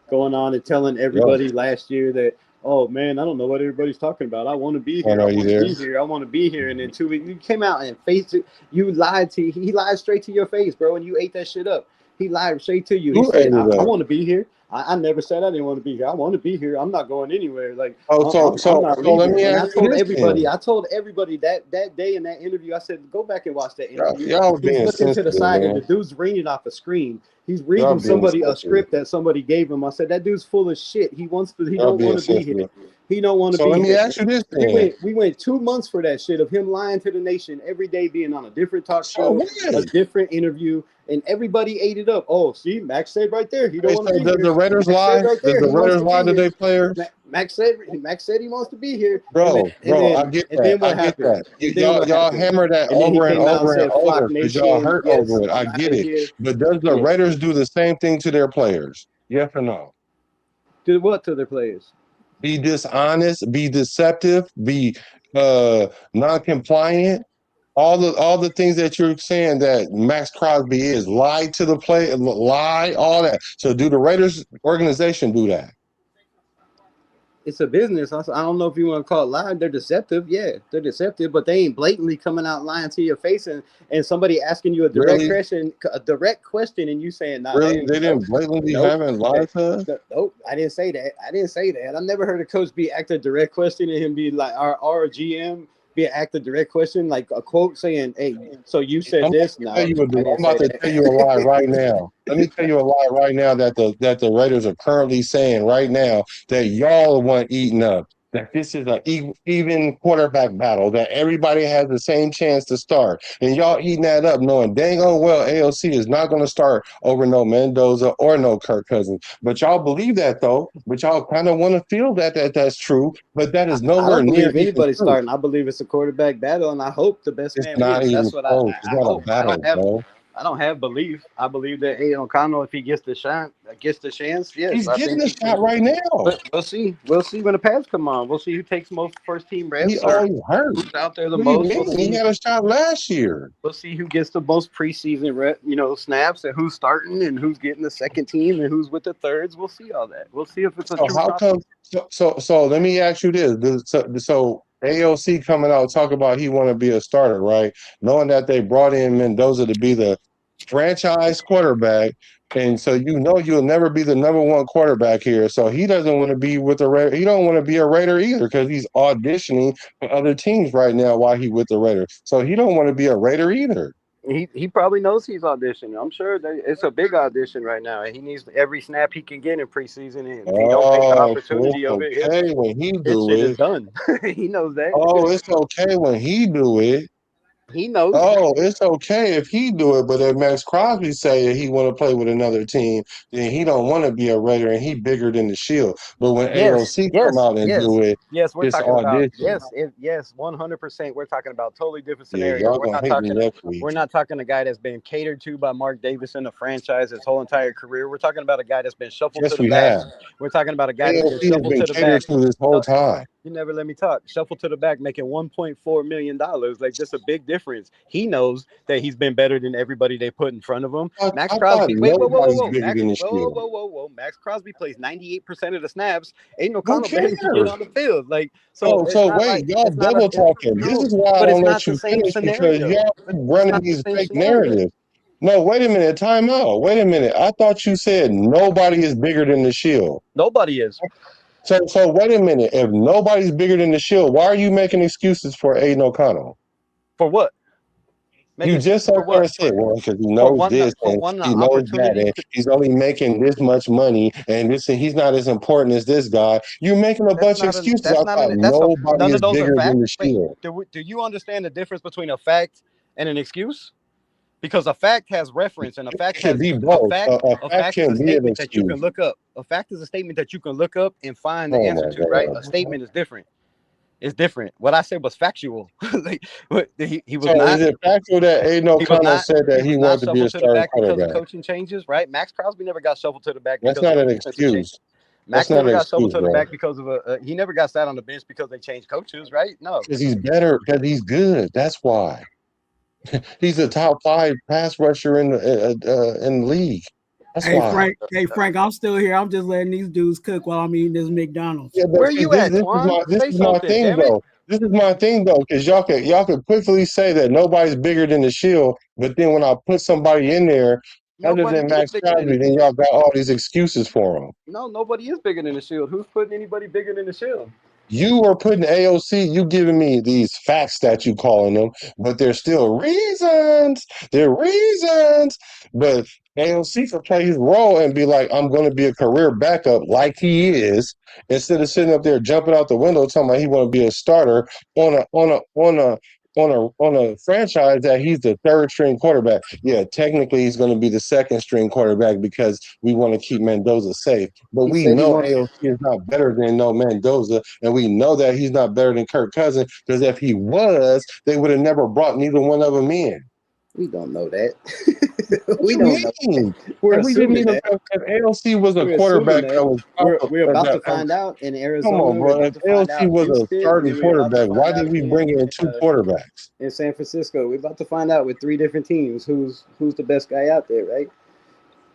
going on and telling everybody last year that, oh man, I don't know what everybody's talking about. I want to be here. I want to be here. I want to be here. And then 2 weeks, you came out and faced it. You lied to. He lied straight to your face, bro, and you ate that shit up. He lied straight to you. He said, I want to be here. I never said I didn't want to be here. I want to be here. I'm not going anywhere. Like, I'm not leaving. Let me and ask you this, I told everybody that day in that interview, I said, go back and watch that interview. Y'all He's looking to the side and the dude's reading off a screen. He's reading a script that somebody gave him. I said, that dude's full of shit. He don't want to be here. He don't want to be here. So let me ask you this thing. We went 2 months for that shit of him lying to the nation every day, being on a different talk show, a different interview, and everybody ate it up. Oh, see, Max said right there, he don't want to be here. Does the Raiders lie? Does the Raiders lie to their players? Max said he wants to be here. Bro, I get that. Then what happened? Y'all hammer that over and over and over because y'all hurt over it. I get it. But does the Raiders do the same thing to their players? Yes or no? Do what to their players? Be dishonest, be deceptive, be non-compliant. All the things that you're saying that Max Crosby is, lie to the play, all that. So do the Raiders organization do that? It's a business. I don't know if you want to call it lying. They're deceptive. Yeah, they're deceptive, but they ain't blatantly coming out lying to your face and somebody asking you a direct question, and you saying, nah, really? They didn't blatantly haven't lied to us? Nope, I didn't say that. I've never heard a coach be asked a direct question and him be like, our GM be asked a direct question, like a quote saying, hey, so you said this? No, I'm about to tell you a lie right now. Let me tell you a lie right now that the Raiders are currently saying right now that y'all want eaten up. That this is an even quarterback battle, that everybody has the same chance to start. And y'all eating that up knowing dang well AOC is not going to start over no Mendoza or no Kirk Cousins. But y'all believe that, though. But y'all kind of want to feel that's true. But that is nowhere near anybody starting. I believe it's a quarterback battle, and I hope the best man wins. That's what I hope. I don't have belief. I believe that Aiden OConnell, if he gets the chance, yes. He's getting the shot right now. But we'll see. We'll see when the pads come on. We'll see who takes most first team reps. He always hurt. Who's out there the most? He had a shot last year. We'll see who gets the most preseason snaps and who's starting and who's getting the second team and who's with the thirds. We'll see all that. We'll see if it's a true come. So let me ask you this. So AOC coming out talking about he want to be a starter, right? Knowing that they brought in Mendoza to be the franchise quarterback, and so you'll never be the number one quarterback here. So he doesn't want to be with the Raiders. He don't want to be a Raider either because he's auditioning for other teams right now while he with the Raiders. So he don't want to be a Raider either. He probably knows he's auditioning. I'm sure that it's a big audition right now. He needs every snap he can get in preseason. And if he don't take the opportunity of it, okay when he do it, is done. He knows that. Oh, it's okay when he do it. He knows. Oh, it's okay if he do it, but if Max Crosby say he want to play with another team, then he don't want to be a Raider, and he bigger than the Shield. But when AOC come out and do it, we're talking about 100%. We're talking about totally different scenario. We're not talking a guy that's been catered to by Mark Davis in the franchise his whole entire career. We're talking about a guy that's been shuffled to the back. We're talking about a guy that's been shuffled to the back this whole time. You never let me talk. Shuffled to the back, making $1.4 million. Like, just a big difference. He knows that he's been better than everybody they put in front of him. Max Crosby. Whoa. Max Crosby plays 98% of the snaps. Ain't OConnell better to get on the field. Like, so wait, y'all double talking. This is why I don't let you finish because y'all running these fake narratives. No, wait a minute. Time out. Wait a minute. I thought you said nobody is bigger than the Shield. Nobody is. So wait a minute. If nobody's bigger than the Shield, why are you making excuses for Aiden OConnell? For what? You just said, well, because he knows this and he knows that, and he's only making this much money, and he's not as important as this guy. You're making a bunch of excuses. I thought nobody is bigger than the Shield. Do you understand the difference between a fact and an excuse? Because a fact has reference, and a fact has a fact is a statement that you can look up. A fact is a statement that you can look up and find the answer to. Right? A statement is different. It's different. What I said was factual. He was not. Is it factual that Aiden OConnell said that he wanted to be a starting quarterback because of coaching changes? Right? Max Crosby never got shuffled to the back. That's not an excuse. Max never got shuffled to the back because of he never got sat on the bench because they changed coaches. Right? No, because he's better. Because he's good. That's why. He's a top 5 pass rusher in the league. That's Hey why. Frank, I'm still here. I'm just letting these dudes cook while I'm eating this McDonald's. Yeah, but Where see, you at, Twuan? this Say is my something, thing damn it. though. This is my thing though, because y'all could quickly say that nobody's bigger than the Shield, but then when I put somebody in there other Nobody than is Max bigger than Crosby, the then Shield. y'all got all these excuses for him. No, nobody is bigger than the Shield. Who's putting anybody bigger than the Shield? You are putting AOC, you giving me these facts that you calling them, but there's still reasons. They're reasons. But AOC can play his role and be like, I'm going to be a career backup like he is, instead of sitting up there jumping out the window talking about he want to be a starter on a franchise that he's the third string quarterback. Yeah, technically he's going to be the second string quarterback because we want to keep Mendoza safe. But He we said he know wants. AOC is not better than no Mendoza, and we know that he's not better than Kirk Cousins because if he was, they would have never brought neither one of them in. We don't know that. What We you don't know. mean? We're And we didn't assuming even that. if AOC was a We're assuming quarterback that. that was We're about to find out in come on, Arizona. We're bro. about If to find AOC out was in a Houston, and starting then we're about to quarterback, find why out did we in bring in two quarterbacks? in San Francisco. We're about to find out with 3 different teams who's the best guy out there, right?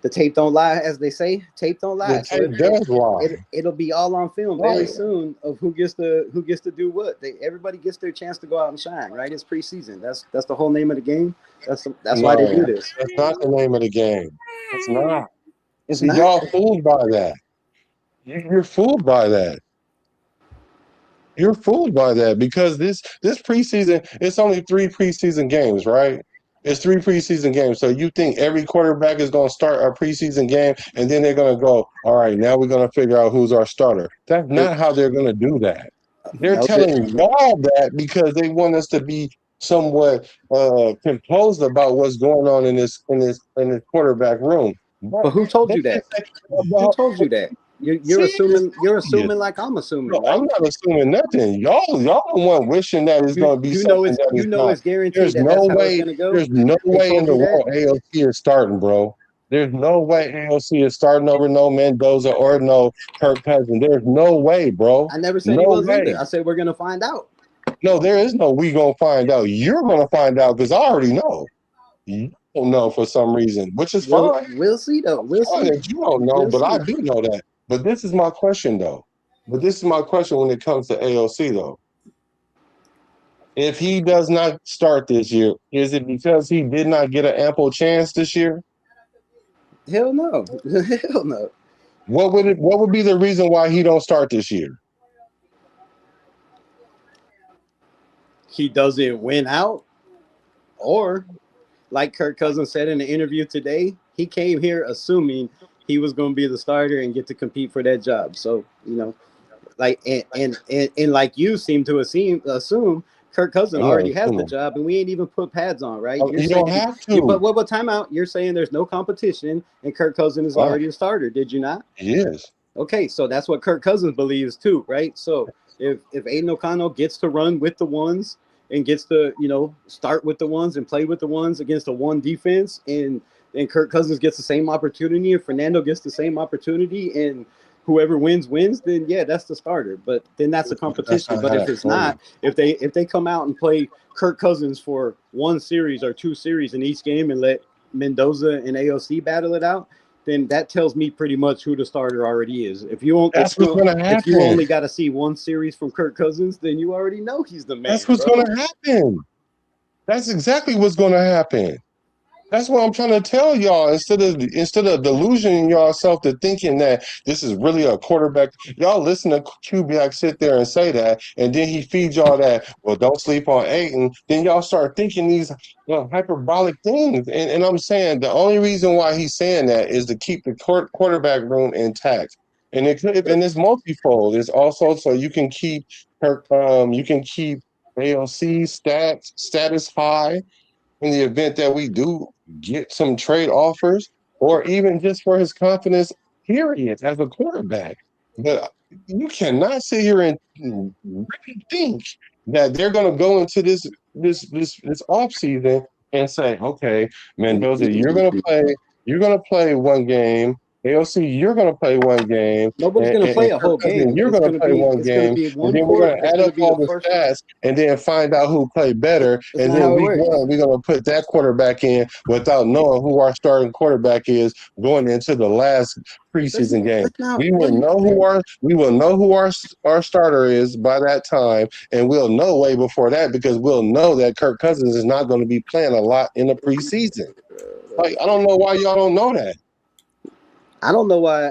The tape don't lie, as they say. Tape don't lie. The So tape does lie. it'll be all on film Right. very soon of who gets to do what. Everybody gets their chance to go out and shine, right? It's preseason. That's the whole name of the game. That's why they do this. That's not the name of the game. It's not. It's See, not. y'all fooled by that. You're fooled by that. You're fooled by that because this preseason, it's only 3 preseason games, right? It's 3 preseason games. So you think every quarterback is going to start a preseason game and then they're going to go, all right, now we're going to figure out who's our starter. That's not how they're going to do that. They're No, telling y'all that because they want us to be somewhat composed about what's going on in this quarterback room. but who told you that? Who told you that? You're See, assuming. You're it's obvious. assuming like I'm assuming, No, I'm right? not assuming nothing. Y'all the one wishing that it's going to be You know something it's that it's not. it's guaranteed There's that no that's how it's way. gonna go. There's no They way in told the you that. world AOC is starting, bro. There's no way AOC is starting over no Mendoza or no Kirk Cousins. There's no way, bro. I never said he No was way. either. I said we're gonna find out. No, there is no we gonna find out. You're gonna find out because I already know. You don't know for some reason, which is fine. We'll see though. We'll Fine see. that you don't know, We'll but see. I do know that. But this is my question though. But this is my question when it comes to AOC though. If he does not start this year, is it because he did not get an ample chance this year? Hell no. Hell no. What would be the reason why he don't start this year? He doesn't win out, or like Kirk Cousins said in the interview today, he came here assuming he was going to be the starter and get to compete for that job. So like and like you seem to assume Kirk Cousins already has the job, and we ain't even put pads on, right? You're You saying, don't have to. but what timeout? You're saying there's no competition, and Kirk Cousins is already a starter. Did you not? He is. Okay, so that's what Kirk Cousins believes too, right? So if Aiden OConnell gets to run with the ones and gets to start with the ones and play with the ones against a one defense, and Kirk Cousins gets the same opportunity, and Fernando gets the same opportunity, and whoever wins, then yeah, that's the starter. But then that's a competition. But if it's not, if they come out and play Kirk Cousins for one series or two series in each game and let Mendoza and AOC battle it out, then that tells me pretty much who the starter already is. If you only got to see one series from Kirk Cousins, then you already know he's the man. That's what's going to happen. That's exactly what's going to happen. That's what I'm trying to tell y'all. Instead of delusioning yourself to thinking that this is really a quarterback, y'all listen to Kubiak sit there and say that, and then he feeds y'all that, well, don't sleep on Aiden. Then y'all start thinking these hyperbolic things. And I'm saying the only reason why he's saying that is to keep the quarterback room intact. And it's multifold. It's also so you can keep AOC status high in the event that we do get some trade offers, or even just for his confidence, period, as a quarterback. But you cannot sit here and really think that they're going to go into this off season and say, okay, Mendoza, you're going to play one game, AOC, you're going to play one game. Nobody's going to play a whole game. You're going to play one game. And then we're going to add up all the stats and then find out who played better. And then week one, we're going to put that quarterback in without knowing who our starting quarterback is going into the last preseason game. We will know who our starter is by that time, and we'll know way before that because we'll know that Kirk Cousins is not going to be playing a lot in the preseason. Like, I don't know why y'all don't know that. I don't know why,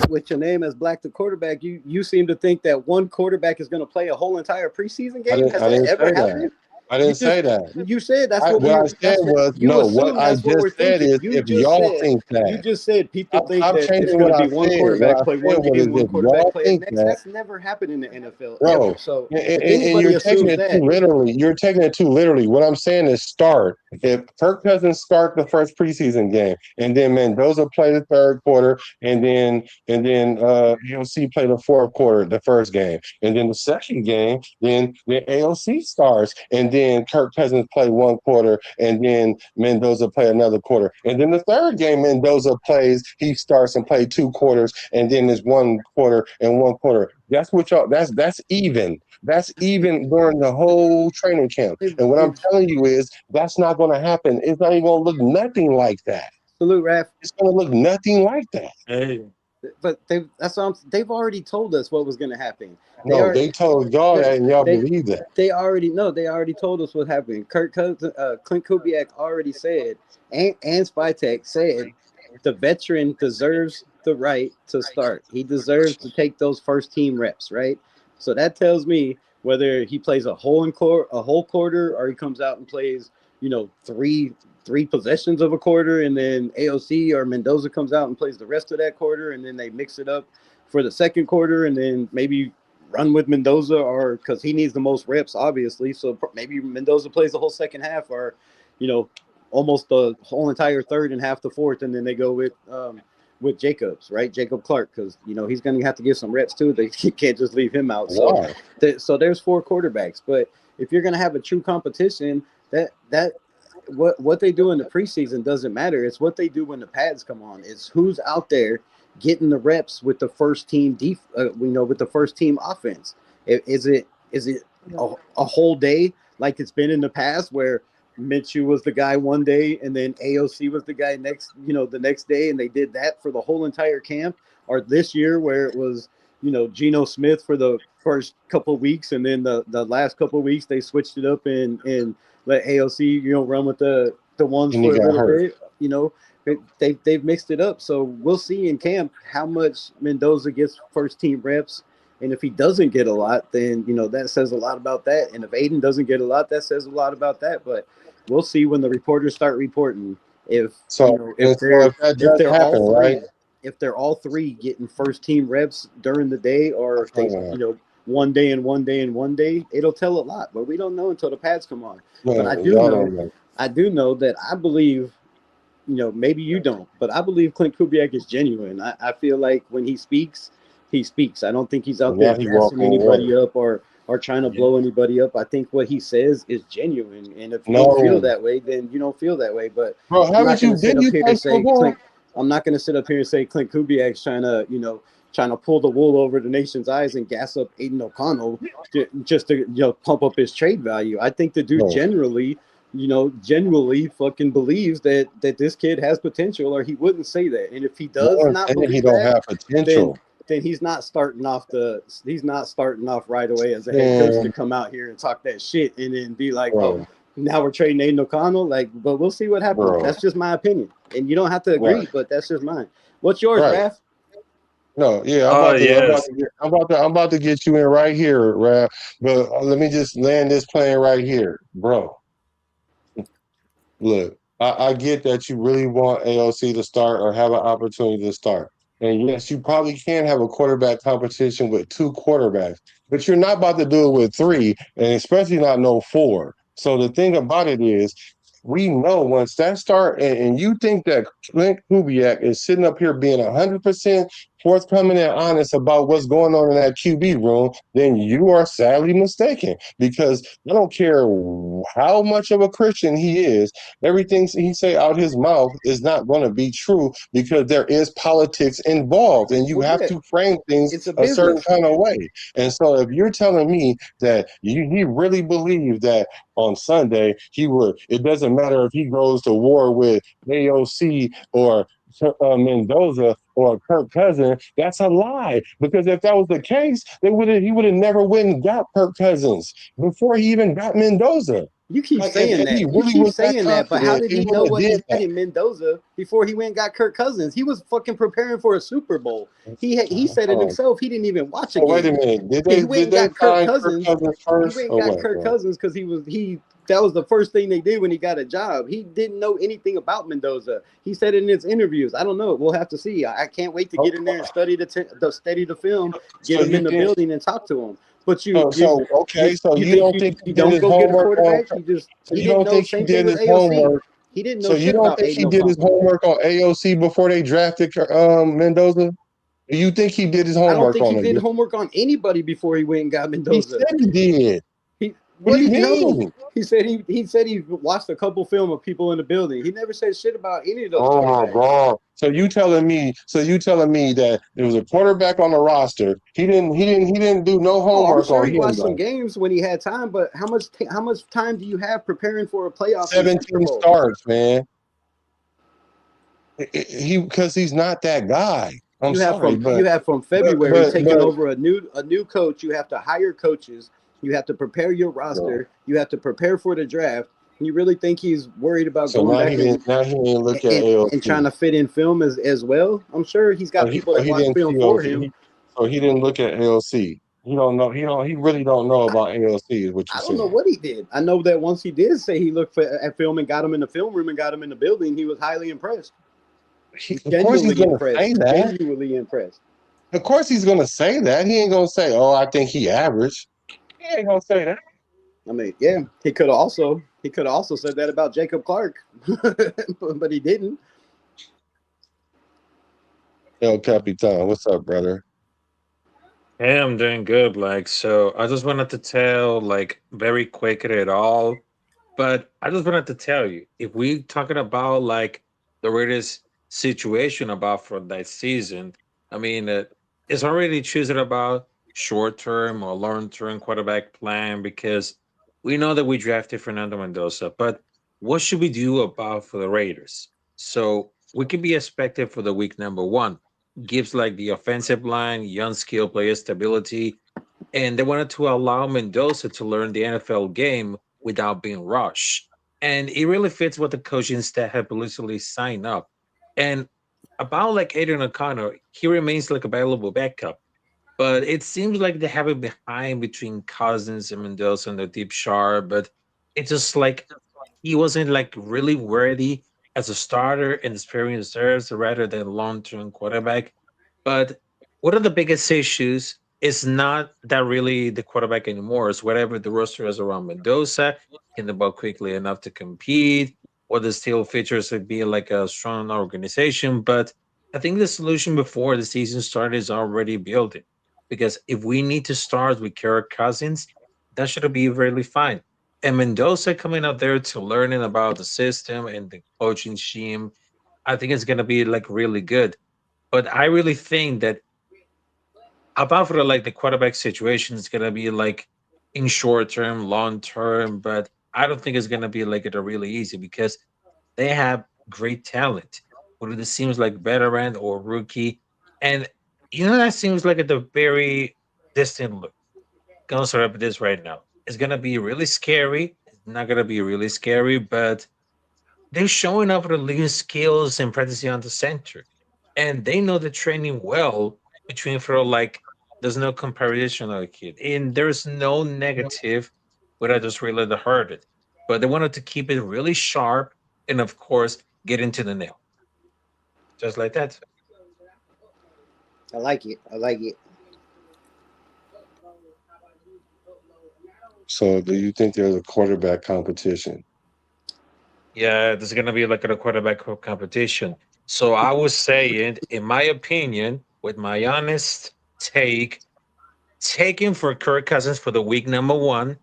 with your name as Black the quarterback, you seem to think that one quarterback is going to play a whole entire preseason game. Has that ever happened? I didn't say that. You said that's what I said was no. What I just said is if y'all think that. You just said people think that it's going to be one quarterback play one game, one quarterback play next. That's never happened in the NFL. Bro, ever. So and you're taking it too literally. You're taking it too literally. What I'm saying is start. If Kirk Cousins start the first preseason game, and then Mendoza play the third quarter, and then AOC play the fourth quarter, the first game, and then the second game, then AOC starts, and then Kirk Cousins play one quarter, and then Mendoza play another quarter, and then the third game Mendoza plays, he starts and play 2 quarters, and then there's 1 quarter and 1 quarter. That's what y'all. That's even. That's even during the whole training camp. And what I'm telling you is that's not going to happen. It's not even going to look nothing like that. Salute, Raph. It's going to look nothing like that. Hey. But they've already told us what was going to happen. They told y'all that, and y'all believe that. They already told us what happened. Kirk Cousins, Klint Kubiak already said, and Spytek said, the veteran deserves the right to start. He deserves to take those first team reps, right? So that tells me whether he plays a whole quarter, or he comes out and plays, three possessions of a quarter, and then AOC or Mendoza comes out and plays the rest of that quarter, and then they mix it up for the second quarter, and then maybe run with Mendoza, or because he needs the most reps, obviously. So maybe Mendoza plays the whole second half, or almost the whole entire third and half the fourth, and then they go with Jacobs, right? Jacob Clark, because he's going to have to give some reps too. They can't just leave him out. So, so there's 4 quarterbacks. But if you're going to have a true competition, what they do in the preseason doesn't matter. It's what they do when the pads come on. It's who's out there getting the reps with the first team with the first team offense. Is it a whole day like it's been in the past where Minshew was the guy one day and then AOC was the guy the next day, and they did that for the whole entire camp? Or this year where it was Geno Smith for the first couple of weeks, and then the last couple of weeks they switched it up and let AOC run with the ones for a little bit. They've mixed it up. So we'll see in camp how much Mendoza gets first team reps. And if he doesn't get a lot, then that says a lot about that. And if Aiden doesn't get a lot, that says a lot about that. But we'll see when the reporters start reporting if they're all three getting first team reps during the day, or if they one day and one day and one day, it'll tell a lot. But we don't know until the pads come on. But I do know that I believe, maybe you don't, but I believe Klint Kubiak is genuine. I feel like when he speaks, he speaks. I don't think he's out there gassing anybody up or trying to blow anybody up. I think what he says is genuine. And if you don't feel that way, then you don't feel that way. But bro, I'm not going to sit up here and say Klint Kubiak's trying to pull the wool over the nation's eyes and gas up Aiden OConnell just to pump up his trade value. I think the dude generally fucking believes that this kid has potential, or he wouldn't say that. And if he does not believe he don't have potential, then he's not starting off right away as a head coach to come out here and talk that shit and then be like, oh, now we're trading Aiden OConnell. But we'll see what happens. That's just my opinion, and you don't have to agree, but that's just mine. What's yours, Raph? No, yeah, I'm about to get you in right here, Raph. But let me just land this plane right here, bro. Look, I get that you really want AOC to start or have an opportunity to start. And yes, you probably can have a quarterback competition with 2 quarterbacks, but you're not about to do it with 3, and especially not 4. So the thing about it is, we know once that start, and you think that Klint Kubiak is sitting up here being 100% forthcoming and honest about what's going on in that QB room, then you are sadly mistaken. Because I don't care how much of a Christian he is, everything he say out his mouth is not going to be true because there is politics involved, and you have to frame things It's a a certain business. kind of way. And so, if you're telling me that he really believed that on Sunday he would, it doesn't matter if he goes to war with AOC or Mendoza or Kirk Cousins, that's a lie. Because if that was the case, he would have never went and got Kirk Cousins before he even got Mendoza. You keep Like, saying if that. he You really keep was that saying that, but how confident, did he know what he had in Mendoza before he went and got Kirk Cousins? He was fucking preparing for a Super Bowl. He said it himself. He didn't even watch a game. Wait a minute. He went and got Kirk Cousins. Kirk Cousins first? He went and got Kirk Cousins because that was the first thing they did when he got a job. He didn't know anything about Mendoza. He said it in his interviews. I don't know. We'll have to see. I can't wait to get in there and study the film, get him in the building and talk to him. But you don't think he did his homework on? You don't think he did his homework? He didn't know. So you don't think he did his homework on AOC before they drafted Mendoza? You think he did his homework on him? I don't think he did homework on anybody before he went and got Mendoza. He said he did. What do you mean? He said he watched a couple film of people in the building. He never said shit about any of those. Oh my God! So you telling me that there was a quarterback on the roster? He didn't do no homework. I'm sure on he him, watched some games when he had time. But how much time do you have preparing for a playoff? 17 starts, man. Because he's not that guy. You have from February taking over a new coach. You have to hire coaches. You have to prepare your roster. You have to prepare for the draft. You really think he's worried about going back and trying to fit in film as well? I'm sure he's got people that watch film for him. So he didn't look at AOC. He don't know. He really don't know about AOC. Is what you're saying? I don't know what he did. I know that once he did say he looked at film and got him in the film room and got him in the building, he was highly impressed. Of course he's going to say that. Genuinely impressed. Of course he's going to say that. He ain't going to say, "Oh, I think he average." He ain't going to say that. I mean, yeah, he could have also said that about Jacob Clark, but he didn't. Yo, Capitan, what's up, brother? Hey, I'm doing good. So I just wanted to tell, very quickly at all, but I just wanted to tell you, if we talking about the Raiders situation about for that season, I mean, it's already choosing about short-term or long-term quarterback plan because we know that we drafted Fernando Mendoza, but what should we do about for the Raiders? So we can be expected for the week number one. Gives the offensive line, young skill player stability, and they wanted to allow Mendoza to learn the NFL game without being rushed. And it really fits what the coaching staff had politically signed up. And about Aiden OConnell, he remains a valuable backup. But it seems like they have it behind between Cousins and Mendoza and the deep sharp. But it's just he wasn't really worthy as a starter and experienced reserves rather than long-term quarterback. But one of the biggest issues is not that really the quarterback anymore. It's whatever the roster is around Mendoza, can the ball quickly enough to compete, or the still features of being a strong organization. But I think the solution before the season started is already building. Because if we need to start with Kirk Cousins, that should be really fine. And Mendoza coming out there to learning about the system and the coaching scheme, I think it's going to be really good. But I really think that about for the quarterback situation is going to be in short term, long term, but I don't think it's going to be it really easy because they have great talent. Whether it seems veteran or rookie, and that seems at the very distant look. Gonna start up this right now. It's gonna be really scary. It's not gonna be really scary, but they're showing up with the skills and practicing on the center, and they know the training well. Between there's no comparison of a kid, and there's no negative. But I just really heard it, but they wanted to keep it really sharp, and of course, get into the nail, just like that. I like it. So, do you think there's a quarterback competition? Yeah, there's going to be a quarterback competition. So I was saying, in my opinion, with my honest take, taking for Kirk Cousins for the week number 1.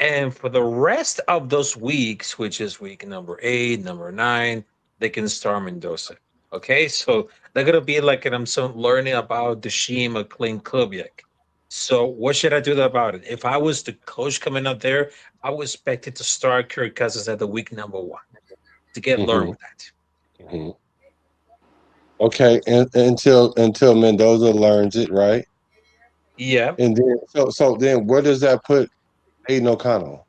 And for the rest of those weeks, which is week number 8, number 9, they can start Mendoza. Okay, so they're gonna be like, and I'm so learning about the scheme of Klint Kubiak. So what should I do about it? If I was the coach coming up there, I would expect it to start Kirk Cousins at the week number 1 to get learned with that. Mm-hmm. Okay, until Mendoza learns it, right? Yeah, And then so then where does that put Aiden O'Connell?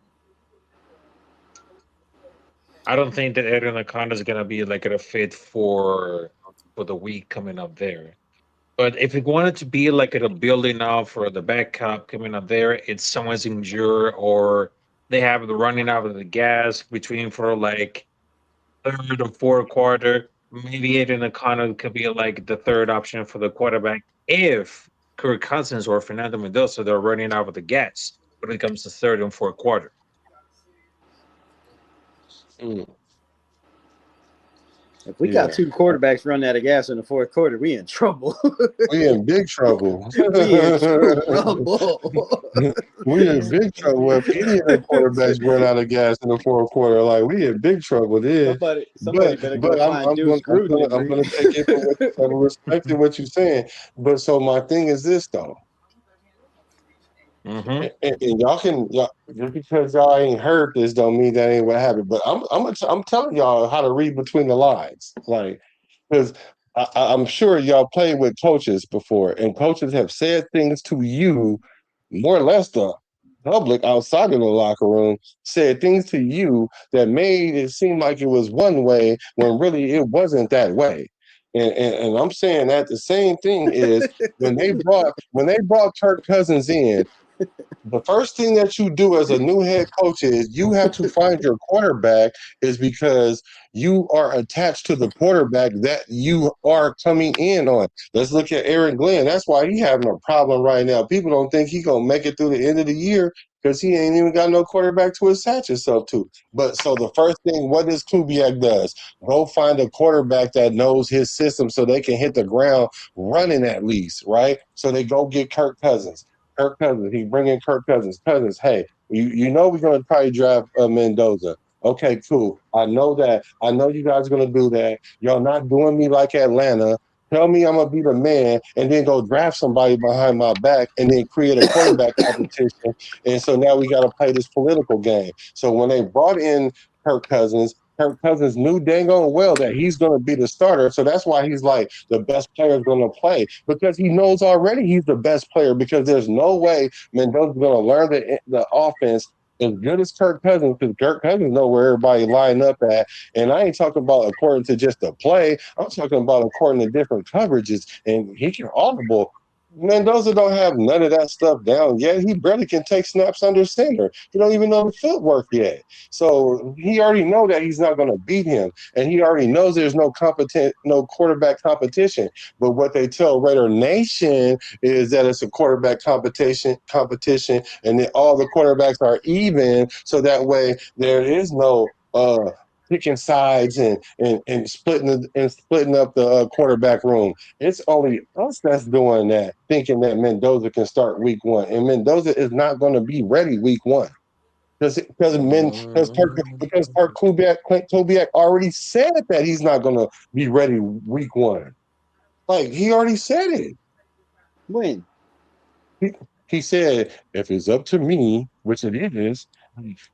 I don't think that Aiden OConnell is gonna be like a fit for the week coming up there. But if it wanted to be like a building up for the backup coming up there, it's someone's injured or they have the running out of the gas between for like third or fourth quarter. Maybe Aiden O'Connell could be like the third option for the quarterback if Kirk Cousins or Fernando Mendoza they're running out of the gas when it comes to third and fourth quarter. If we got 2 quarterbacks running out of gas in the fourth quarter, we in trouble. We in big trouble. We in trouble. We in big trouble. If any of the quarterbacks run out of gas in the fourth quarter, like we in big trouble there. Somebody better go find Deuce Gruden. I'm gonna take it for what I'm respecting what you're saying. But so my thing is this though. Mm-hmm. And y'all just because y'all ain't heard this don't mean that ain't what happened. But I'm telling y'all how to read between the lines, like because I'm sure y'all played with coaches before, and coaches have said things to you, more or less the public outside of the locker room said things to you that made it seem like it was one way when really it wasn't that way. And I'm saying that the same thing is when they brought Kirk Cousins in. The first thing that you do as a new head coach is you have to find your quarterback is because you are attached to the quarterback that you are coming in on. Let's look at Aaron Glenn. That's why he's having a problem right now. People don't think he's going to make it through the end of the year because he ain't even got no quarterback to attach himself to. But so the first thing, what does Kubiak does? Go find a quarterback that knows his system so they can hit the ground running at least, right? So they go get Kirk Cousins. Kirk Cousins. He bring in Kirk Cousins. Cousins, hey, you know we're going to probably draft Mendoza. Okay, cool. I know that. I know you guys are going to do that. Y'all not doing me like Atlanta. Tell me I'm going to be the man and then go draft somebody behind my back and then create a quarterback competition. And so now we got to play this political game. So when they brought in Kirk Cousins knew dang on well that he's going to be the starter. So that's why he's like the best player is going to play because he knows already he's the best player because there's no way Mendoza's going to learn the offense as good as Kirk Cousins because Kirk Cousins know where everybody line up at. And I ain't talking about according to just the play. I'm talking about according to different coverages. And he can audible. Mendoza don't have none of that stuff down yet. He barely can take snaps under center. He don't even know the footwork yet. So he already know that he's not going to beat him, and he already knows there's no quarterback competition. But what they tell Raider Nation is that it's a quarterback competition, and that all the quarterbacks are even. So that way there is no picking sides and splitting up the quarterback room. It's only us that's doing that, thinking that Mendoza can start week 1, and Mendoza is not going to be ready week 1 because Kirk Kubiak already said that he's not going to be ready week 1. Like he already said it. When? He said, if it's up to me, which it is,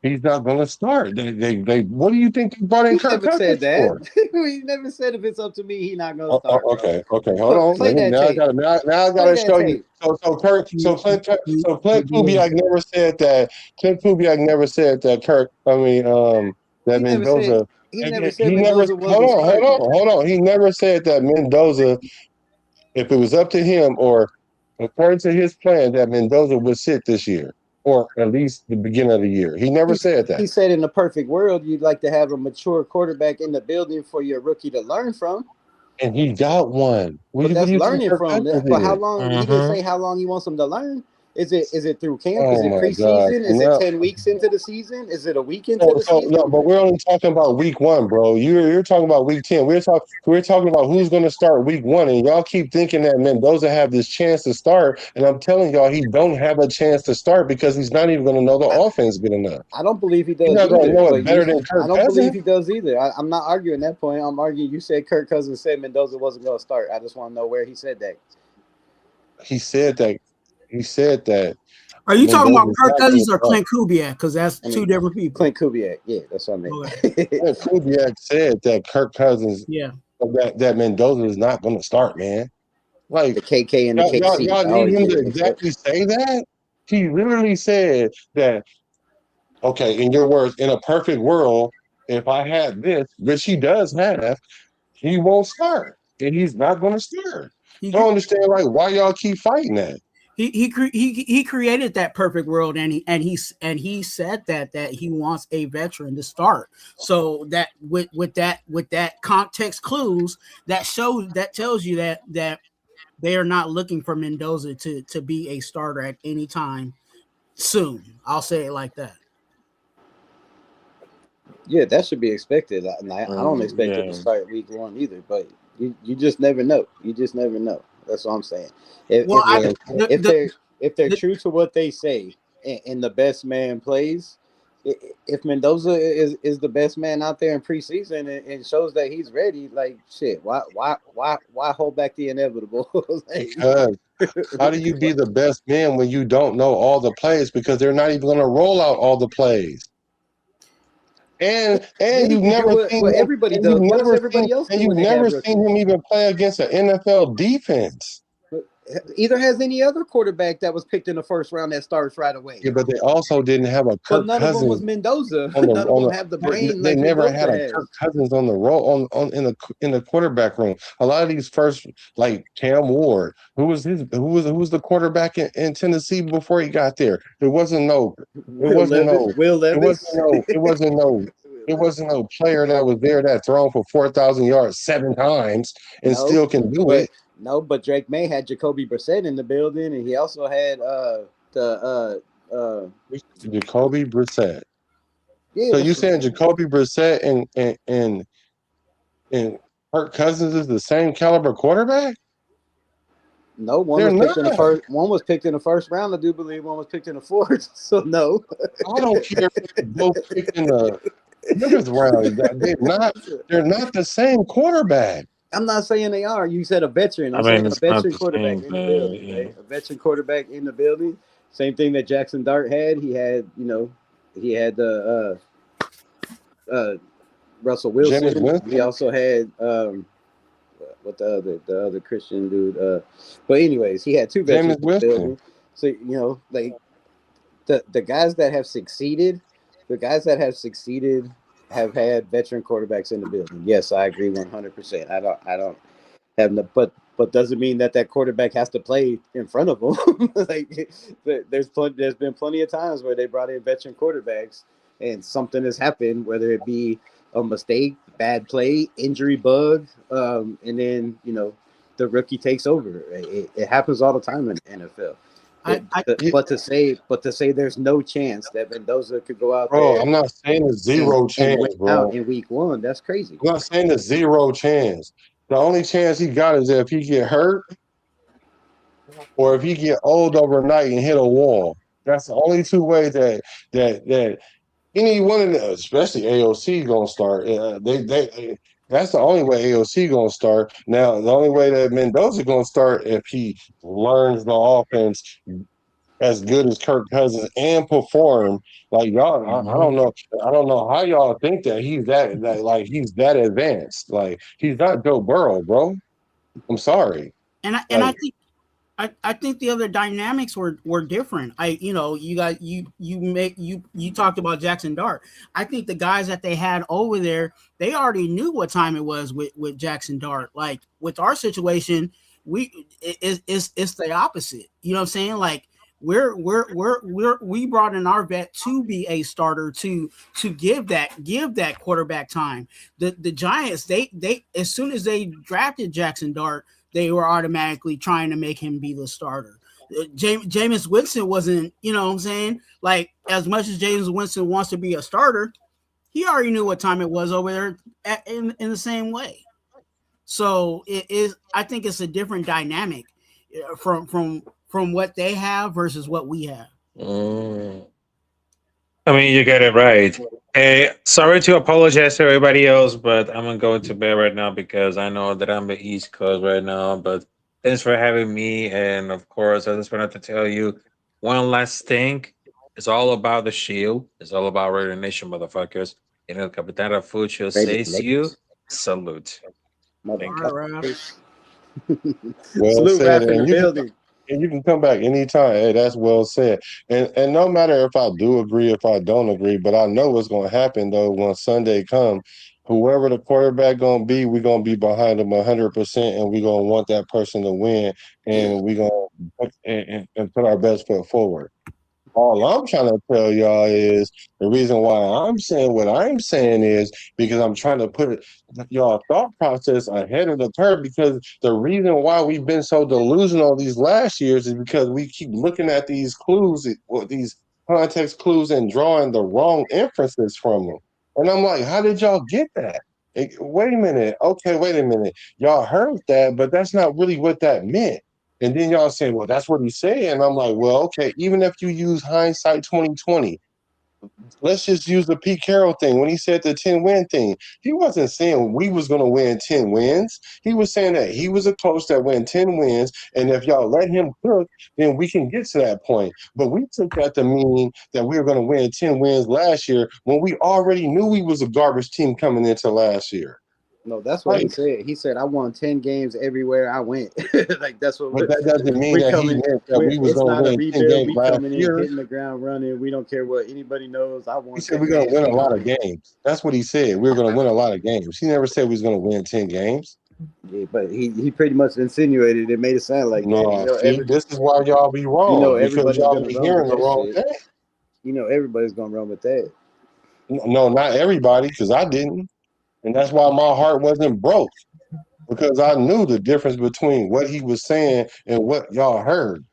he's not going to start. They what do you think they brought in Kirk Cousins said that. for? He never said if it's up to me, he's not going to start. Okay, hold on. Now I got to show you. So Klint Kubiak never said that. Klint Kubiak never said that Kirk. That Mendoza. He never said Mendoza wasn't starting. Hold on. He never said that Mendoza, if it was up to him or according to his plan, that Mendoza would sit this year. Or at least the beginning of the year. He never said that. He said in the perfect world, you'd like to have a mature quarterback in the building for your rookie to learn from. And he got one. But that's learning from. But how long? He didn't say how long he wants him to learn. Is it through camp? Is Oh it my God! preseason? Is it No, 10 weeks into the season? Is it a week into the no, season? but we're only talking about week 1, bro. You're talking about week 10. We're talking about who's going to start week 1, and y'all keep thinking that Mendoza have this chance to start, and I'm telling y'all he don't have a chance to start because he's not even going to know the offense good enough. I don't believe he He's does not going to either. know But it better than I Kirk don't believe Cousins. he does either. I'm not arguing that point. I'm arguing you said Kirk Cousins said Mendoza wasn't going to start. I just want to know where he said that. He said that. He said that Are you talking about Mendoza's Kirk not going Cousins to or start. Klint Kubiak? Because that's I two mean, different people. Klint Kubiak. Yeah, that's what I meant. Okay. Klint Kubiak said that Kirk Cousins, Yeah. that Mendoza is not going to start, man. Like, The KK and the KC. y'all I need always him get to it mixed up. exactly say that? He literally said that, okay, in your words, in a perfect world, if I had this, which he does have, he won't start. And he's not going to start. He Don't understand, like, why y'all keep fighting that? he created that perfect world, and he said that he wants a veteran to start. So that with that context clues, that tells you that they are not looking for Mendoza to be a starter at any time soon. I'll say it like that. Yeah, that should be expected. I don't expect him to start week 1 either, but you just never know. You just never know. That's what I'm saying. Well, If they're true to what they say, and the best man plays, if Mendoza is the best man out there in preseason and shows that he's ready, like shit, why hold back the inevitable? Because how do you be the best man when you don't know all the plays? Because they're not even going to roll out all the plays. And You you've do never seen what him, everybody and does. you've What does never everybody else do when you've they have never rookies? seen him even play against an NFL defense. Either has any other quarterback that was picked in the first round that starts right away. Yeah, but they also didn't have a But Kirk none of them was Cousins Mendoza. on the None of them have the brain they like never had Mendoza a has. Kirk Cousins on the roll in the quarterback room. A lot of these first, like Cam Ward, who was the quarterback in Tennessee before he got there. It wasn't no Will Levis. player that was there that thrown for 4,000 yards 7 times and No, still can do it. but Drake May had Jacoby Brissett in the building, and he also had Jacoby Brissett. yeah. So you saying Jacoby Brissett and Kirk Cousins is the same caliber quarterback? No, one They're was picked in the not. first. One was picked in the first round. I do believe one was picked in the fourth. So no. I don't care if they both picked in the 7th round. They're not the same quarterback. I'm not saying they are. You said a veteran. I I'm saying mean, a it's not veteran the quarterback same in the building, thing. right? A veteran quarterback in the building. Same thing that Jackson Dart had. He had the Russell Jameis Wilson. Winston. He also had what the other Christian dude. But anyways, he had 2 veterans Jameis in the Winston. building. So like the guys that have succeeded, have had veteran quarterbacks in the building. Yes, I agree 100%. I don't have no, but doesn't mean that quarterback has to play in front of them. Like there's been plenty of times where they brought in veteran quarterbacks and something has happened, whether it be a mistake, bad play, injury bug, and then the rookie takes over. It happens all the time in the NFL. But to say there's no chance that Mendoza could go out Bro, there I'm not saying there's zero and chance, win bro. out in week 1, that's crazy. I'm not saying there's zero chance. The only chance he got is if he get hurt or if he get old overnight and hit a wall. That's the only 2 ways that any one of them, especially AOC, gonna start. That's the only way AOC gonna start. Now, the only way that Mendoza gonna start if he learns the offense as good as Kirk Cousins and perform like y'all. I don't know. I don't know how y'all think that he's that advanced. Like he's not Joe Burrow, bro. I'm sorry. I think the other dynamics were different. You talked about Jackson Dart. I think the guys that they had over there, they already knew what time it was with Jackson Dart. Like with our situation, it's the opposite. You know what I'm saying? Like we brought in our vet to be a starter to give that quarterback time. The Giants, they as soon as they drafted Jackson Dart, they were automatically trying to make him be the starter. Jameis Winston wasn't, you know what I'm saying? Like, as much as Jameis Winston wants to be a starter, he already knew what time it was over there in the same way. So it is. I think it's a different dynamic from what they have versus what we have. Mm. I mean, you get it right. Hey, sorry to apologize to everybody else, but I'm gonna go to bed right now because I know that I'm the East Coast right now. But thanks for having me, and of course, I just wanted to tell you one last thing. It's all about the shield. It's all about Raider Nation, motherfuckers. You know, Capitana Fucho Raiders says to you, Nation. salute. Thank All you. right, Ralph. Well Salute said, Raph in the building. and you can come back anytime. Hey, that's well said. And no matter if I do agree, if I don't agree, but I know what's going to happen though when Sunday comes. Whoever the quarterback gonna be, we're gonna be behind them 100%, and we're gonna want that person to win, and we're gonna and put our best foot forward. All I'm trying to tell y'all is the reason why I'm saying what I'm saying is because I'm trying to put y'all thought process ahead of the curve. Because the reason why we've been so delusional these last years is because we keep looking at these clues, or these context clues, and drawing the wrong inferences from them. And I'm like, how did y'all get that? Wait a minute. Okay, wait a minute. Y'all heard that, but that's not really what that meant. And then y'all say, well, that's what he said. And I'm like, well, okay, even if you use hindsight 2020, let's just use the Pete Carroll thing. When he said the 10-win thing, he wasn't saying we was going to win 10 wins. He was saying that he was a coach that win 10 wins. And if y'all let him cook, then we can get to that point. But we took that to mean that we were going to win 10 wins last year when we already knew we was a garbage team coming into last year. No, that's what he Like, said. He said, "I won 10 games everywhere I went." Like that's what but that doesn't mean we that he coming. meant that we was It's going to not a win 10 rebuild. games We last coming in, year. hitting the ground running. We don't care what anybody knows. I He won said 10 we're going to games. win a We lot on of it. games. That's what he said. We were going to win a lot of games. He never said we was going to win 10 games. Yeah, but he pretty much insinuated it, made it sound like that. No, see, this is why y'all be wrong because Everybody's y'all gonna be run with hearing the that wrong shit. thing. Everybody's gonna run with that. No, not everybody, because I didn't, and that's why my heart wasn't broke because I knew the difference between what he was saying and what y'all heard.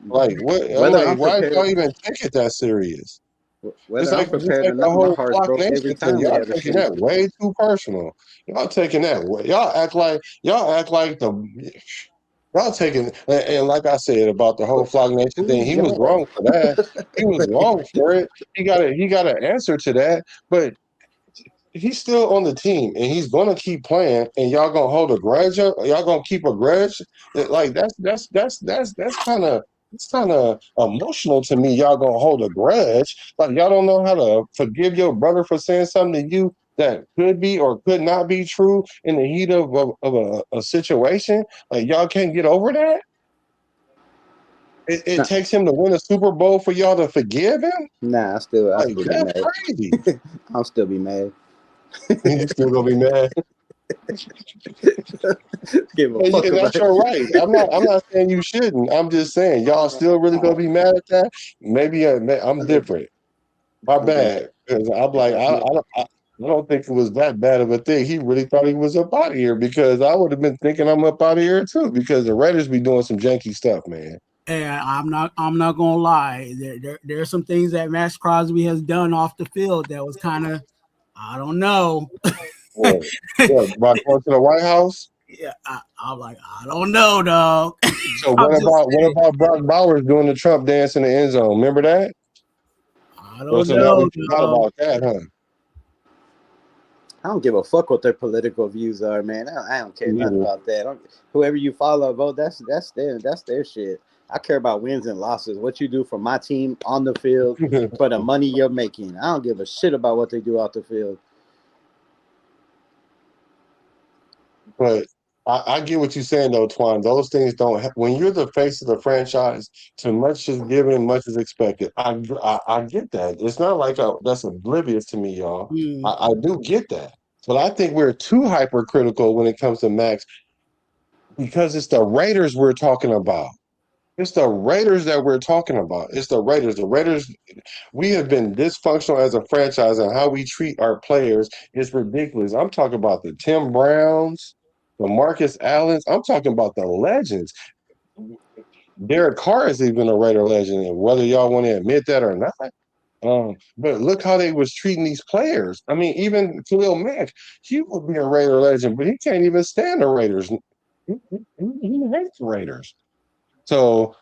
Like, what? I'm Whether like, I'm why prepared, y'all even take it that serious? Just whether I'm like prepared or the not, my whole heart's Flock broke Nation every thing. time we Y'all have a taking streak. that way too personal. Y'all taking that way. Y'all act like the y'all taking and like I said about the whole Flock Nation thing, Who's he was y'all? wrong for that. He was wrong for it. He got an answer to that, but he's still on the team and he's gonna keep playing and y'all gonna hold a grudge y'all gonna keep a grudge. Like that's kind of it's kind of emotional to me. Y'all gonna hold a grudge, like y'all don't know how to forgive your brother for saying something to you that could be or could not be true in the heat of a situation. Like y'all can't get over that. It takes him to win a Super Bowl for y'all to forgive him. Nah, I Like still be that's mad. crazy. I'll still be mad. You still gonna be mad. Give a And fuck and about that's it. your right. I'm not saying you shouldn't. I'm just saying y'all still really gonna be mad at that. Maybe I'm different. My Okay. bad. Because I'm like I don't think it was that bad of a thing. He really thought he was up out of here because I would have been thinking I'm up out of here too because the Raiders be doing some janky stuff, man. And I'm not gonna lie. There are some things that Max Crosby has done off the field that was kind of, I don't know. What about going to the White House? Yeah, I'm like, I don't know, dog. So I'm just what saying, about Brock Bowers doing the Trump dance in the end zone? Remember that? I Oh, don't so now we know, forgot dog. about that, huh? I don't give a fuck what their political views are, man. I don't care nothing about that. Whoever you follow, vote. That's their shit. I care about wins and losses. What you do for my team on the field, for the money you're making. I don't give a shit about what they do off the field. But I get what you're saying, though, Twan. Those things don't. When you're the face of the franchise, too much is given, much is expected. I get that. It's not like that's oblivious to me, y'all. Hmm. I do get that, but I think we're too hypercritical when it comes to Max because it's the Raiders we're talking about. It's the Raiders that we're talking about. It's the Raiders. The Raiders, we have been dysfunctional as a franchise, and how we treat our players is ridiculous. I'm talking about the Tim Browns, the Marcus Allens. I'm talking about the legends. Derek Carr is even a Raider legend, and whether y'all want to admit that or not. But look how they was treating these players. I mean, even Khalil Mack, he would be a Raider legend, but he can't even stand the Raiders. He hates the Raiders. So,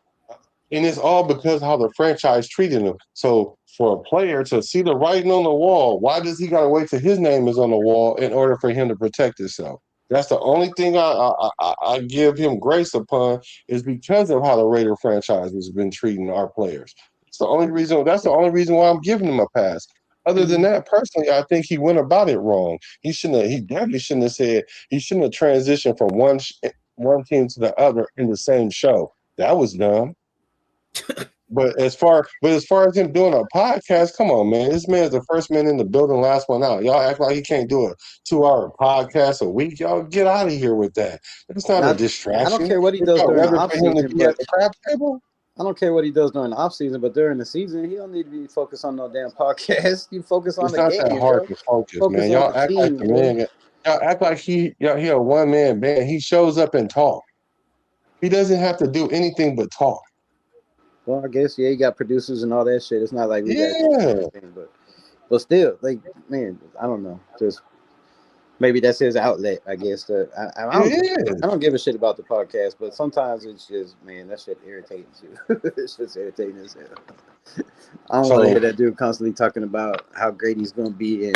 and it's all because how the franchise treated him. So, for a player to see the writing on the wall, why does he got to wait till his name is on the wall in order for him to protect himself? That's the only thing I give him grace upon is because of how the Raider franchise has been treating our players. It's the only reason. That's the only reason why I'm giving him a pass. Other than that, personally, I think he went about it wrong. He shouldn't have. He definitely shouldn't have said. He shouldn't have transitioned from one team to the other in the same show. That was dumb. But as far as him doing a podcast, come on, man. This man's the first man in the building, last one out. Y'all act like he can't do a 2-hour podcast a week. Y'all get out of here with that. It's not a distraction. I don't care what he does during the offseason, but at the crap table. I don't care what he does during the offseason, but during the season, he don't need to be focused on no damn podcast. You focus on the game. It's not that hard to focus, man. Y'all act like the man. Y'all act like he a one-man band. He shows up and talk. He doesn't have to do anything but talk. Well, I guess you got producers and all that shit. It's not like we got anything, but still, like, man, I don't know. Just maybe that's his outlet, I guess. I don't give a shit about the podcast, but sometimes it's just, man, that shit irritates you. It's just irritating as hell. I don't want to hear that dude constantly talking about how great he's going to be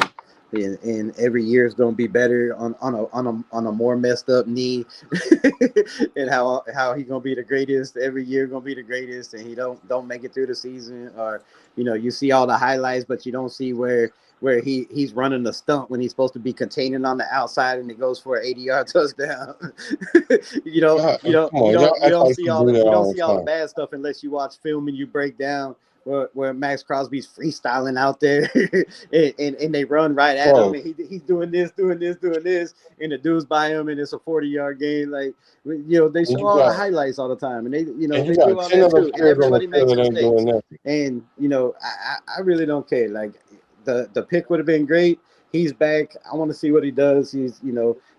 and every year is going to be better on a more messed up knee, and how he going to be the greatest every year, going to be the greatest, and he don't make it through the season, or you see all the highlights, but you don't see where he's running the stunt when he's supposed to be containing on the outside and it goes for an 80-yard touchdown. you don't see all the bad stuff unless you watch film and you break down where Max Crosby's freestyling out there and they run right at him and he's doing this, and the dude's by him and it's a 40-yard gain. Like, they show all the highlights all the time, and they do all that too. And everybody makes mistakes. And I really don't care. Like, the pick would have been great. He's back. I want to see what he does. He's,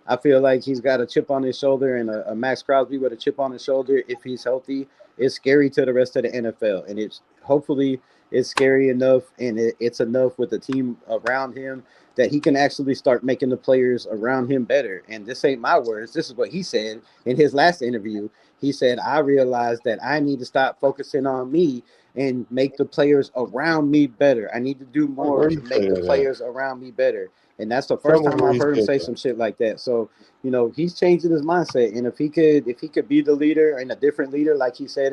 I feel like he's got a chip on his shoulder, and a Max Crosby with a chip on his shoulder, if he's healthy, is scary to the rest of the NFL. And hopefully it's scary enough, and it's enough with the team around him that he can actually start making the players around him better. And this ain't my words. This is what he said in his last interview. He said, I realized that I need to stop focusing on me and make the players around me better. I need to do more to make the players around me better. And that's the first time I've heard him say some shit like that. So, he's changing his mindset. And if he could be the leader and a different leader, like he said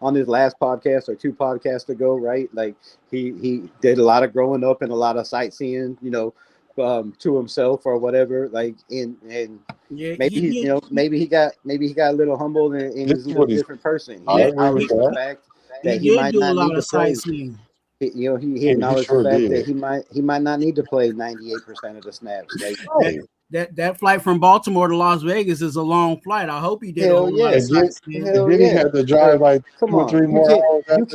on his last podcast or 2 podcasts ago, right? Like he did a lot of growing up and a lot of sightseeing, to himself or whatever. Like maybe he got a little humble and he's a little different person. He acknowledged the fact that he might not need to play. He acknowledged the fact that he might not need to play 98% of the snaps. Like, that flight from Baltimore to Las Vegas is a long flight. I hope he did. He had to drive like 2 or 3 more hours. You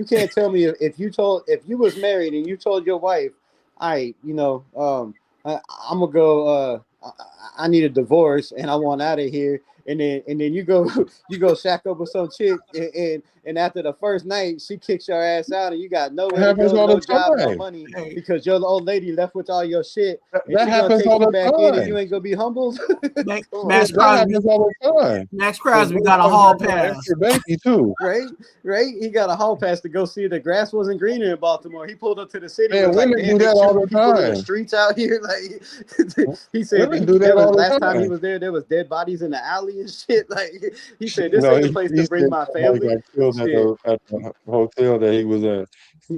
can't tell me if you was married and you told your wife, I'm gonna go. I need a divorce and I want out of here. And then you go shack up with some chick, and after the first night she kicks your ass out, and you got nowhere to go, no job, no money, because your old lady left with all your shit. That happens all the time. And you ain't gonna be humbled. Max Crosby got a hall pass. Baby too. Right. He got a hall pass to go see the grass wasn't greener in Baltimore. He pulled up to the city. Man, women do that all the time. The streets out here, like he said, last time he was there was dead bodies in the alley and shit. Like he said, this ain't the place to bring my family. Got killed at the hotel that he was at.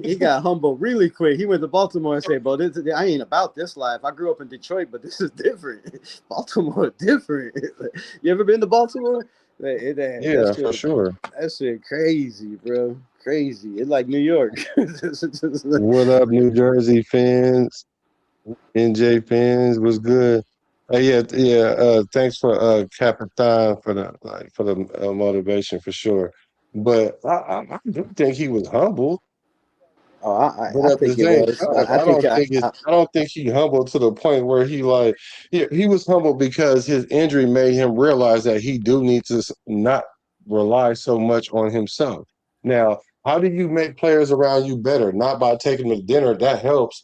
He got humbled really quick. He went to Baltimore and said, "Bro, I ain't about this life. I grew up in Detroit, but this is different. Baltimore different." You ever been to Baltimore? Yeah, for sure. That shit crazy, bro. Crazy. It's like New York. What up, New Jersey fans? NJ fans was good. Thanks for Capitan for the motivation for sure. But I do think he was humble. I think it was. I don't think he humbled to the point where he was humble because his injury made him realize that he do need to not rely so much on himself. Now, how do you make players around you better? Not by taking them to dinner, that helps.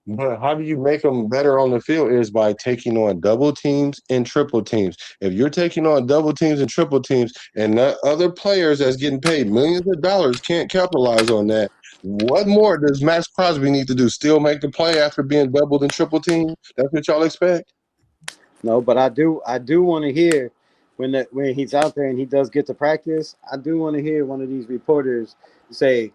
But how do you make them better on the field is by taking on double teams and triple teams. If you're taking on double teams and triple teams and not other players that's getting paid millions of dollars can't capitalize on that, what more does Max Crosby need to do? Still make the play after being doubled and triple teamed? That's what y'all expect? No, but I do want to hear when he's out there and he does get to practice. I do want to hear one of these reporters say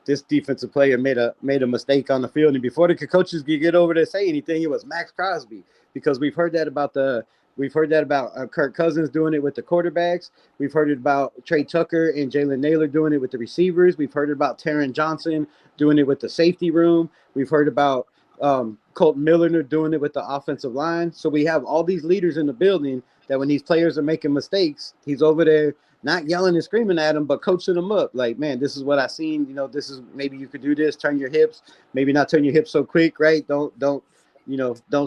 this defensive player made a mistake on the field, and before the coaches could get over to say anything, it was Max Crosby, because we've heard that about Kirk Cousins doing it with the quarterbacks. We've heard it about Trey Tucker and Jalen Naylor doing it with the receivers. We've heard about Taron Johnson doing it with the safety room. We've heard about Colton Miller doing it with the offensive line. So we have all these leaders in the building that when these players are making mistakes, he's over there not yelling and screaming at them, but coaching them up. Like, man, this is what I seen. You know, this is maybe you could do this. Turn your hips. Maybe not turn your hips so quick, right? Don't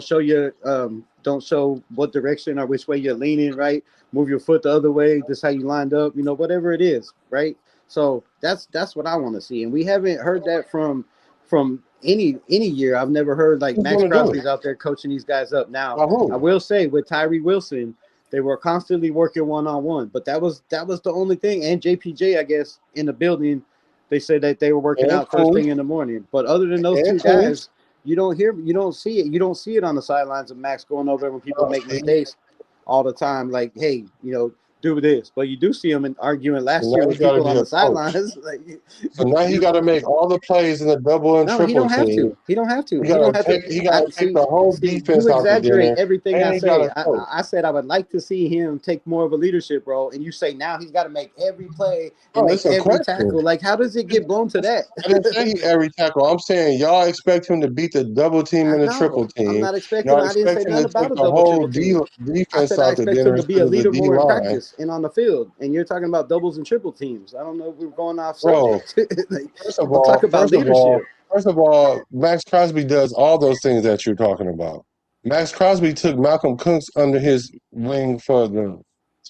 show what direction or which way you're leaning, right? Move your foot the other way. This is how you lined up. You know, whatever it is, right? So that's what I want to see, and we haven't heard that from any year. I've never heard like Max Crosby's out there coaching these guys up. Now, I will say with Tyree Wilson, they were constantly working one-on-one, but that was the only thing. And JPJ, I guess, in the building, they said that they were working out first thing in the morning. But other than those two guys, you don't see it. You don't see it on the sidelines of Max going over when people make mistakes all the time. Like, hey, you know, do this, but you do see him arguing last year with people on the sidelines. So now he got to make all the plays in the double and triple. He don't have to. He don't have to. He got to take the whole defense out there. You exaggerate everything I say. I said I would like to see him take more of a leadership role, and you say now he's got to make every play and make every tackle. Like, how does it get blown to that? I didn't say every tackle. I'm saying y'all expect him to beat the double team and the triple team. I'm not expecting. I didn't say nothing about a double triple team. Defense I expect him to be a leader more in practice and on the field. And you're talking about doubles and triple teams. I don't know if we're going off subject. First of all, Max Crosby does all those things that you're talking about. Max Crosby took Malcolm Cooks under his wing for the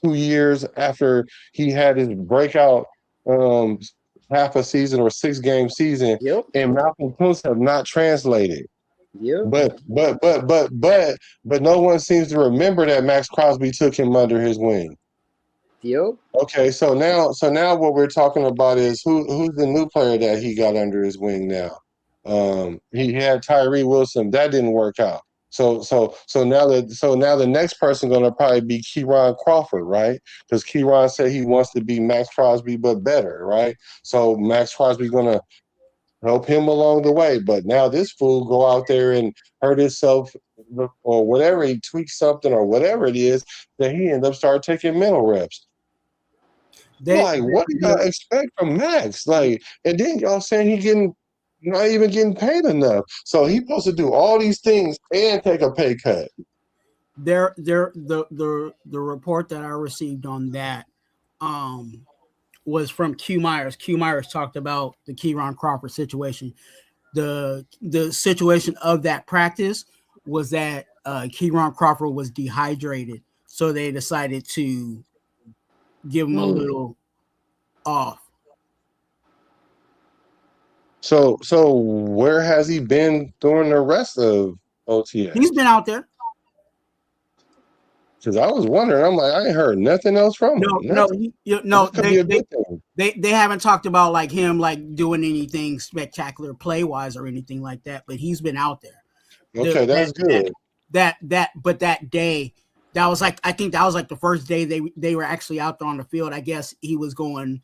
2 years after he had his breakout half a season or 6-game season, and Malcolm Cooks have not translated. But no one seems to remember that Max Crosby took him under his wing. Okay, so now what we're talking about is who's the new player that he got under his wing now. He had Tyree Wilson. That didn't work out. So now the next person gonna probably be Kieran Crawford, right? Because Kieran said he wants to be Max Crosby but better, right? So Max Crosby's gonna help him along the way. But now this fool go out there and hurt himself or whatever, he tweaks something or whatever it is that he end up start taking mental reps. What do y'all expect from Max? Like, and then y'all saying he not even getting paid enough. So he's supposed to do all these things and take a pay cut. The report that I received on that was from Q Myers. Q Myers talked about the Kieran Crawford situation. The situation of that practice was that Kieran Crawford was dehydrated, so they decided to give him a little off. So where has he been during the rest of OTA? He's been out there. Because I was wondering, I'm like, I ain't heard nothing else from him. They haven't talked about like him like doing anything spectacular play wise or anything like that. But he's been out there. Okay, that's good. But that day. That was like, I think that was like the first day they were actually out there on the field. I guess he was going,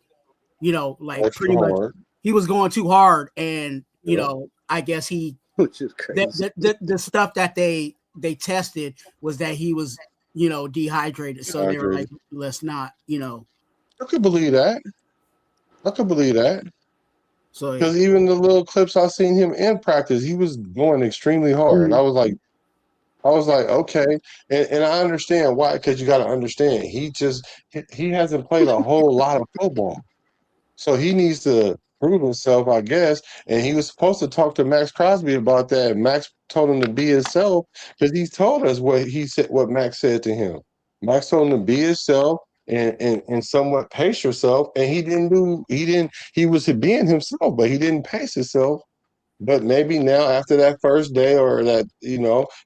like pretty much he was going too hard, and I guess he, which is crazy. The stuff that they tested was that he was dehydrated. So they were like, let's not, I could believe that. So because even the little clips I seen him in practice, he was going extremely hard. I was like, okay, and I understand why, because you got to understand he hasn't played a whole lot of football, so he needs to prove himself, I guess. And he was supposed to talk to Max Crosby about that. Max told him to be himself because he told us what Max said to him. Max told him to be himself and somewhat pace yourself. And he was being himself, but he didn't pace himself. But maybe now after that first day or that,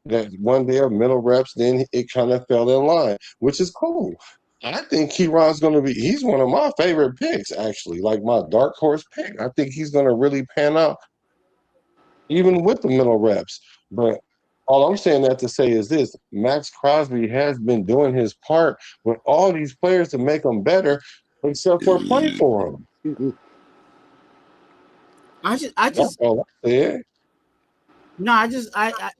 that one day of middle reps, then it kind of fell in line, which is cool. I think Keyron's going to he's one of my favorite picks, actually, like my dark horse pick. I think he's going to really pan out even with the middle reps. But all I'm saying that to say is this: Max Crosby has been doing his part with all these players to make them better, except for play for them. I just all I said. No, I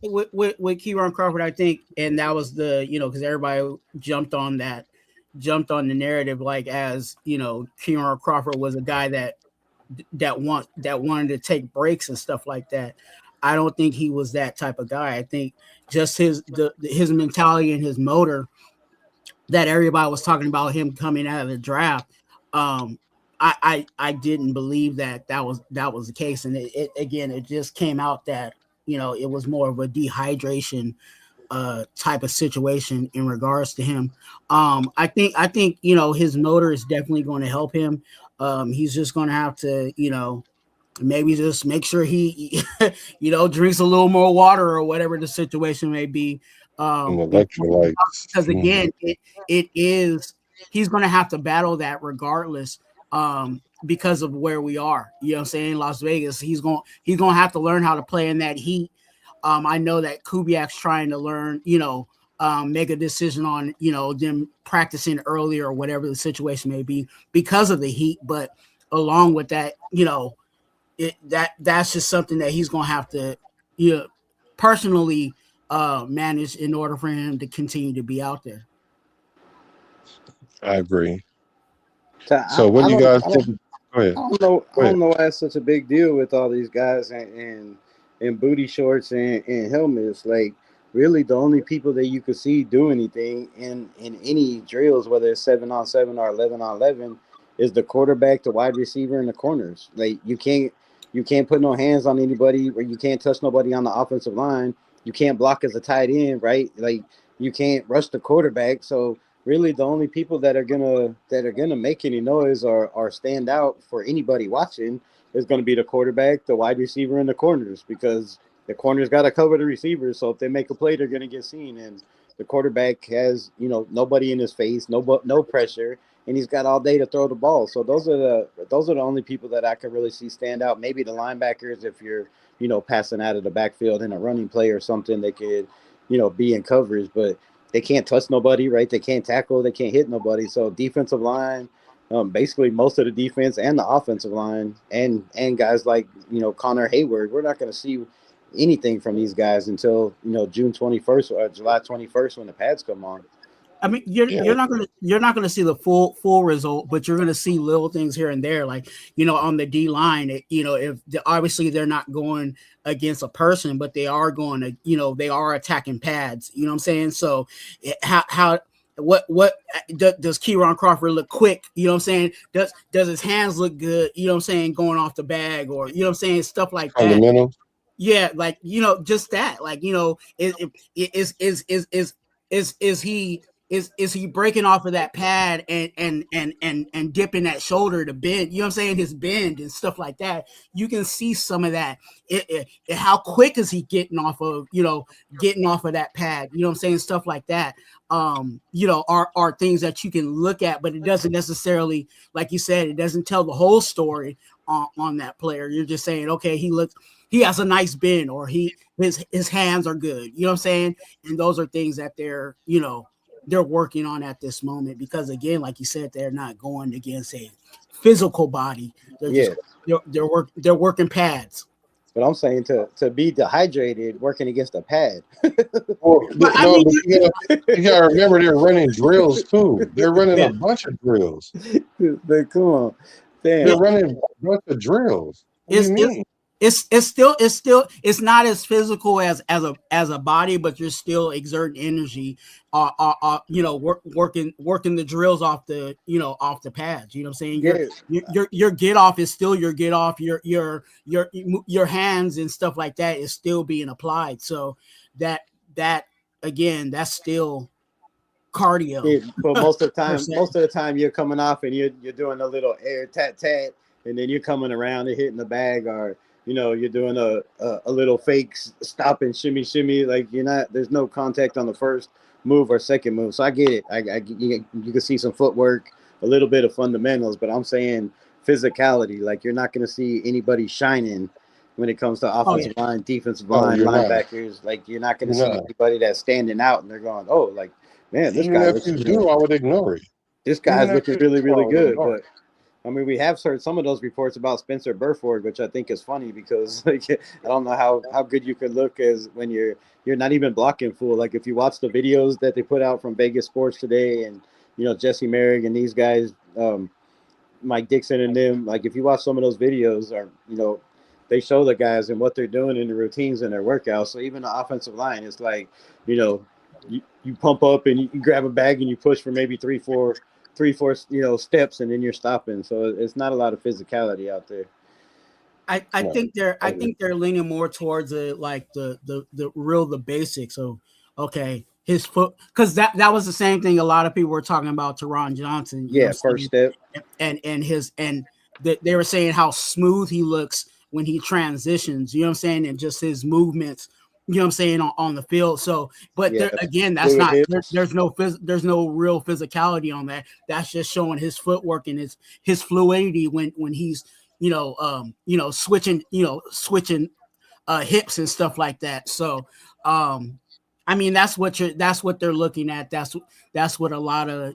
with Keyron Crawford, I think, and that was the, because everybody jumped on the narrative, like, as Keyron Crawford was a guy that wanted to take breaks and stuff like that. I don't think he was that type of guy. I think just his mentality and his motor that everybody was talking about him coming out of the draft. I didn't believe that was the case, and it just came out that it was more of a dehydration type of situation in regards to him. I think his motor is definitely going to help him. He's just going to have to maybe just make sure he drinks a little more water or whatever the situation may be. Electrolytes. Because again, he's going to have to battle that regardless. Because of where we are, I'm saying, Las Vegas, he's going to have to learn how to play in that heat. I know that Kubiak's trying to learn, make a decision on, them practicing earlier or whatever the situation may be because of the heat. But along with that, that's just something that he's going to have to, personally manage in order for him to continue to be out there. I agree. So what do you guys think? Go ahead. I don't know why it's such a big deal with all these guys and booty shorts and helmets. Like, really, the only people that you could see do anything in any drills, whether it's 7-on-7 or 11-on-11, is the quarterback, the wide receiver, and the corners. Like, you can't put no hands on anybody, or you can't touch nobody on the offensive line. You can't block as a tight end, right? Like, you can't rush the quarterback. So really, the only people that are gonna make any noise or stand out for anybody watching is going to be the quarterback, the wide receiver, and the corners, because the corners got to cover the receivers. So if they make a play, they're going to get seen. And the quarterback has nobody in his face, no pressure, and he's got all day to throw the ball. So those are the only people that I can really see stand out. Maybe the linebackers, if you're passing out of the backfield in a running play or something, they could be in coverage, but they can't touch nobody, right? They can't tackle. They can't hit nobody. So defensive line, basically most of the defense and the offensive line, and guys like Connor Hayward, we're not going to see anything from these guys until June 21st or July 21st when the pads come on. I mean, you're not gonna see the full result, but you're gonna see little things here and there, like on the D line. If obviously they're not going against a person, but they are going to they are attacking pads. You know what I'm saying? So what does Keyron Crawford look quick? You know what I'm saying? Does his hands look good? You know what I'm saying? Going off the bag, or what I'm saying, stuff like that. Fundamental. Yeah, like just that. Like is he breaking off of that pad and dipping that shoulder to bend? You know what I'm saying? His bend and stuff like that. You can see some of that. How quick is he getting off of that pad? You know what I'm saying? Stuff like that. Are things that you can look at, but it doesn't necessarily, like you said, it doesn't tell the whole story on that player. You're just saying, okay, he has a nice bend, or his hands are good. You know what I'm saying? And those are things that they're working on at this moment, because again, like you said, they're not going against a physical body. They're working pads. But I'm saying to be dehydrated working against a pad. You gotta remember they're running drills too. They're running a bunch of drills. But come on, they're running a bunch of drills. What do you mean? It's not as physical as a body, but you're still exerting energy, working the drills off the pads. You know what I'm saying? Your get off is still your get off. Your hands and stuff like that is still being applied. So that again, that's still cardio. But most of per se. the time you're coming off and you're doing a little air tat, and then you're coming around and hitting the bag, or you're doing a little fake stop and shimmy. Like there's no contact on the first move or second move. So I get it. You can see some footwork, a little bit of fundamentals, but I'm saying physicality. Like you're not going to see anybody shining when it comes to offensive line, defensive line, linebackers. Like you're not going to see anybody that's standing out and they're going, oh, like, man, this guy looks, I would ignore it. This guy's looking really, really good. But I mean, we have heard some of those reports about Spencer Burford, which I think is funny because like I don't know how good you could look as when you're not even blocking full. Like if you watch the videos that they put out from Vegas Sports Today and Jesse Merrick and these guys, Mike Dixon and them, like if you watch some of those videos, or they show the guys and what they're doing in the routines and their workouts. So even the offensive line is like, you pump up and you grab a bag and you push for maybe three, four, steps, and then you're stopping. So it's not a lot of physicality out there. I think they're leaning more towards the basics. So okay, his foot, because that was the same thing a lot of people were talking about Teron Johnson. First step, and they were saying how smooth he looks when he transitions. You know what I'm saying, and just his movements. You know what I'm saying on the field. So, but again, that's not there's no real physicality on that. That's just showing his footwork and his fluidity when he's switching hips and stuff like that. So, I mean that's what they're looking at. That's what a lot of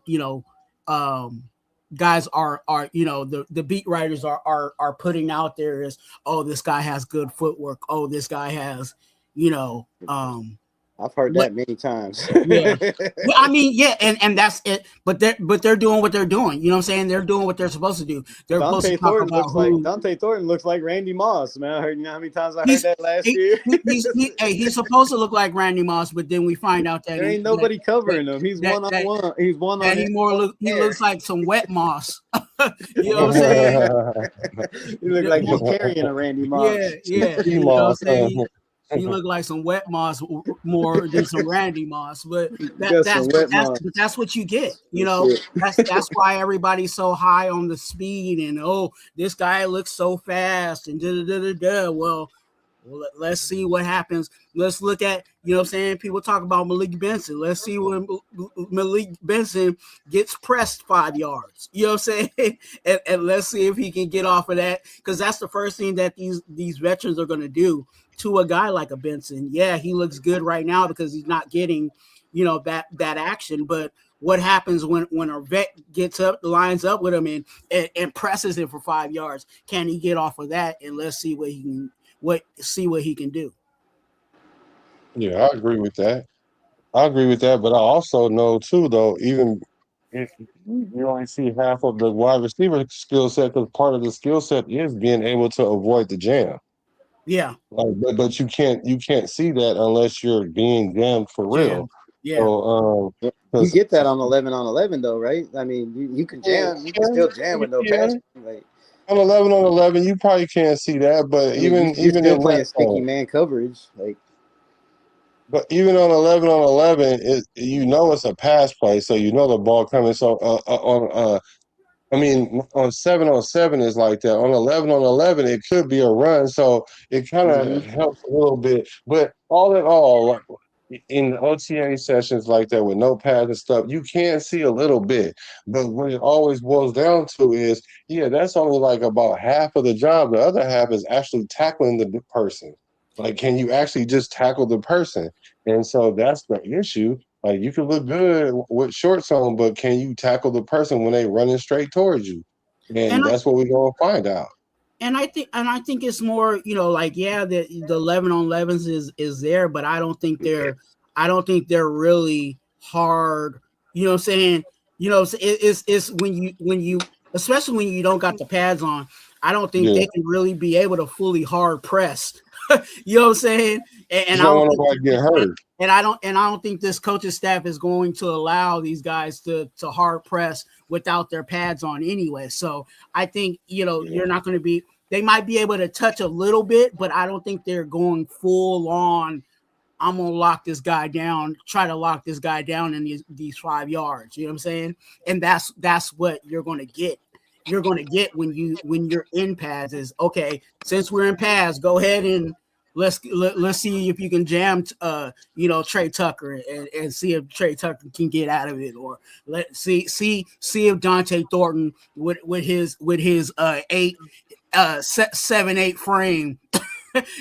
guys are the beat writers are putting out there is, oh, this guy has good footwork. Oh, this guy has. I've heard that many times. Yeah. Well, I mean, yeah, and that's it. But they're doing what they're doing. You know what I'm saying? They're doing what they're supposed to do. They're Dante Thornton looks like Randy Moss, man. I heard how many times I heard that last year. He's supposed to look like Randy Moss, but then we find out that there ain't nobody covering him. He's one-on-one. He's one-on-one. He looks like some wet moss. You know what I'm saying? He look like he's carrying a Randy Moss. Yeah. You know what I'm saying? He looked like some wet moss more than some Randy Moss, but that's what you get. That's why everybody's so high on the speed and this guy looks so fast and Well, let's see what happens. Let's look at, you know what I'm saying? People talk about Malik Benson. Let's see when Malik Benson gets pressed 5 yards. You know what I'm saying? And let's see if he can get off of that, because that's the first thing that these veterans are going to do to a guy like a Benson. Yeah, he looks good right now because he's not getting, that action. But what happens when a vet gets up, lines up with him and presses him for 5 yards? Can he get off of that? And let's see what he can do. Yeah, I agree with that. But I also know too, though, even if you only see half of the wide receiver skill set, because part of the skill set is being able to avoid the jam. Yeah. But you can't see that unless you're being jammed for real. Yeah. So, you get that on 11-on-11 though, right? I mean, you can jam. You can still jam with no pass. Like, on 11-on-11, you probably can't see that, but you're still playing sticky man coverage, like. But even on 11-on-11, it's a pass play, so the ball coming. So on 7-on-7 is like that. On 11-on-11, it could be a run, so it kind of helps a little bit. But all in all, in OTA sessions like that with no pads and stuff, you can see a little bit. But what it always boils down to is, that's only like about half of the job. The other half is actually tackling the person. Like, can you actually just tackle the person? And so that's the issue. Like, you can look good with shorts on, but can you tackle the person when they running straight towards you? And that's what we're gonna find out. And I think it's more, the 11-on-11s is there, but I don't think they're really hard. You know what I'm saying? It's when you especially when you don't got the pads on, I don't think they can really be able to fully hard press. You know what I'm saying? And I don't want to get hurt. And I don't think this coaching staff is going to allow these guys to hard press without their pads on anyway. So I think, you're not going to be. They might be able to touch a little bit, but I don't think they're going full on I'm gonna lock this guy down, try to lock this guy down in these 5 yards. You know what I'm saying? And that's what you're gonna get. You're gonna get when you're in pads is okay. Since we're in pads, go ahead and let's see if you can jam Trey Tucker and see if Trey Tucker can get out of it, or let's see if Dante Thornton with his 7'8" frame.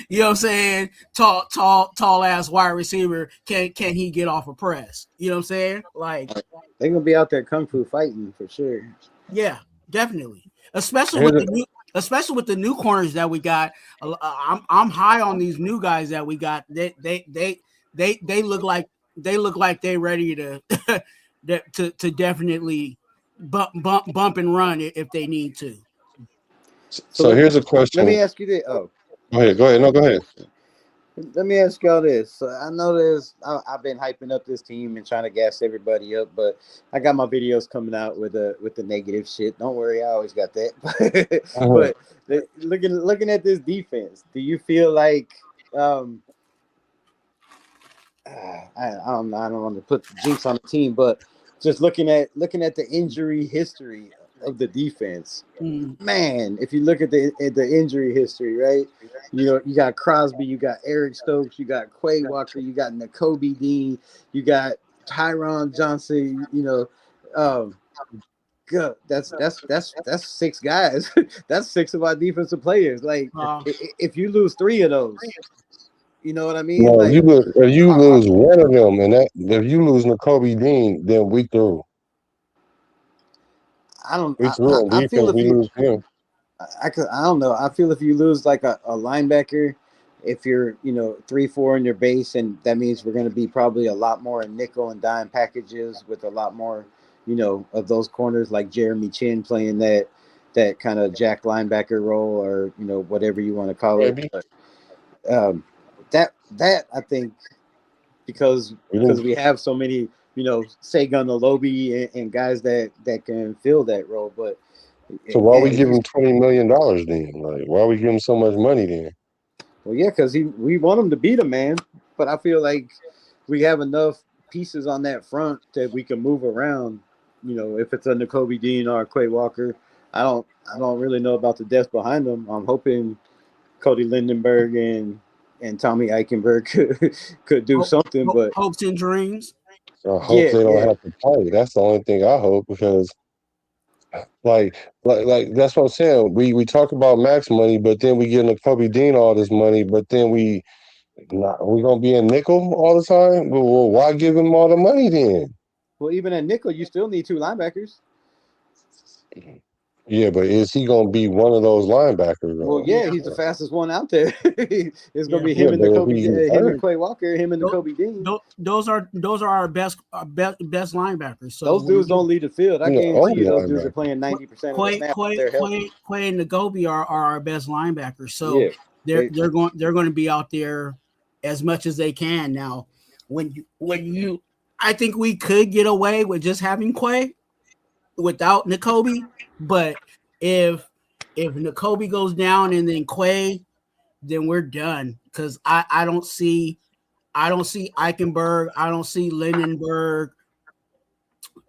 You know what I'm saying? Tall ass wide receiver. Can he get off a press? You know what I'm saying? Like they're gonna be out there kung fu fighting for sure. Yeah, definitely. Especially with the new corners that we got. I'm high on these new guys that we got. They look like they're ready to to definitely bump and run if they need to. So here's a question. Let me ask you this. Oh. Go ahead. No, go ahead. Let me ask y'all this. So I know I've been hyping up this team and trying to gas everybody up, but I got my videos coming out with the negative shit. Don't worry, I always got that. But looking at this defense, do you feel like I don't want to put jinx on the team, but just looking at the injury history of the defense, man, if you look at the injury history, right? You got Crosby, you got Eric Stokes, you got Quay Walker, you got Nakobe Dean, you got Tyron Johnson. Good. That's 6 guys. That's 6 of our defensive players. Like, if you lose 3 of those, you know what I mean? No, like, if you lose one of them, and if you lose Nakobe Dean, then we through. I don't. We through. I feel if we you, lose him. I don't know. I feel if you lose like a linebacker, if you're 3-4 in your base, and that means we're going to be probably a lot more in nickel and dime packages with a lot more, of those corners like Jeremy Chin playing that kind of jack linebacker role, or whatever you want to call it. But, that I think because we have so many Sagan Olobi and guys that can fill that role. But so why we give him $20 million then? Like, why we give him so much money then? Well, yeah, because we want him to be the man, but I feel like we have enough pieces on that front that we can move around. If it's a Nakobe Dean or a Quay Walker, I don't really know about the depth behind them. I'm hoping Cody Lindenberg and Tommy Eichenberg could do something, but hopes and dreams. I hope they don't have to play. That's the only thing I hope, because like that's what I'm saying. We talk about max money, but then we give Nakobe Dean all this money, but then we gonna be in nickel all the time. Well, why give him all the money then? Well, even at nickel, you still need 2 linebackers. Yeah, but is he gonna be one of those linebackers? Well, yeah, he's the fastest one out there. It's gonna be him and Quay Walker, him and Nakobe Dean. Those are our best linebackers. So those dudes don't lead the field. I guarantee you, those dudes are playing 90% of the snaps. Quay and Nakobe are our best linebackers. So they're going to be out there as much as they can. Now, I think we could get away with just having Quay without Nakobe, but if Nakobe goes down and then Quay, then we're done, because I don't see Eichenberg, I don't see Lindenberg,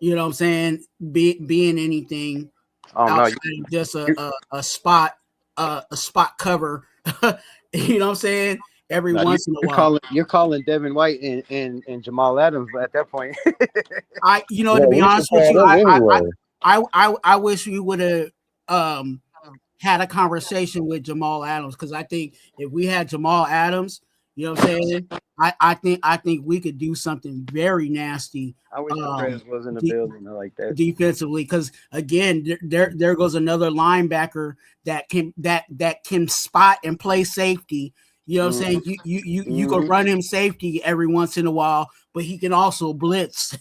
you know what I'm saying, being anything outside of just a spot cover. You know what I'm saying? Every once in a while. You're calling Devin White and Jamal Adams at that point. To be honest with you, I wish we would have had a conversation with Jamal Adams, because I think if we had Jamal Adams, you know what I'm saying, I think we could do something very nasty. I wish Perez wasn't a building like that defensively, because again, there goes another linebacker that can spot and play safety. You know what I'm saying? You can run him safety every once in a while, but he can also blitz.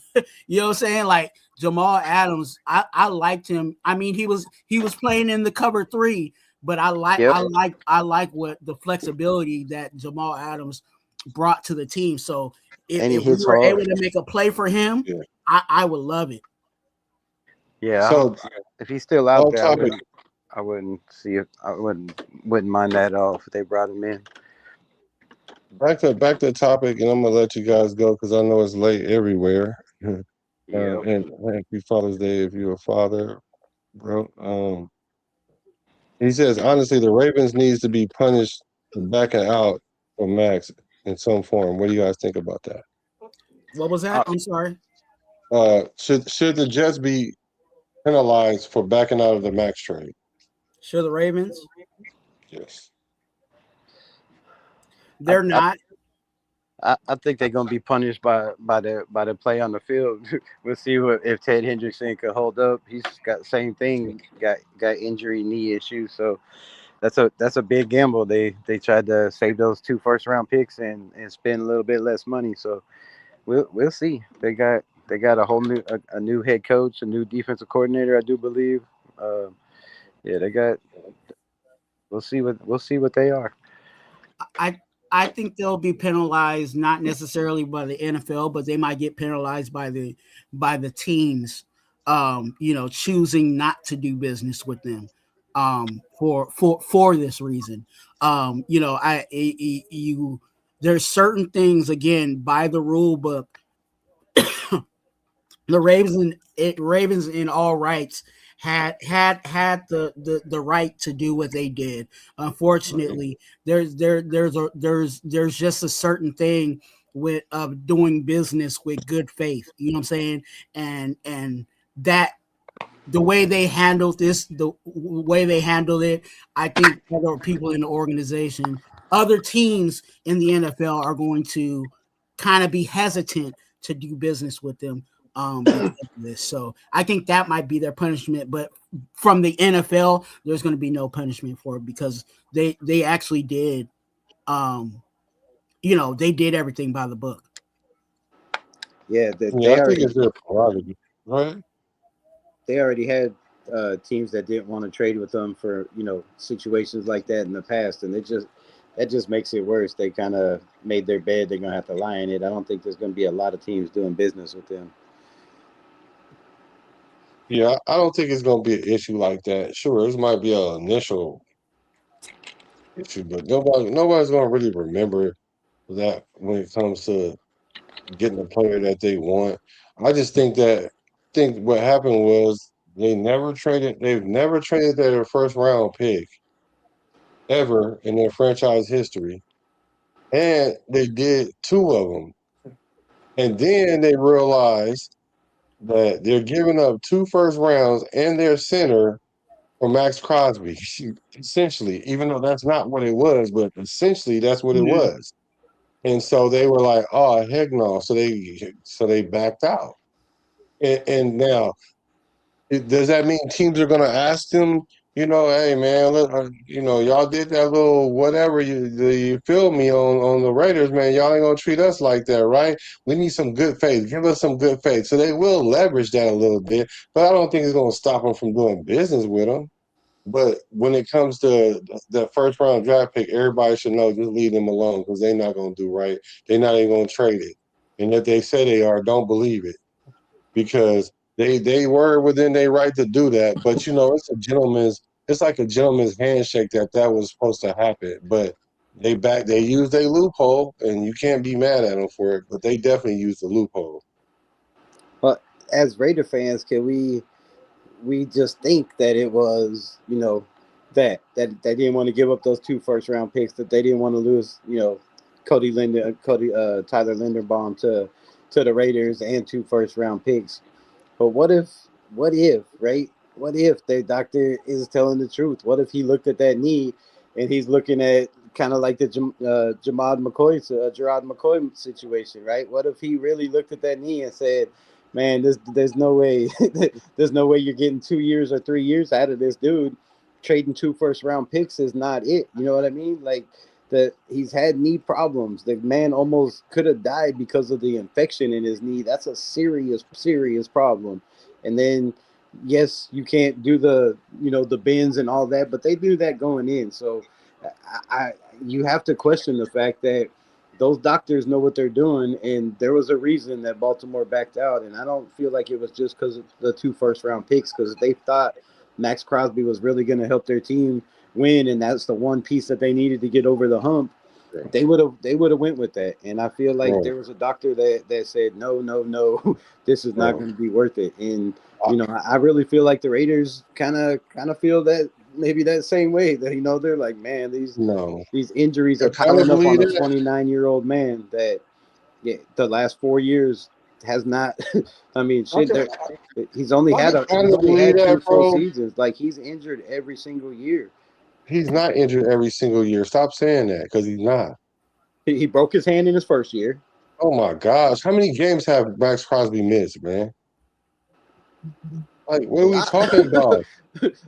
You know what I'm saying? Like Jamal Adams, I liked him. I mean, he was playing in the cover 3, but I like what the flexibility that Jamal Adams brought to the team. So if we were able to make a play for him, I would love it. Yeah. So if he's still out there, I wouldn't see it. I wouldn't mind that at all if they brought him in. back to the topic, and I'm gonna let you guys go because I know it's late everywhere. Yeah. And happy Father's Day if you're a father, bro. He says honestly, the Ravens needs to be punished for backing out for Max in some form. What do you guys think about that? What was that? I'm sorry. Should the Jets be penalized for backing out of the Max trade? Sure, the Ravens. Yes. I, They're I not. I think they're gonna be punished by the play on the field. We'll see what if Ted Hendrickson could hold up. He's got same thing, got injury knee issues. So that's a big gamble. They tried to save those 2 first round picks and spend a little bit less money. So we'll see. They got a whole a new head coach, a new defensive coordinator, I do believe. Uh, yeah, they got. We'll see what they are. I I think they'll be penalized not necessarily by the NFL, but they might get penalized by the teams, choosing not to do business with them, for this reason. You there's certain things again by the rule book. The Ravens in all rights had the right to do what they did. Unfortunately, there's just a certain thing with doing business with good faith. You know what I'm saying? And that the way they handled this, the way they handled it, I think other people in the organization, other teams in the NFL are going to kind of be hesitant to do business with them because of this. So I think that might be their punishment. But from the NFL, there's going to be no punishment for it because they actually did, they did everything by the book. Yeah, Yeah, I think it's their prerogative, right? they already had teams that didn't want to trade with them for situations like that in the past, and that just makes it worse. They kind of made their bed; they're gonna have to lie in it. I don't think there's gonna be a lot of teams doing business with them. Yeah, I don't think it's gonna be an issue like that. Sure, this might be an initial issue, but nobody's gonna really remember that when it comes to getting the player that they want. I just think what happened was they've never traded their first round pick ever in their franchise history. And they did two of them. And then they realized that they're giving up 2 first rounds and their center for Max Crosby, essentially, even though that's not what it was, but essentially that's what it Yeah. was. And so they were like, "Oh heck no!" So they backed out. And now, does that mean teams are going to ask them? Hey man, look, y'all did that little whatever you feel me on the Raiders, man. Y'all ain't gonna treat us like that, right? We need some good faith. Give us some good faith. So they will leverage that a little bit, but I don't think it's gonna stop them from doing business with them. But when it comes to the first round draft pick, everybody should know just leave them alone because they're not going to do right. They're not even going to trade it. And if they say they are, don't believe it because they were within their right to do that. But it's like a gentleman's handshake that was supposed to happen. But they used a loophole, and you can't be mad at them for it. But they definitely used the loophole. But as Raider fans, can we just think that it was that they didn't want to give up those 2 first round picks, that they didn't want to lose Tyler Linderbaum to the Raiders and 2 first round picks. But what if, right? What if the doctor is telling the truth? What if he looked at that knee and he's looking at kind of like the Gerard McCoy situation, right? What if he really looked at that knee and said, "Man, there's no way, there's no way you're getting 2 years or 3 years out of this dude. Trading 2 first round picks is not it." You know what I mean? Like he's had knee problems. The man almost could have died because of the infection in his knee. That's a serious, serious problem. And then, yes, you can't do the bends and all that, but they do that going in. So, I you have to question the fact that those doctors know what they're doing, and there was a reason that Baltimore backed out. And I don't feel like it was just because of the 2 first round picks, because they thought Max Crosby was really going to help their team win, and that's the one piece that they needed to get over the hump. They would have went with that, and I feel like there was a doctor that said no, this is not going to be worth it. And I really feel like the Raiders kind of feel that maybe that same way that they're like, man, these injuries are piling up on a 29-year-old man that the last 4 years has not. I mean, shit. He's only had 2 full seasons. Like he's injured every single year. He's not injured every single year. Stop saying that because he's not. He broke his hand in his first year. Oh my gosh, how many games have Max Crosby missed, man? Like, what are we talking about?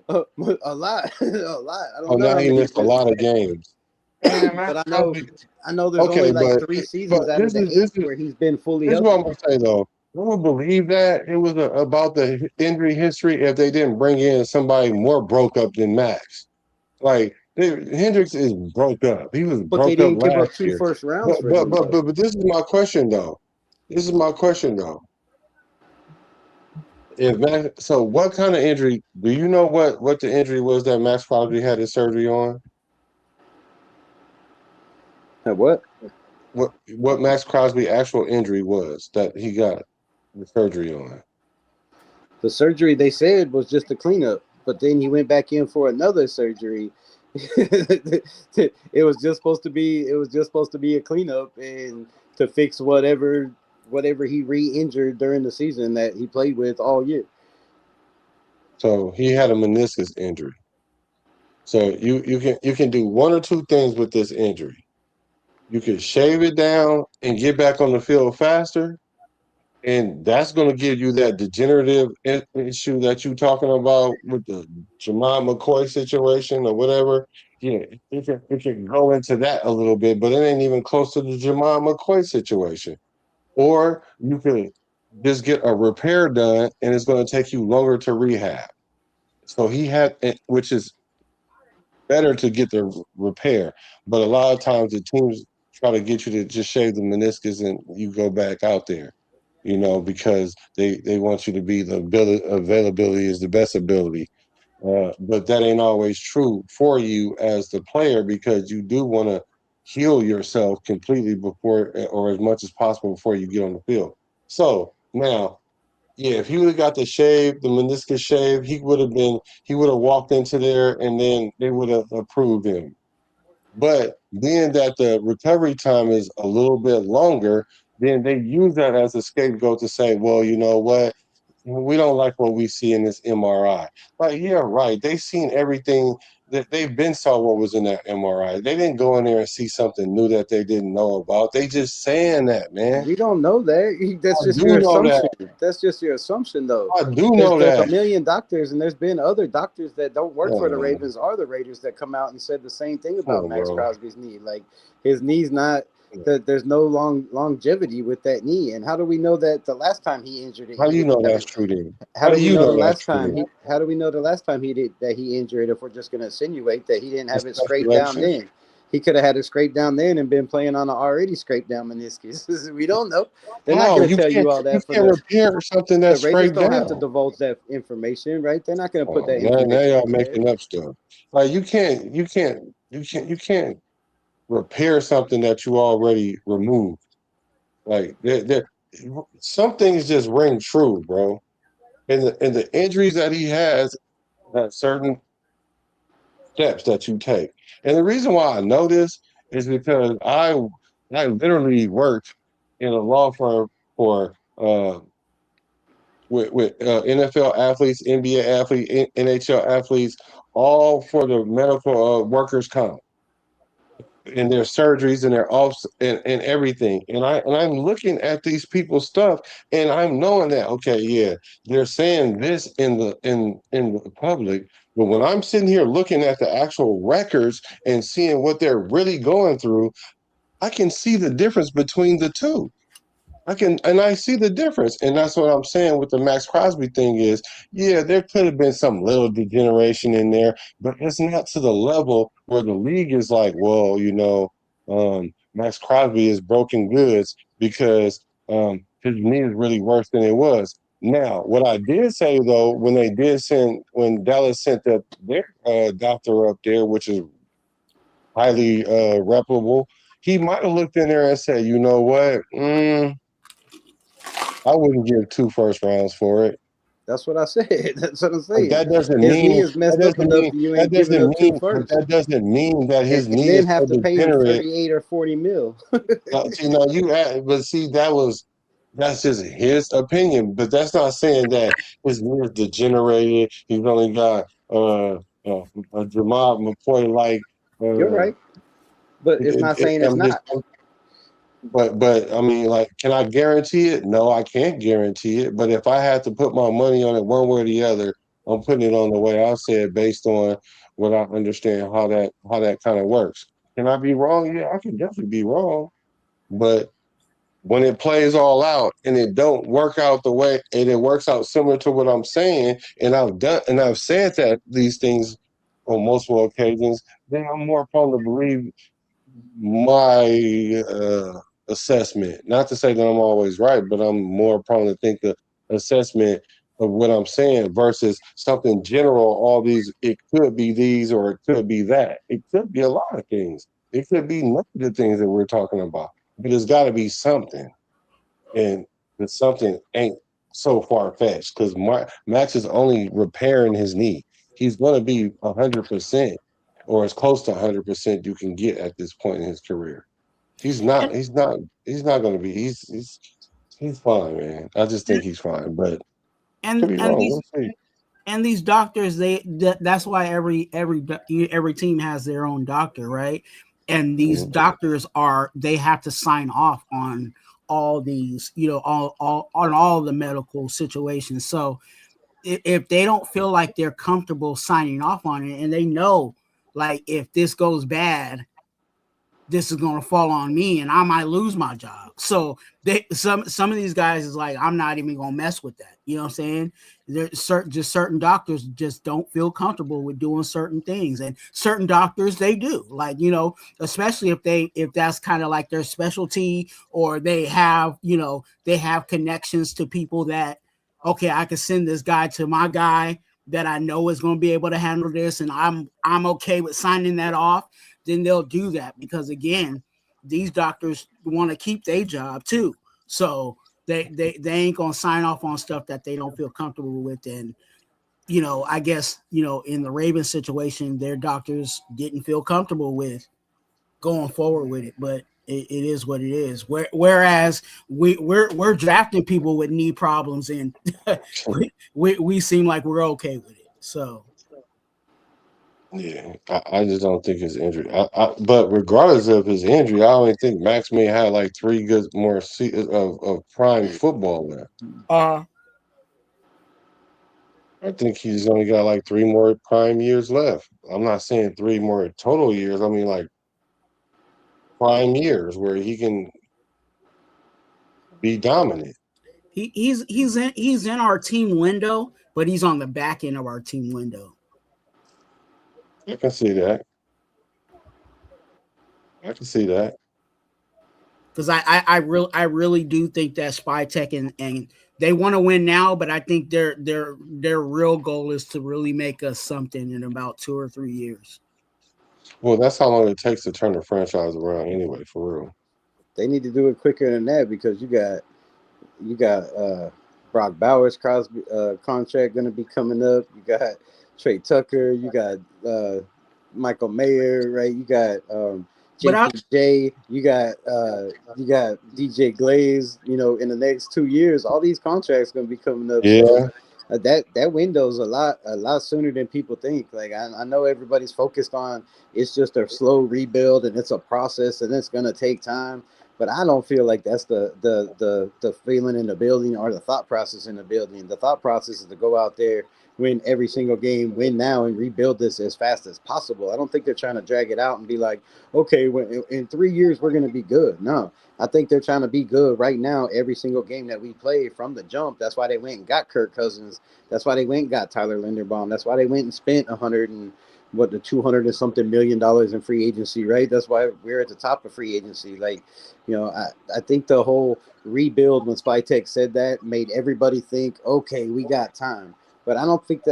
A lot. I don't know. Now he missed a lot of games. Man, but I know there's only like 3 seasons out of the 8 where he's been fully healthy. This is what I'm gonna say though. I would believe that it was about the injury history if they didn't bring in somebody more broke up than Max. Like Hendricks is broke up. He was broke up last year. But they didn't give up 2 first rounds. But this is my question though. So what kind of injury? Do you know what the injury was that Max Crosby had his surgery on? What? What Max Crosby actual injury was that he got the surgery on? The surgery they said was just a cleanup, but then he went back in for another surgery. It was just supposed to be a cleanup and to fix whatever he re-injured during the season that he played with all year. So he had a meniscus injury. So you can do 1 or 2 things with this injury. You can shave it down and get back on the field faster, and that's going to give you that degenerative issue that you're talking about with the Jamal McCoy situation or whatever. Yeah, it can go into that a little bit, but it ain't even close to the Jamal McCoy situation. Or you can just get a repair done, and it's going to take you longer to rehab. So he had, which is better to get the repair, but a lot of times the teams try to get you to just shave the meniscus and you go back out there, because they want you to be the availability is the best ability. But that ain't always true for you as the player because you do want to heal yourself completely before or as much as possible before you get on the field. So now, if he would have got the meniscus shave, he would have walked into there and then they would have approved him. But being that the recovery time is a little bit longer, then they use that as a scapegoat to say, well, you know what? We don't like what we see in this MRI. Like, yeah, right. They've seen everything that they've been saw what was in that MRI. They didn't go in there and see something new that they didn't know about. They just saying that, man. We don't know that. That's just your assumption. That's just your assumption, though. I do know that. There's a million doctors, and there's been other doctors that don't work for the Ravens or the Raiders that come out and said the same thing about Max Crosby's knee. Like, his knee's not that there's no longevity with that knee. And how do we know that the last time he injured it? How do you know that's true then? How do we know the last time he did that he injured it if we're just going to insinuate that he didn't have it scraped down then? He could have had it scraped down then and been playing on an already scraped down meniscus. We don't know. They're not going to tell you all that. You can't repair something that's scraped down. The Raiders don't have to divulge that information, right? They're not going to put that information. Now y'all making up stuff. Like you can't repair something that you already removed. Like some things just ring true, bro. And the injuries that he has, that certain steps that you take. And the reason why I know this is because I literally worked in a law firm for with NFL athletes, NBA athletes, NHL athletes, all for the medical workers' comp. And their surgeries and their offs and everything. And I'm looking at these people's stuff and I'm knowing that, okay, yeah, they're saying this in the public, but when I'm sitting here looking at the actual records and seeing what they're really going through, I can see the difference between the two. I see the difference. And that's what I'm saying with the Max Crosby thing is, yeah, there could have been some little degeneration in there, but it's not to the level where the league is like, well, Max Crosby is broken goods because his knee is really worse than it was. Now, what I did say, though, when Dallas sent their doctor up there, which is highly reputable, he might have looked in there and said, you know what? I wouldn't give 2 first rounds for it. That's what I said. That's what I'm But saying. that doesn't His knee mean is messed up enough that you ain't giving up two first. that doesn't mean that his And knee then is have so to pay him degenerate. 38 or 40 mil. But see, that's just his opinion. But that's not saying that his knee is degenerated. He's only got a Jamal McCoy like. You're right, but it's not saying it's not. But I mean, like, can I guarantee it? No, I can't guarantee it. But if I had to put my money on it one way or the other, I'm putting it on the way I said based on what I understand how that kind of works. Can I be wrong? Yeah, I can definitely be wrong. But when it plays all out and it don't work out the way and it works out similar to what I'm saying, and I've said that these things on multiple occasions, then I'm more prone to believe my assessment. Not to say that I'm always right, but I'm more prone to think the assessment of what I'm saying versus something general. All these, it could be these or it could be that. It could be a lot of things. It could be none of the things that we're talking about. But there's got to be something, and the something ain't so far fetched because Max is only repairing his knee. He's going to be 100% or as close to 100% you can get at this point in his career. He's not going to be. He's fine, man. I just think he's fine, but could be wrong. We'll see. And these doctors, that's why every team has their own doctor, right? And these doctors they have to sign off on all these, all on all the medical situations. So if they don't feel like they're comfortable signing off on it, and they know, like, if this goes bad, this is going to fall on me and I might lose my job. So some of these guys is like, I'm not even going to mess with that. You know what I'm saying? There's certain doctors just don't feel comfortable with doing certain things, and certain doctors, they do, like, especially if that's kind of like their specialty, or they have connections to people that, okay, I can send this guy to my guy that I know is going to be able to handle this, and I'm okay with signing that off. Then they'll do that, because again, these doctors want to keep their job too. So they ain't gonna sign off on stuff that they don't feel comfortable with. And I guess in the Ravens situation, their doctors didn't feel comfortable with going forward with it, but it is what it is. Whereas we're drafting people with knee problems, and we seem like we're okay with it. So. Yeah, I just don't think his injury. But regardless of his injury, I only think Max may have like 3 good more of prime football left. I think he's only got like 3 more prime years left. I'm not saying 3 more total years. I mean like prime years where he can be dominant. He's in our team window, but he's on the back end of our team window. I can see that. Because I really do think that Spytek and they want to win now, but I think their real goal is to really make us something in about 2 or 3 years. Well, that's how long it takes to turn the franchise around anyway, for real. They need to do it quicker than that, because you got Brock Bowers' contract going to be coming up. You got Trey Tucker. You got Michael Mayer, right? You got JPJ. You got DJ Glaze. In the next 2 years, all these contracts going to be coming up. Yeah. So, that window's a lot sooner than people think. Like I know everybody's focused on it's just a slow rebuild and it's a process and it's gonna take time. But I don't feel like that's the feeling in the building or the thought process in the building. The thought process is to go out there, win every single game, win now, and rebuild this as fast as possible. I don't think they're trying to drag it out and be like, okay, in 3 years we're going to be good. No, I think they're trying to be good right now every single game that we play from the jump. That's why they went and got Kirk Cousins. That's why they went and got Tyler Linderbaum. That's why they went and spent $200 and something million in free agency, right? That's why we're at the top of free agency. Like, I think the whole rebuild, when Spytek said that, made everybody think, okay, we got time. But I don't think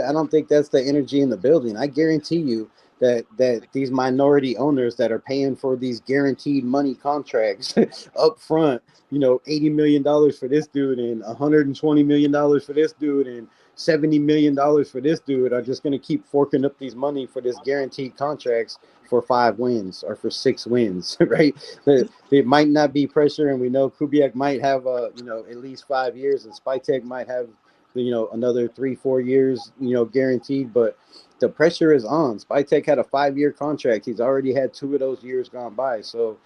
that's the energy in the building. I guarantee you that these minority owners that are paying for these guaranteed money contracts up front, $80 million for this dude and $120 million for this dude and $70 million for this dude, are just going to keep forking up these money for this guaranteed contracts for 5 wins or for 6 wins, right? There might not be pressure, and we know Kubiak might have at least 5 years, and Spytek might have another 3-4 years guaranteed, but the pressure is on. Spytek had a 5-year contract. He's already had 2 of those years gone by, so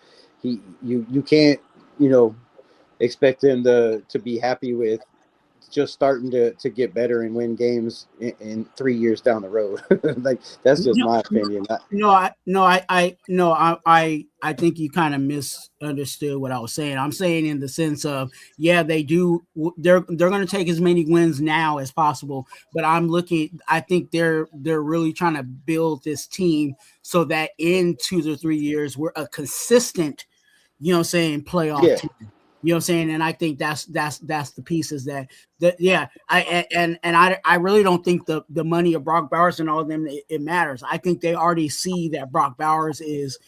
you can't expect him to be happy with just starting to get better and win games in 3 years down the road. Like, that's just my opinion. I think you kind of misunderstood what I was saying. I'm saying in the sense of, yeah, they're going to take as many wins now as possible, but I think they're really trying to build this team so that in 2 to 3 years we're a consistent, playoff team. You know what I'm saying? And I think that's the pieces that yeah. I really don't think the money of Brock Bowers and all of them it matters. I think they already see that Brock Bowers is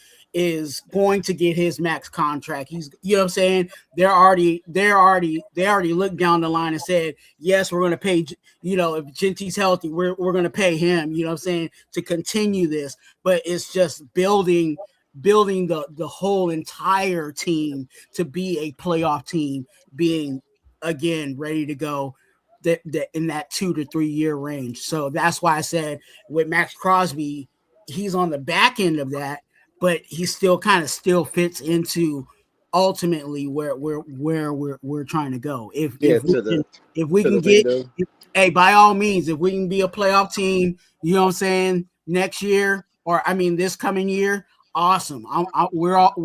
going to get his max contract. He's, you know what I'm saying? They already looked down the line and said, yes, we're going to pay, if Genty's healthy, we're going to pay him, you know what I'm saying, to continue this. But it's just building the whole entire team to be a playoff team, being again ready to go that in that 2 to 3 year range. So that's why I said with Max Crosby, he's on the back end of that, but he still fits into ultimately where we're trying to go. If we can get by all means, if we can be a playoff team, you know what I'm saying, next year, or this coming year, awesome.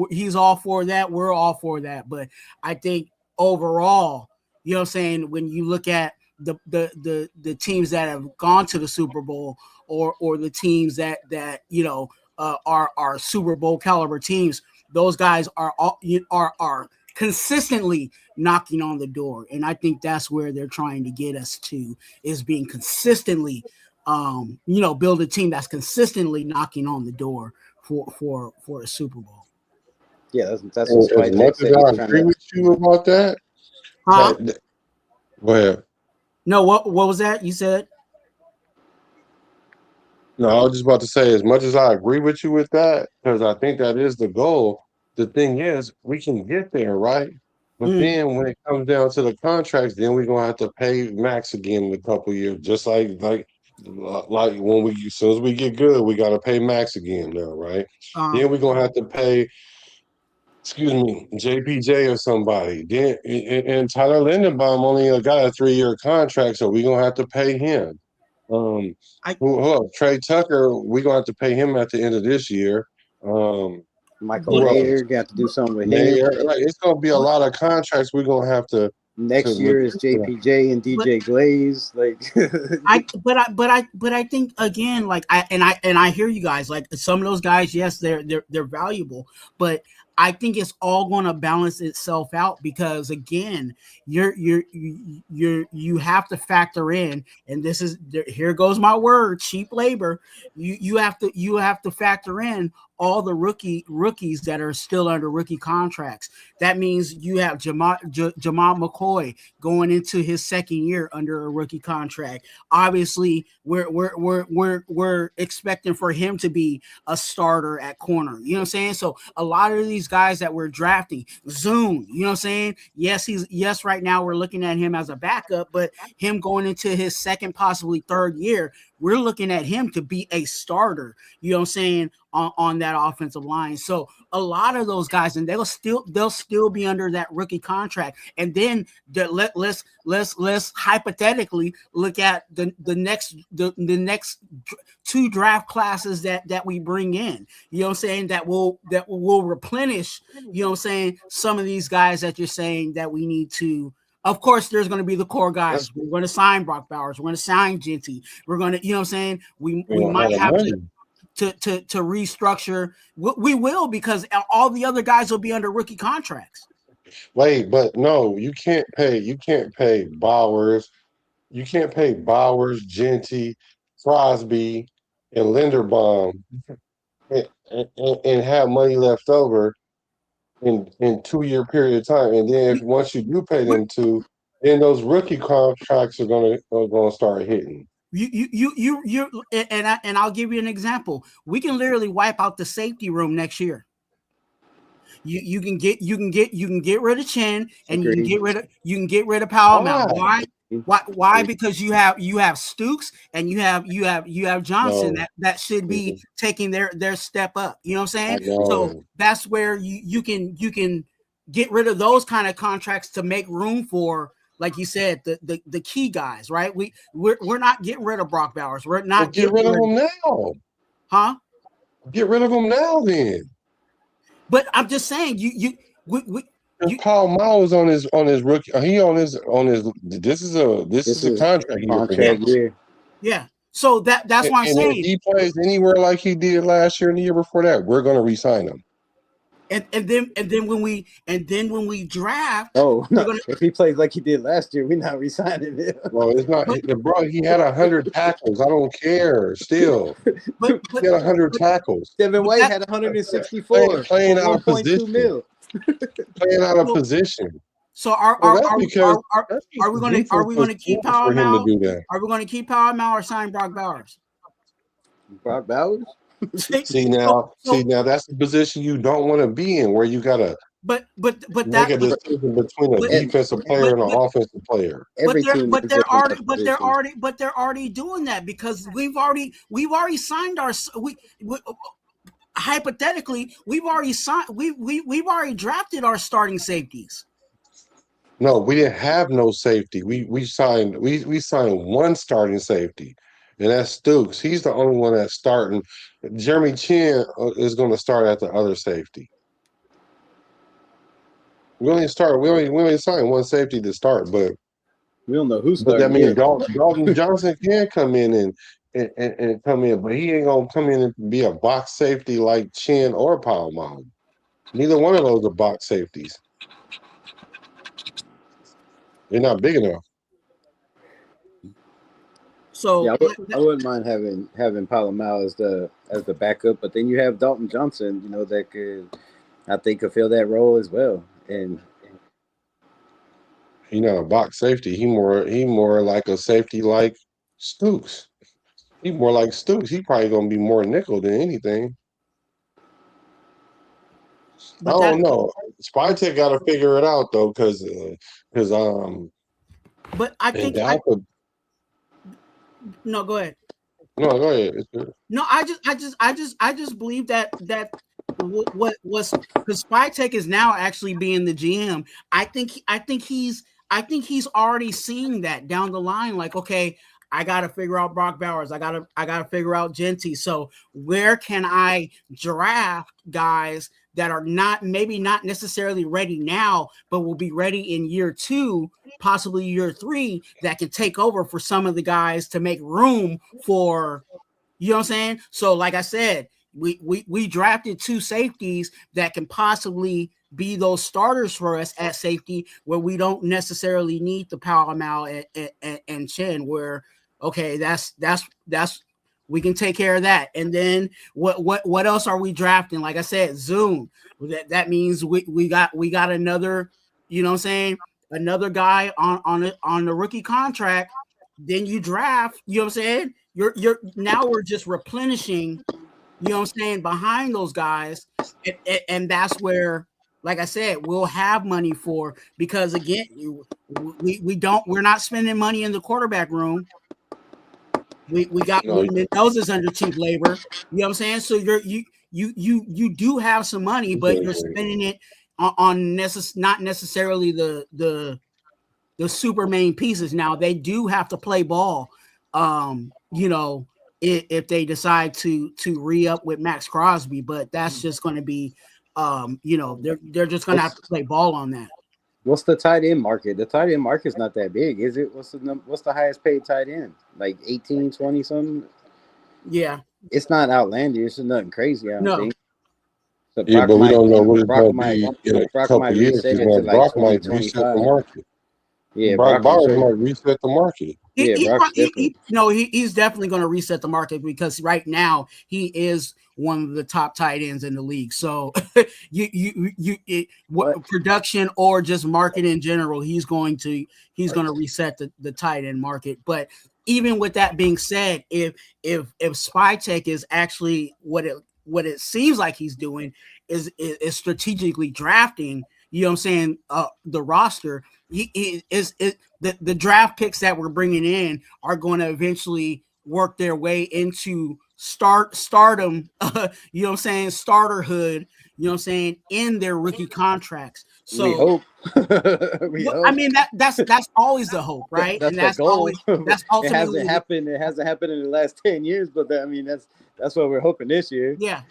He's all for that. We're all for that. But I think overall, you know what I'm saying, when you look at the teams that have gone to the Super Bowl or the teams that are Super Bowl caliber teams, those guys are consistently knocking on the door. And I think that's where they're trying to get us to, is being consistently build a team that's consistently knocking on the door for a Super Bowl. Yeah, that's what as much as I agree with you about that. Huh? Go ahead. No, what was that you said? No, I was just about to say, as much as I agree with you with that, because I think that is the goal. The thing is, we can get there, right? But then when it comes down to the contracts, then we're gonna have to pay Max again in a couple of years, just like when as soon as we get good, we got to pay Max again now, right? Then we're gonna have to pay, JPJ or somebody. Then and Tyler Lindenbaum only got a 3-year contract, so we're gonna have to pay him. Who else? Trey Tucker, we're gonna have to pay him at the end of this year. Michael Mayer got to do something with him. Like, it's gonna be a lot of contracts we're gonna have to. Next year is JPJ and DJ Glaze. But I think again, like I hear you guys, like some of those guys, yes, they're valuable, but I think it's all going to balance itself out, because again, you have to factor in, and here goes my word, cheap labor. You have to factor in all the rookies that are still under rookie contracts. That means you have Jamal McCoy going into his 2nd year under a rookie contract. Obviously, we're expecting for him to be a starter at corner. You know what I'm saying? So a lot of these guys that we're drafting, Zoom, you know what I'm saying? Yes, right now we're looking at him as a backup, but him going into his 2nd, possibly 3rd year, we're looking at him to be a starter, you know what I'm saying, on that offensive line. So a lot of those guys, and they'll still be under that rookie contract. And then let's hypothetically look at the next 2 draft classes that we bring in, you know what I'm saying, that will replenish, you know what I'm saying, some of these guys that you're saying that we need to. Of course, there's going to be the core guys. We're going to sign Brock Bowers. We're going to sign Genty. We're going to, you know what I'm saying? We might have to restructure. We will, because all the other guys will be under rookie contracts. Wait, but no, you can't pay Bowers. You can't pay Bowers, Genty, Crosby, and Linderbaum and have money left over in 2 year period of time, and then if once you do pay them two, then those rookie contracts are gonna start hitting. And I'll give you an example. We can literally wipe out the safety room next year. You can get rid of Chin, and you can get rid of Powell Mount. Why? Because you have Stukes and you have Johnson that should be taking their step up. You know what I'm saying? So that's where you can get rid of those kind of contracts to make room for, like you said, the key guys, right? We're not getting rid of Brock Bowers. We're not get rid of them now. Huh? Get rid of them now, then. But I'm just saying, Paul Miles on his rookie. He on his. This is a contract year. Yeah. So that's what I'm saying. If he plays anywhere like he did last year and the year before that, we're going to re-sign him. And then when we draft, if he plays like he did last year, we're not re-signing him. Well, it's not, bro. He had 100 tackles. I don't care. Still, he had 100 tackles. Devin White had 164. Playing out of position. Playing out of position. So are we going to keep Powell Mount? Are we going to keep Powell Mount or sign Brock Bowers? Brock Bowers. See now, that's the position you don't want to be in, where you gotta but make a decision between a defensive player and an offensive player. But they're already doing that, because we've already signed hypothetically we've already drafted our starting safeties. No, we didn't have no safety. We signed one starting safety. And that's Stukes. He's the only one that's starting. Jeremy Chin is going to start at the other safety. We only signed one safety to start, but we don't know who's. But that means Dalton Johnson can come in and come in, but he ain't gonna come in and be a box safety like Chin or Powell Mount. Neither one of those are box safeties. They're not big enough. So yeah, I wouldn't mind having Palomar as the backup, but then you have Dalton Johnson, that could fill that role as well. And he's not a box safety. He more like a safety like Stukes. He more like Stukes. He probably gonna be more nickel than anything. I don't know. Spytek got to figure it out though, because But I think no, go ahead. No, go ahead. No, I just believe that what was, because Spytek is now actually being the GM. I think he's already seeing that down the line. Like, okay, I got to figure out Brock Bowers. I gotta figure out Genty. So where can I draft guys that are maybe not necessarily ready now, but will be ready in year 2, possibly year 3, that can take over for some of the guys to make room for, you know what I'm saying? So like I said, we drafted 2 safeties that can possibly be those starters for us at safety, where we don't necessarily need the Powell Mount and Chen, where, okay, that's we can take care of that. And then what else are we drafting? Like I said, Zoom. That means we got another, you know what I'm saying, another guy on the rookie contract. Then you draft, you know what I'm saying? You're now we're just replenishing, you know what I'm saying, behind those guys. And that's where, like I said, we'll have money for, because again, we're not spending money in the quarterback room. We got Mendoza's under cheap labor. You know what I'm saying? So you do have some money, but you're spending it on not necessarily the super main pieces. Now they do have to play ball. If they decide to re-up with Max Crosby, but that's just going to be, they're just going to have to play ball on that. What's the tight end market? The tight end market's not that big, is it? What's the highest paid tight end? Like 18, 20 something? Yeah. It's not outlandish. It's nothing crazy, I don't think. So yeah, but we don't know what it's going to be in a couple of years, because Brock might reset the market. Yeah, Brock Brock for Bowers sure. might reset the market. Yeah, Brock's different. He's definitely going to reset the market because right now he is one of the top tight ends in the league. So production or just market in general, he's going to reset the tight end market. But even with that being said, if Spytek is actually what it seems like he's doing is strategically drafting, you know what I'm saying, the roster, the draft picks that we're bringing in are going to eventually work their way into stardom, you know what I'm saying, starterhood, you know what I'm saying, in their rookie contracts. So we hope. I mean that's always the hope, right? That's and the that's goal. always that's ultimately it hasn't happened in the last 10 years, but that's what we're hoping this year. Yeah.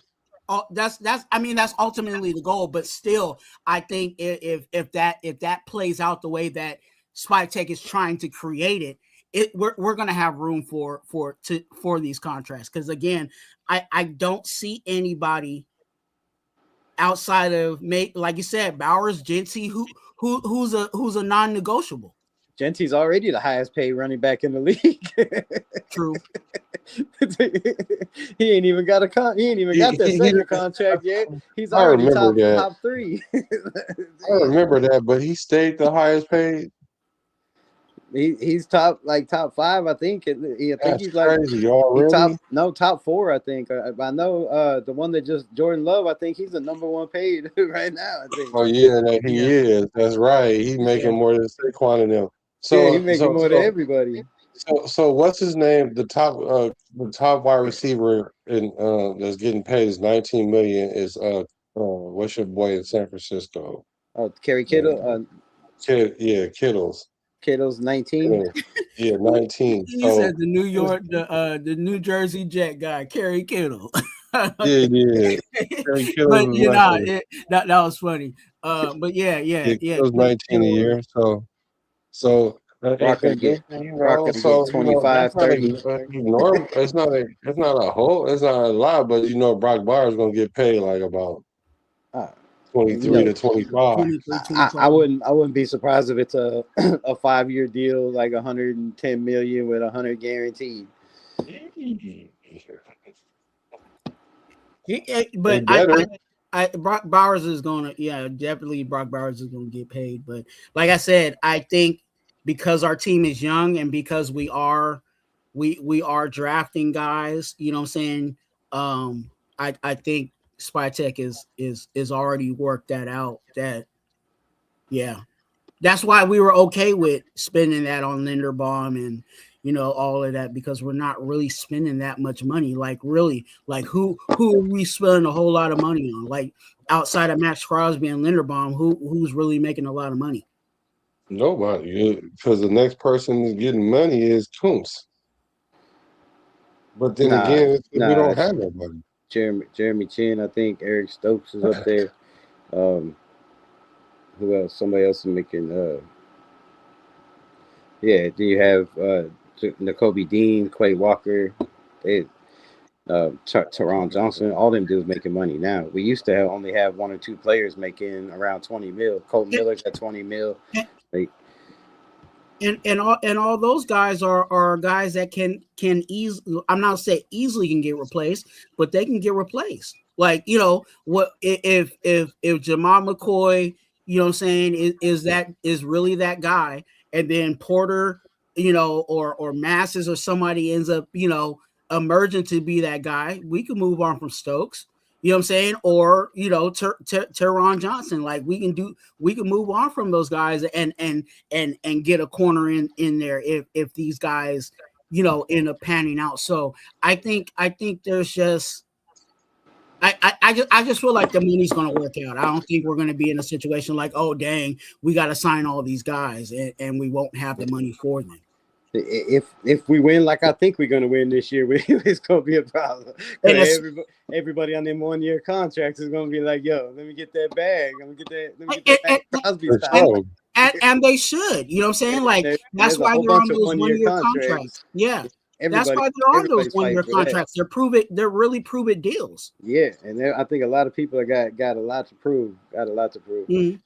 Oh, that's ultimately the goal, but still, I think if that plays out the way that Spytek is trying to create we're going to have room for these contracts, because again, I don't see anybody outside of, like you said, Bowers, Gentry, who's a non-negotiable. Gentry's already the highest paid running back in the league. True. He ain't even got that second contract yet. He's already top 3. I remember that, but he stayed the highest paid. He's top 5, I think. I think he's like crazy, y'all. Really? top 4, I think. I know the one that just Jordan Love, I think he's the number 1 paid right now, I think. Oh yeah, he is. That's right. He's making more than Saquon and them. So he's making more than everybody. So what's his name? The top wide receiver in that's getting paid is $19 million. Is what's your boy in San Francisco? Oh, Kerry Kittle. Kittle's. Kittle's 19. Yeah, 19. He said the New Jersey Jet guy, Kerry Kittle. Yeah. But that was funny. But yeah. It was 19 a year. So Brock gonna get 25, 30. It's not a whole. It's not a lot, but Brock Bowers is gonna get paid like about 23 to 25. I wouldn't be surprised if it's a 5-year deal, like 110 million with 100 guaranteed. But Brock Bowers is gonna, definitely Brock Bowers is gonna get paid. But like I said, I think because our team is young and because we are drafting guys, you know what I'm saying? I think Spytek is already worked that out. That's why we were okay with spending that on Linderbaum and all of that, because we're not really spending that much money. Like really, like who are we spending a whole lot of money on? Like outside of Max Crosby and Linderbaum, who's really making a lot of money? Nobody, because the next person is getting money is Coombs. But then again, we don't have nobody. Jeremy Chin, I think. Eric Stokes is up there. Who else? Somebody else is making. Do you have Nakobe Dean, Quay Walker, Teron Johnson? All them dudes making money now. We used to only have 1 or 2 players making around 20 mil. Colton Miller's at 20 mil. And all those guys are guys that can easily, I'm not saying easily can get replaced, but they can get replaced. Like, what if Jamal McCoy, you know what I'm saying, is really that guy, and then Porter, or Masses or somebody ends up, emerging to be that guy, we can move on from Stokes. You know what I'm saying? Or, Teron Johnson. Like we can move on from those guys and get a corner in there if these guys, end up panning out. So I think there's just I just feel like the money's going to work out. I don't think we're going to be in a situation like, oh dang, we got to sign all these guys and we won't have the money for them. If we win like I think we're going to win this year, it's going to be a problem. Everybody on them 1-year contracts is going to be like, yo, let me get that bag. Let me get that Crosby style. And they should. You know what I'm saying? Like, that's why they're on those 1-year contracts. Yeah. That's why they're on those 1-year contracts. They're really prove-it deals. Yeah, and I think a lot of people got a lot to prove. Mm-hmm.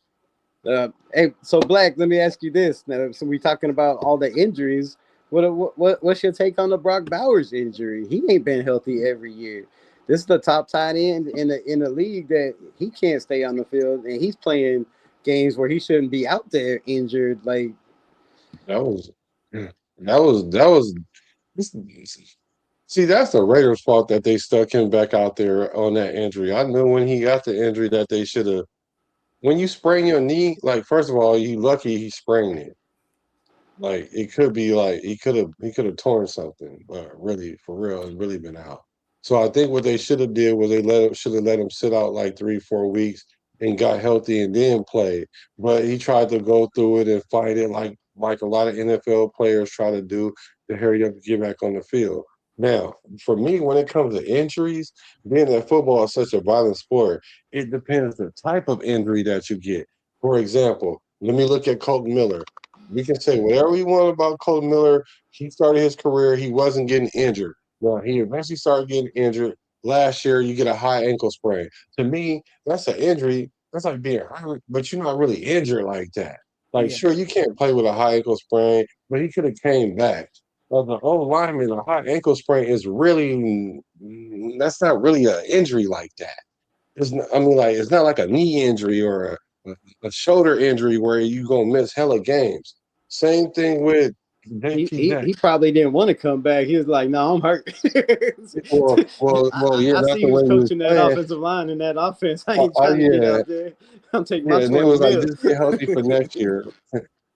Hey, so Black, let me ask you this. Now, so we're talking about all the injuries. What's your take on the Brock Bowers injury? He ain't been healthy every year. This is the top tight end in the league that he can't stay on the field, and he's playing games where he shouldn't be out there injured. Like That was that was this, see, that's the Raiders' fault that they stuck him back out there on that injury. I knew when he got the injury that they should have. When you sprain your knee, like first of all, you lucky he sprained it. Like it could be like he could have torn something, really for real, and really been out. So I think what they should have did was they should have let him sit out like 3-4 weeks and got healthy and then play. But he tried to go through it and fight it like a lot of NFL players try to do to hurry up and get back on the field. Now, for me, when it comes to injuries, being that football is such a violent sport, it depends the type of injury that you get. For example, let me look at Colton Miller. We can say whatever we want about Colton Miller. He started his career, he wasn't getting injured. Well, he eventually started getting injured. Last year, you get a high ankle sprain. To me, that's an injury. That's like being hurt, but you're not really injured like that. Like, Yeah. sure, you can't play with a high ankle sprain, but he could have came back. The old lineman, a high ankle sprain is really that's not really an injury like that. It's not, I mean, like it's not like a knee injury or a shoulder injury where you gonna miss hella games. Same thing with JPJ. he probably didn't want to come back. He was like, "No, I'm hurt." Yeah, I that's see the he was way he was coaching that playing. offensive line in that offense. I Oh, ain't trying to get yeah, out there. I'm taking my yeah, and it 20 was like mil. just get healthy for next year.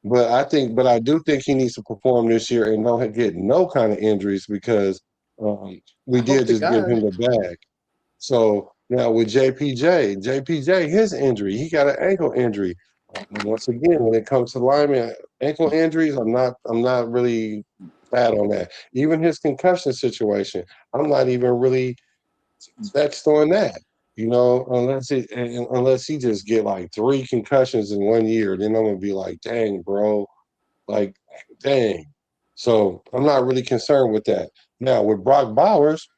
But I do think he needs to perform this year and don't get no kind of injuries because I we hope did to just give God. him the bag. So now with JPJ, his injury, he got an ankle injury. Once again, when it comes to lineman ankle injuries, I'm not really bad on that. Even his concussion situation, I'm not even really vexed on that. You know, unless he just get like 3 concussions in 1 year, then I'm gonna be like, dang, bro, like, dang. So I'm not really concerned with that. Now with Brock Bowers,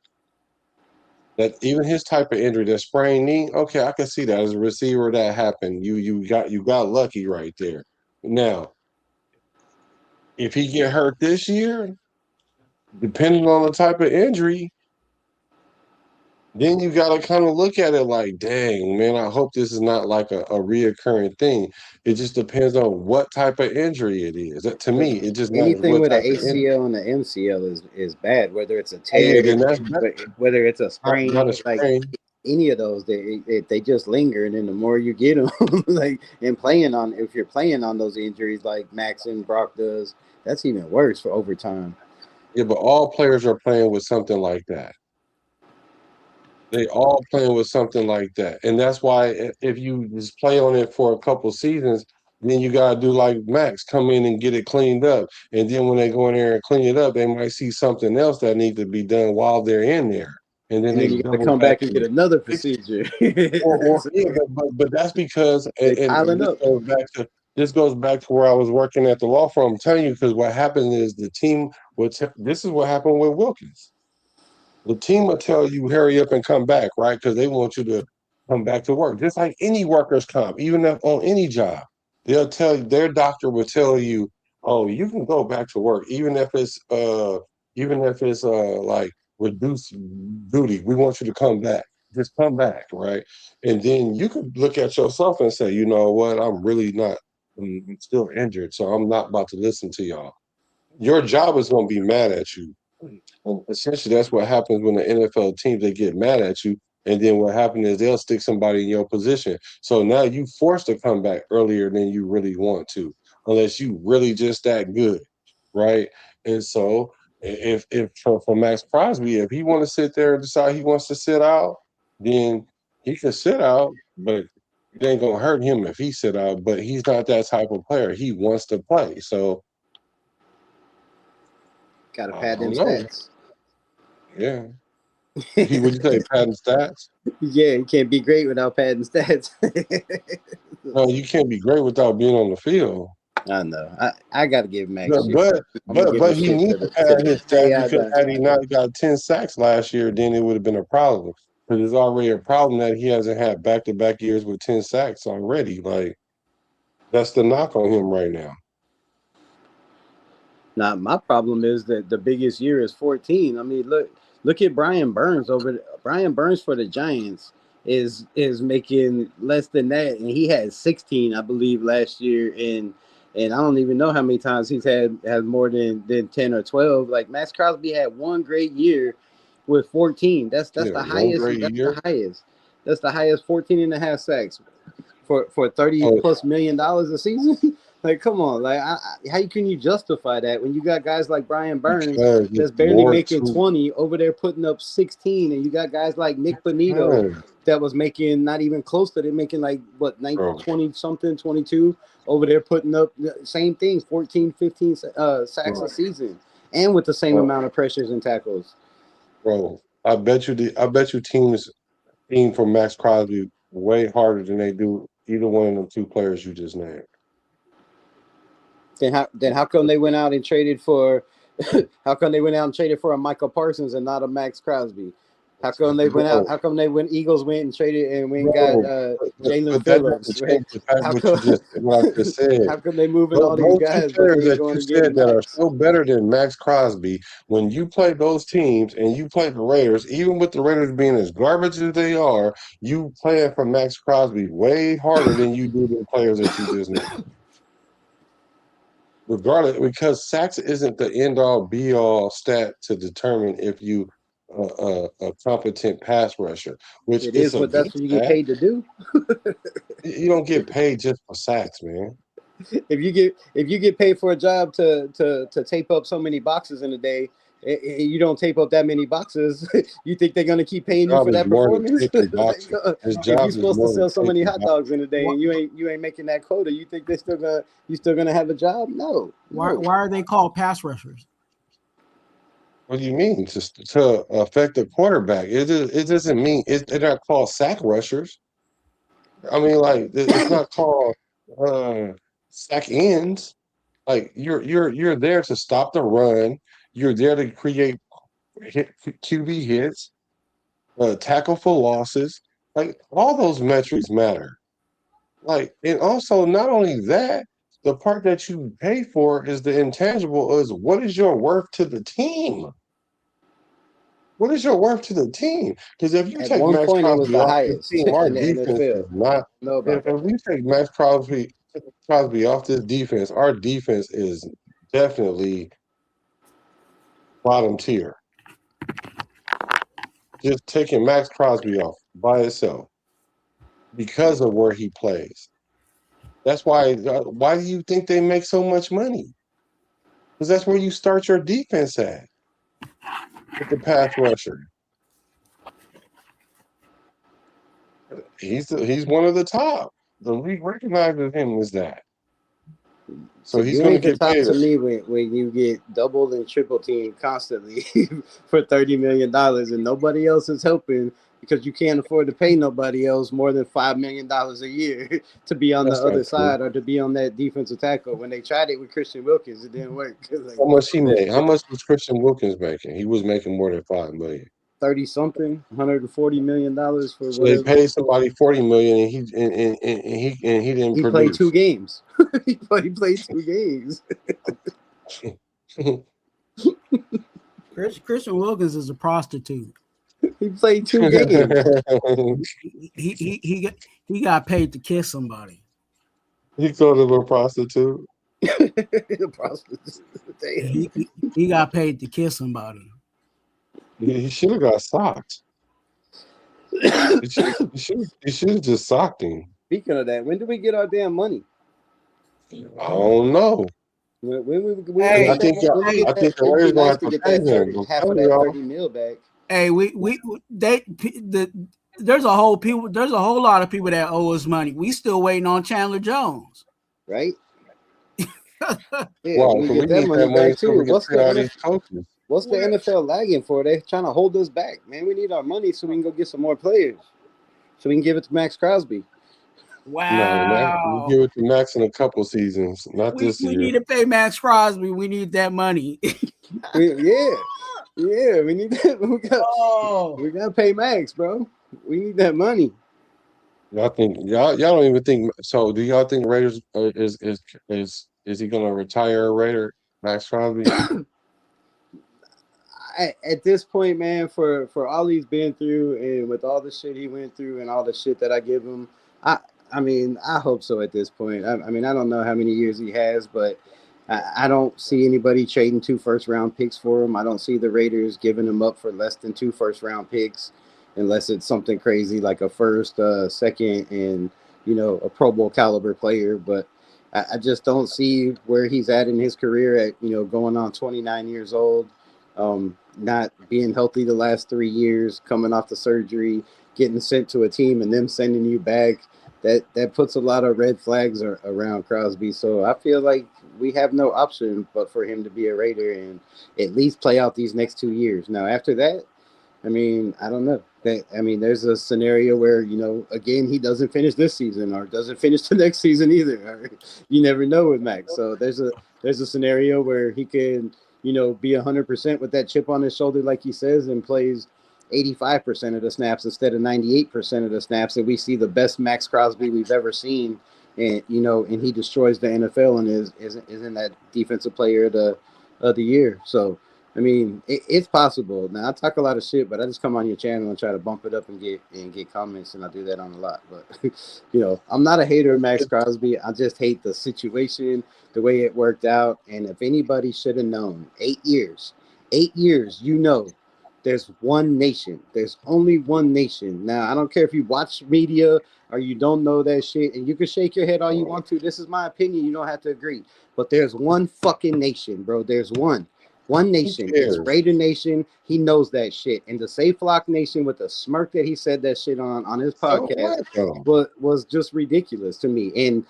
that even his type of injury, that sprained knee, okay, I can see that as a receiver that happened. You got lucky right there. Now, if he get hurt this year, depending on the type of injury, then you got to kind of look at it like, dang, man, I hope this is not like a reoccurring thing. It just depends on what type of injury it is. To me, it just matters Anything what with an type of injury. ACL and an MCL is bad. Whether it's a Oh, yeah, tear, then that's better. whether it's a sprain, Not a like sprain. any of those, they just linger, and then the more you get them, like and playing on if you're playing on those injuries like Max and Brock does, that's even worse for overtime. Yeah, but all players are playing with something like that. They all playing with something like that, and that's why if you just play on it for a couple seasons, then you gotta do like Max, come in and get it cleaned up, and then when they go in there and clean it up, they might see something else that needs to be done while they're in there, and then And they then you got to double come back back and get in. another procedure. Or yeah, but that's because, They and piling up. this goes back to where I was working at the law firm. I'm telling you, because what happened is the team would. This is what happened with Wilkins. The team will tell you hurry up and come back, right? Because they want you to come back to work. Just like any workers' comp, even on any job, they'll tell you their doctor will tell you, oh, you can go back to work, even if it's like reduced duty. We want you to come back. Just come back, right? And then you could look at yourself and say, you know what, I'm really not. I'm still injured, so I'm not about to listen to y'all. Your job is going to be mad at you. And essentially, that's what happens when the NFL teams they get mad at you, and then what happens is they'll stick somebody in your position. So now you forced to come back earlier than you really want to, unless you really just that good, right? And so if for Max Crosby, if he want to sit there and decide he wants to sit out, then he can sit out, but it ain't gonna hurt him if he sit out. But he's not that type of player. He wants to play. So Got to I pad them don't know. stats. Yeah. He would you say patent stats? Yeah, you can't be great without padding stats. No, you can't be great without being on the field. I know. I got to give Max But shit. but I'm gonna give but him he shit needs to to pad the his day stats I because die. had he not got 10 sacks last year, then it would have been a problem. Because there's already a problem that he hasn't had back-to-back years with 10 sacks already. Like, That's the knock on him right now. Now, my problem is that the biggest year is 14. I mean, look at Brian Burns Brian Burns for the Giants is making less than that, and he had 16, I believe, last year, and I don't even know how many times he's had more than 10 or 12. Like Max Crosby had one great year with 14. That's the highest. That's year. the highest. That's the highest 14 and a half sacks for 30 plus $1 million a season. Like, come on, like, how can you justify that when you got guys like Brian Burns that's barely making 20 over there putting up 16, and you got guys like Nick Bonito that was making not even close to it, making like what 20 something, 22 over there putting up the same thing, 14, 15 sacks a season, and with the same amount of pressures and tackles. Bro, I bet you teams aim for Max Crosby way harder than they do either one of them two players you just named. Then how come they went out and traded for a Michael Parsons and not a Max Crosby? How come they went out? How come Eagles went and traded and went and got Jalen Phillips? Right? What I just said. How come they moving all these guys? Players that you said that are so better than Max Crosby. When you play those teams and you play the Raiders, even with the Raiders being as garbage as they are, you playing for Max Crosby way harder than you do the players that you just named. Regardless, because sacks isn't the end-all, be-all stat to determine if you a competent pass rusher. Which it is what that's what you get paid to do. You don't get paid just for sacks, man. If you get paid for a job to tape up so many boxes in a day, you don't tape up that many boxes. You think they're gonna keep paying you for that performance? If you're supposed to sell so many hot dogs in a day and you ain't making that quota, you think you still gonna have a job? No. Why are they called pass rushers? What do you mean? To affect the quarterback? It doesn't mean they're not called sack rushers. I mean, like, it's not called sack ends. Like, you're there to stop the run. You're there to create QB hits, tackle for losses. Like, all those metrics matter. Like, and also not only that, the part that you pay for is the intangible. Is what is your worth to the team? What is your worth to the team? Because if you take Max Crosby off this team, our defense is not. If we take Max Crosby off this defense, our defense is definitely bottom tier. Just taking Max Crosby off by itself because of where he plays. That's why. Why do you think they make so much money? Because that's where you start your defense at. With the pass rusher, he's one of the top. The league recognizes him as that. So he's going to get paid. To me when you get double and triple team constantly for $30 million and nobody else is helping because you can't afford to pay nobody else more than $5 million a year to be on the other side or to be on that defensive tackle. When they tried it with Christian Wilkins, it didn't work. How much he made? How much was Christian Wilkins making? He was making more than $5 million. 30 something, $140 million for. So they paid somebody $40 million, and he didn't. He produce. played 2 games. he played 2 games. Christian Wilkins is a prostitute. He played 2 games. he got paid to kiss somebody. He called him a prostitute. A prostitute. He got paid to kiss somebody. He should have got socked. He should have just socked him. Speaking of that, when do we get our damn money? I don't know. I think the Raiders going to have to pay him. Half of that 30 mil back. Hey, there's a whole lot of people that owe us money. We still waiting on Chandler Jones, right? Yeah, we get that money back too. What's the NFL lagging for? They're trying to hold us back, man. We need our money so we can go get some more players, so we can give it to Max Crosby. Wow. We give it to Max in a couple seasons, not this year. We need to pay Max Crosby. We need that money. Yeah, we need that. We got to pay Max, bro. We need that money. y'all don't even think so? Do y'all think Raiders is he gonna retire a Raider, Max Crosby? At this point, man, for all he's been through and with all the shit he went through and all the shit that I give him, I I mean, I hope so at this point. I mean, I don't know how many years he has, but I don't see anybody trading 2 first-round picks for him. I don't see the Raiders giving him up for less than 2 first-round picks, unless it's something crazy like a first, second, and a Pro Bowl caliber player. But I just don't see where he's at in his career at going on 29 years old. Not being healthy the last 3 years, coming off the surgery, getting sent to a team, and them sending you back. That puts a lot of red flags around Crosby. So I feel like we have no option but for him to be a Raider and at least play out these next 2 years. Now after that, I mean, I don't know. There's a scenario where again he doesn't finish this season or doesn't finish the next season either. You never know with Max. So there's a scenario where he can be 100% with that chip on his shoulder, like he says, and plays 85% of the snaps instead of 98% of the snaps, and we see the best Max Crosby we've ever seen, and and he destroys the NFL and is in that defensive player of the year. So I mean, it's possible. Now I talk a lot of shit, but I just come on your channel and try to bump it up and get comments, and I do that on a lot. But I'm not a hater of Max Crosby. I just hate the situation, the way it worked out. And if anybody should have known, 8 years, there's one nation. There's only one nation. Now, I don't care if you watch media or you don't know that shit, and you can shake your head all you want to. This is my opinion. You don't have to agree. But there's one fucking nation, bro. There's one. One nation. It's Raider Nation. He knows that shit. And to say Flock Nation with the smirk that he said that shit on his podcast was just ridiculous to me. And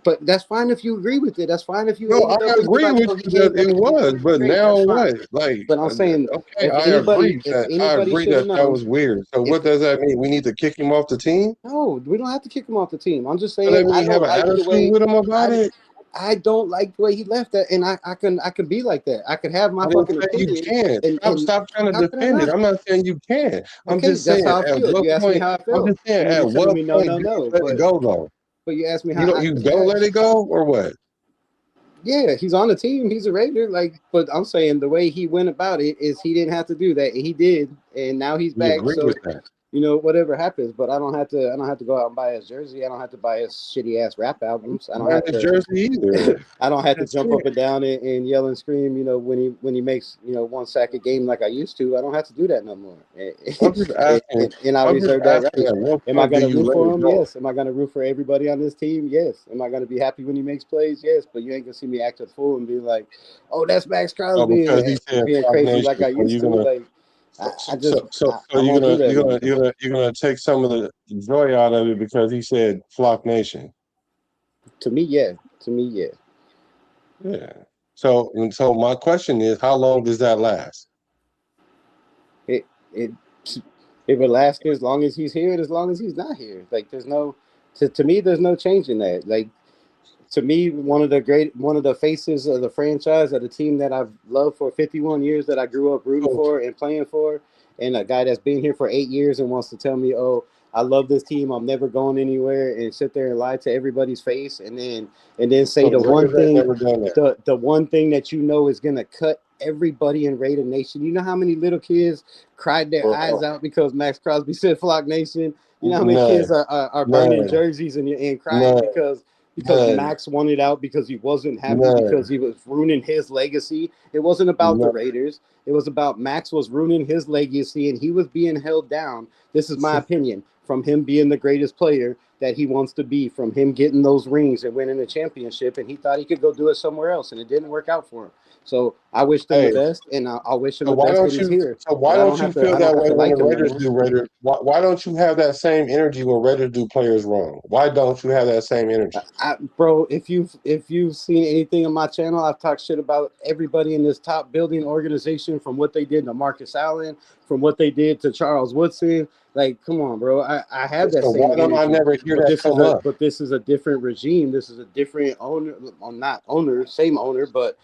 but that's fine if you agree with it. That's fine if you. No, I agree with you that it was, but now what? Like, but I'm saying, okay, I agree that was weird. So what does that mean? We need to kick him off the team? No, we don't have to kick him off the team. I'm just saying, I don't like the way with him about it. I don't like the way he left that, and I can be like that. I could have my fucking opinion. You can't. Stop trying to defend it. I'm not saying you can't. I'm just saying how I feel. You asked me how I feel. I'm just saying at what point let it go though. But you asked me how you don't let it go or what? Yeah, he's on the team. He's a Raider. But I'm saying the way he went about it is he didn't have to do that. He did, and now he's back. So whatever happens. But I don't have to go out and buy his jersey. I don't have to buy his shitty ass rap albums. I don't have to jersey either. I don't have to jump up and down and yell and scream. When he makes one sack a game like I used to. I don't have to do that no more. I'm just asking, and I reserve that right. Am I going to root for him? Yes. Am I going to root for everybody on this team? Yes. Am I going to be happy when he makes plays? Yes. But you ain't gonna see me act a fool and be like, "Oh, that's Max Crosby," and being crazy like I used to. You're gonna take some of the joy out of it because he said Flock Nation. To me, yeah. Yeah. So my question is, how long does that last? It would last as long as he's here and as long as he's not here. Like there's no to me, there's no change in that. Like to me, one of the faces of the franchise of the team that I've loved for 51 years, that I grew up rooting for and playing for, and a guy that's been here for 8 years and wants to tell me, "Oh, I love this team. I'm never going anywhere," and sit there and lie to everybody's face, and then say the one thing that is gonna cut everybody in Raider Nation. You know how many little kids cried their eyes out because Max Crosby said Flock Nation? You know how many kids are burning jerseys and crying because Max wanted out because he wasn't happy because he was ruining his legacy. It wasn't about the Raiders. It was about Max was ruining his legacy and he was being held down. This is my opinion, from him being the greatest player that he wants to be, from him getting those rings and winning a championship, and he thought he could go do it somewhere else, and it didn't work out for him. So I wish them the best, and I wish him the best when he's here. So why don't you feel that way when the Raiders do Raiders? Why don't you have that same energy when Raiders do players wrong? Why don't you have that same energy? Bro, if you've seen anything on my channel, I've talked shit about everybody in this top building organization, from what they did to Marcus Allen, from what they did to Charles Woodson, Like, come on, bro. I have that So same why don't I energy. never hear But that this is come up? this is a different regime. This is a different owner. Not owner, same owner, but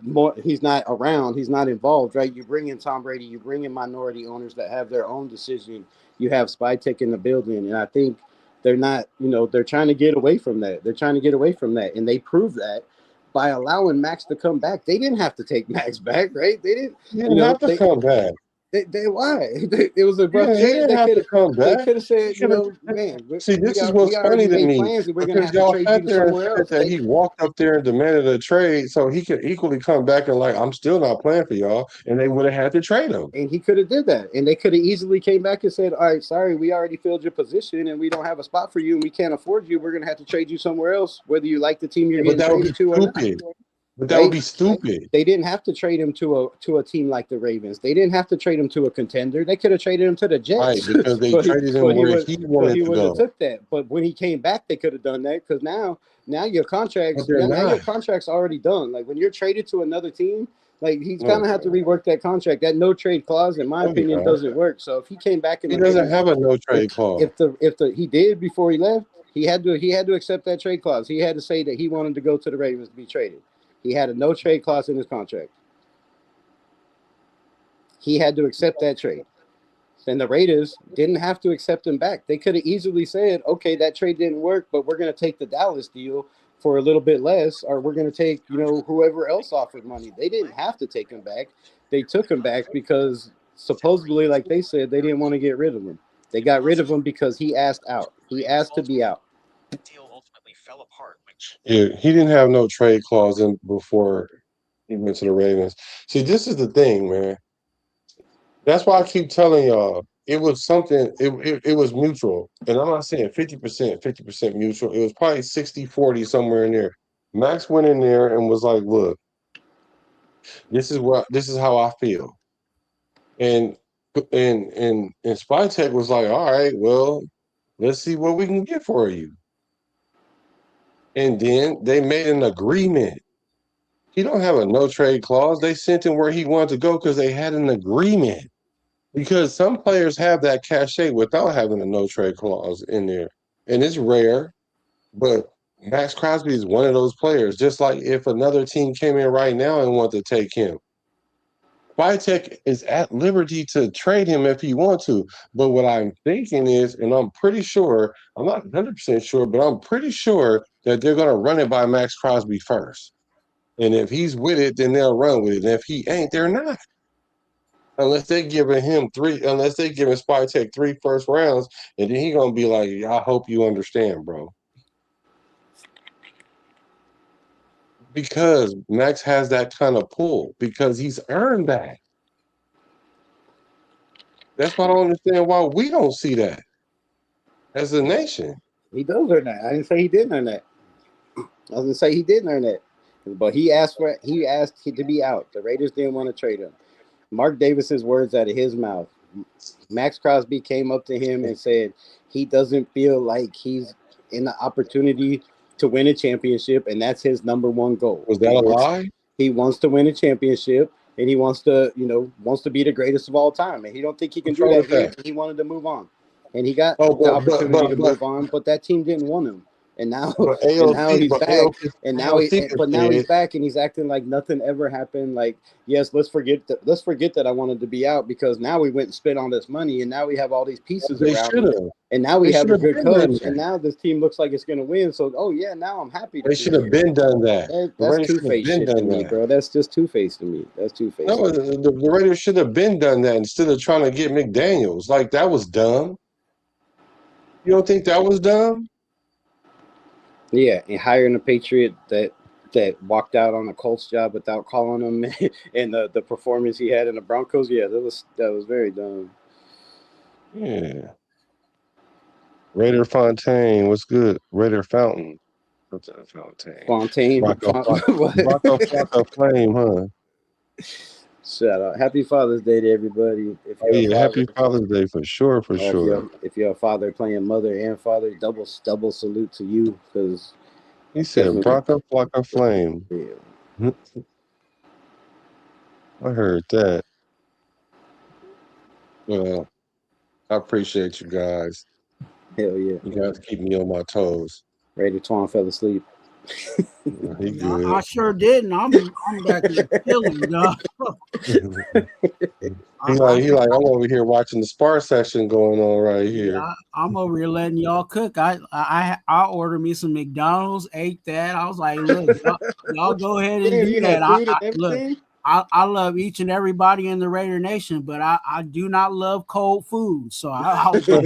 more. He's not around. He's not involved, right? You bring in Tom Brady. You bring in minority owners that have their own decision. You have Spytek in the building, and I think they're not. They're trying to get away from that. They're trying to get away from that, and they prove that by allowing Max to come back. They didn't have to take Max back, right? They didn't. You didn't have to come back. Why? It was a rough Yeah, he trade. didn't have to come They back. could have said, He could have. man, See, we this is got we what's already funny to made me plans, and we're gonna because have to y'all trade you sat to there and somewhere said else. that he walked up there and demanded a trade so he could equally come back and like, I'm still not playing for y'all, and they would have had to trade him. And he could have did that, and they could have easily came back and said, all right, sorry, we already filled your position, and we don't have a spot for you, and we can't afford you. We're gonna have to trade you somewhere else, whether you like the team you're But getting that would be traded to or not. stupid. But that would Right? be stupid. They didn't have to trade him to a team like the Ravens. They didn't have to trade him to a contender. They could have traded him to the Right, Jets. because they but traded him where he wanted to wouldn't have go. took that. But when he came back, they could have done that because now your But they're now your not. contract's already done. Like when you're traded to another team, like he's No, gonna have to rework that contract. That no trade clause, in my no, he's opinion, not. doesn't work. So if he came back in He the doesn't Ravens, have a no trade clause. if he did before he left, he had to accept that trade clause. He had to say that he wanted to go to the Ravens to be traded. He had a no trade clause in his contract. He had to accept that trade. And the Raiders didn't have to accept him back. They could have easily said, okay, that trade didn't work, but we're going to take the Dallas deal for a little bit less, or we're going to take, whoever else offered money. They didn't have to take him back. They took him back because supposedly, like they said, they didn't want to get rid of him. They got rid of him because he asked out. He asked to be out. The deal ultimately fell apart. Yeah, he didn't have no trade clause in before he went to the Ravens. See, this is the thing, man. That's why I keep telling y'all it was something, it was mutual. And I'm not saying 50% mutual. It was probably 60-40 somewhere in there. Max went in there and was like, look, this is how I feel. And Spytek was like, all right, well, let's see what we can get for you. And then they made an agreement. He don't have a no trade clause. They sent him where he wanted to go because they had an agreement. Because some players have that cachet without having a no trade clause in there. And it's rare, but Max Crosby is one of those players. Just like if another team came in right now and wanted to take him, Spytek is at liberty to trade him if he wants to. But what I'm thinking is, and I'm pretty sure, I'm not 100% sure, but I'm pretty sure that they're going to run it by Max Crosby first. And if he's with it, then they'll run with it. And if he ain't, they're not. Unless they giving Spytek 3 first rounds, and then he gonna be like, I hope you understand, bro. Because Max has that kind of pull, because he's earned that. That's why I don't understand why we don't see that as a nation. He does earn that. I didn't say he didn't earn that. I was gonna say he didn't earn that, but he asked to be out. The Raiders didn't want to trade him. Mark Davis's words out of his mouth. Max Crosby came up to him and said he doesn't feel like he's in the opportunity to win a championship, and that's his number one goal. Was that a lie? He wants to win a championship, and he wants to be the greatest of all time, and he don't think he can do that. He wanted to move on, and he got the opportunity to move on, but that team didn't want him. And now, he's back. He's back, and he's acting like nothing ever happened. Like, yes, let's forget that I wanted to be out because now we went and spent all this money, and now we have all these pieces around, and now we have a good coach, and now this team looks like it's going to win. So, now I'm happy. They should have been done that. That's two-faced shit to me, bro. That's just two-faced to me. That's two-faced. No, the Raiders should have been done that instead of trying to get McDaniels. Like, that was dumb. You don't think that was dumb? Yeah, and hiring a Patriot that walked out on a Colts job without calling him, and the performance he had in the Broncos, that was very dumb. Yeah. Raider Fontaine, what's good? Raider Fountain. What's that Fontaine. Rocco Flame, huh? Shout out. Happy Father's Day to everybody. Happy Father's Day for sure. If you're a father playing mother and father, double salute to you, because he said Rocco Flame. Yeah. I heard that. Well, I appreciate you guys. Hell yeah. You guys keep me on my toes. Raider Twuan fell asleep. He Yeah, good. I sure didn't. I'm back here chilling, dog. He like I'm over here watching the spar session going on right here. Yeah, I'm over here letting y'all cook. I ordered me some McDonald's, ate that. I was like, look, y'all go ahead and Damn, do you that. had food and Look, everything? I love each and everybody in the Raider Nation, but I do not love cold food. So I was like,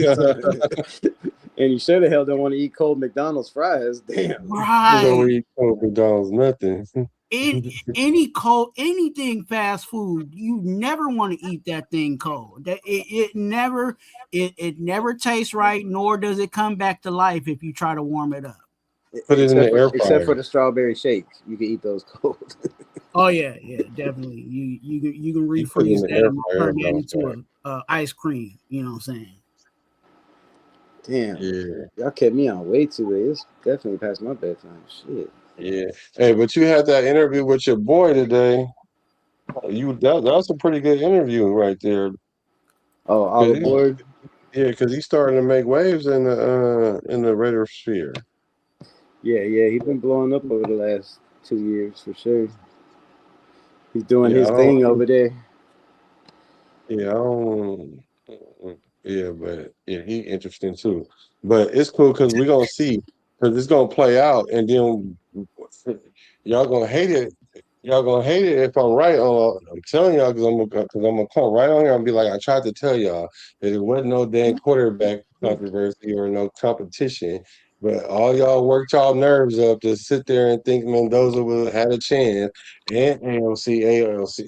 And you sure the hell don't want to eat cold McDonald's fries. Damn. You don't right. eat cold McDonald's nothing. Anything fast food, you never want to eat that thing cold. That it never tastes right, nor does it come back to life if you try to warm it up. Put it in the air Except fryer. for the strawberry shake. You can eat those cold. Oh yeah, definitely. You can You put it in refreeze the that air and fryer, turn that don't into a ice cream. You know what I'm saying? Damn. Yeah, Y'all kept me on way too late. It's definitely past my bedtime. Shit. yeah. Hey, but you had that interview with your boy today. That was a pretty good interview right there. Oh, all aboard. Yeah, because he's starting to make waves in the Raider sphere. Yeah. He's been blowing up over the last 2 years for sure. He's doing his thing over there. Yeah, I don't. Yeah, but yeah, he interesting too. But it's cool because we're gonna see because it's gonna play out, and then y'all gonna hate it. Y'all gonna hate it if I'm right on. I'm telling y'all because I'm gonna come right on here and be like, I tried to tell y'all that it wasn't no damn quarterback controversy or no competition. But all y'all worked y'all nerves up to sit there and think Mendoza would have had a chance and ALC.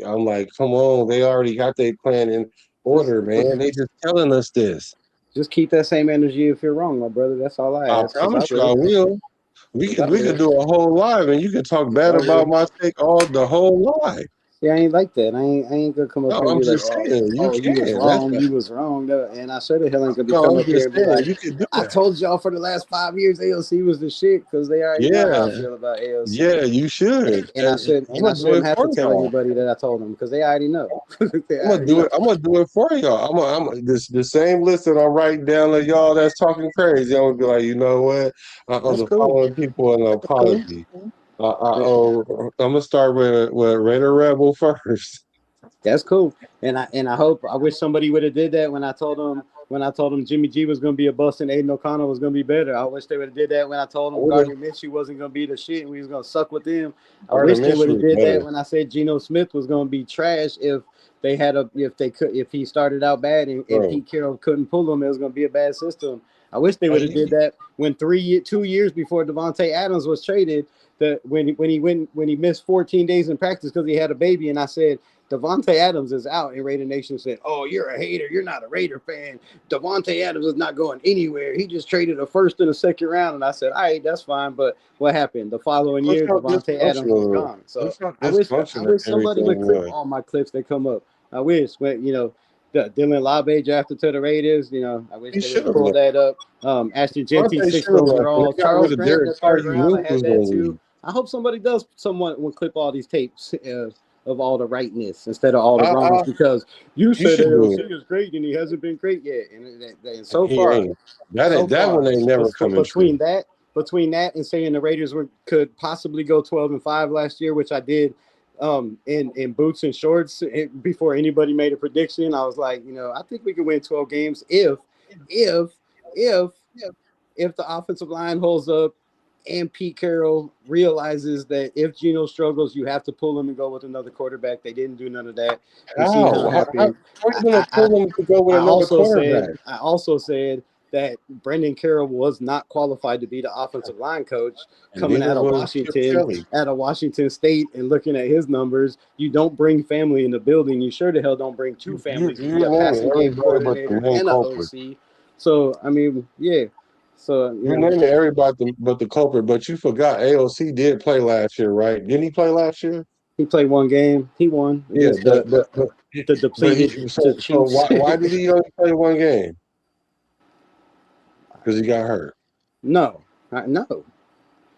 I'm like, come on, they already got their plan in order, man. They just telling us this. Just keep that same energy if you're wrong, my brother. That's all I I ask. promise you I will. We could do a whole live and you can talk bad about my take the whole live. Yeah, I ain't like that. I ain't gonna come up here and I'm be like, just saying, you was wrong, you was wrong. And I sure the hell ain't gonna be coming up here and be like, you can do I that. told y'all for the last 5 years AOC was the shit because they already know how I feel about AOC. Yeah, you should. And I shouldn't have to tell anybody that I told them because they already know. I'm gonna do it for y'all. I'm the same list that I'm writing down to y'all that's talking crazy. I'm gonna be like, you know what? I'm the following people an apology. I'm gonna start with Raider Rebel first. That's cool, and I wish somebody would have did that when I told them Jimmy G was gonna be a bust and Aiden OConnell was gonna be better. I wish they would have did that when I told them Gardner Minshew wasn't gonna be the shit and we was gonna suck with them. I wish they would have did that when I said Geno Smith was gonna be trash if he started out bad and Pete Carroll couldn't pull him, it was gonna be a bad system. I wish they would have did that when 2 years before Devontae Adams was traded. That when he missed 14 days in practice because he had a baby, and I said Devontae Adams is out, and Raider Nation said, "Oh, you're a hater. You're not a Raider fan. Devontae Adams is not going anywhere. He just traded a first and a second round." And I said, "All right, that's fine." But what happened? The following year, Devontae Adams was gone. So I wish somebody would clip all my clips that come up. I wish when the Dylan Labe drafted to the Raiders. I wish they would pull that up. Ashton Genty, 6th overall. Charles Grant, the 3rd round. I had that too. I hope somebody does. Someone will clip all these tapes of all the rightness instead of all the wrongs because you said AOC is great and he hasn't been great yet. And so far, that one ain't never coming between that and saying the Raiders could possibly go 12-5 last year, which I did in boots and shorts before anybody made a prediction. I was like, I think we could win 12 games if the offensive line holds up. And Pete Carroll realizes that if Geno struggles, you have to pull him and go with another quarterback. They didn't do none of that. You see how it happened. How are you going to pull him to go with another quarterback? I also said that Brendan Carroll was not qualified to be the offensive line coach coming out of Washington State and looking at his numbers. You don't bring family in the building. You sure the hell don't bring two families to be a passing game coordinator and an OC. So, I mean, yeah. So you're naming everybody but the culprit, but you forgot AOC did play last year, right? Didn't he play last year? He played one game. He won. Yeah, the depleted. So why did he only play one game? Because he got hurt. No.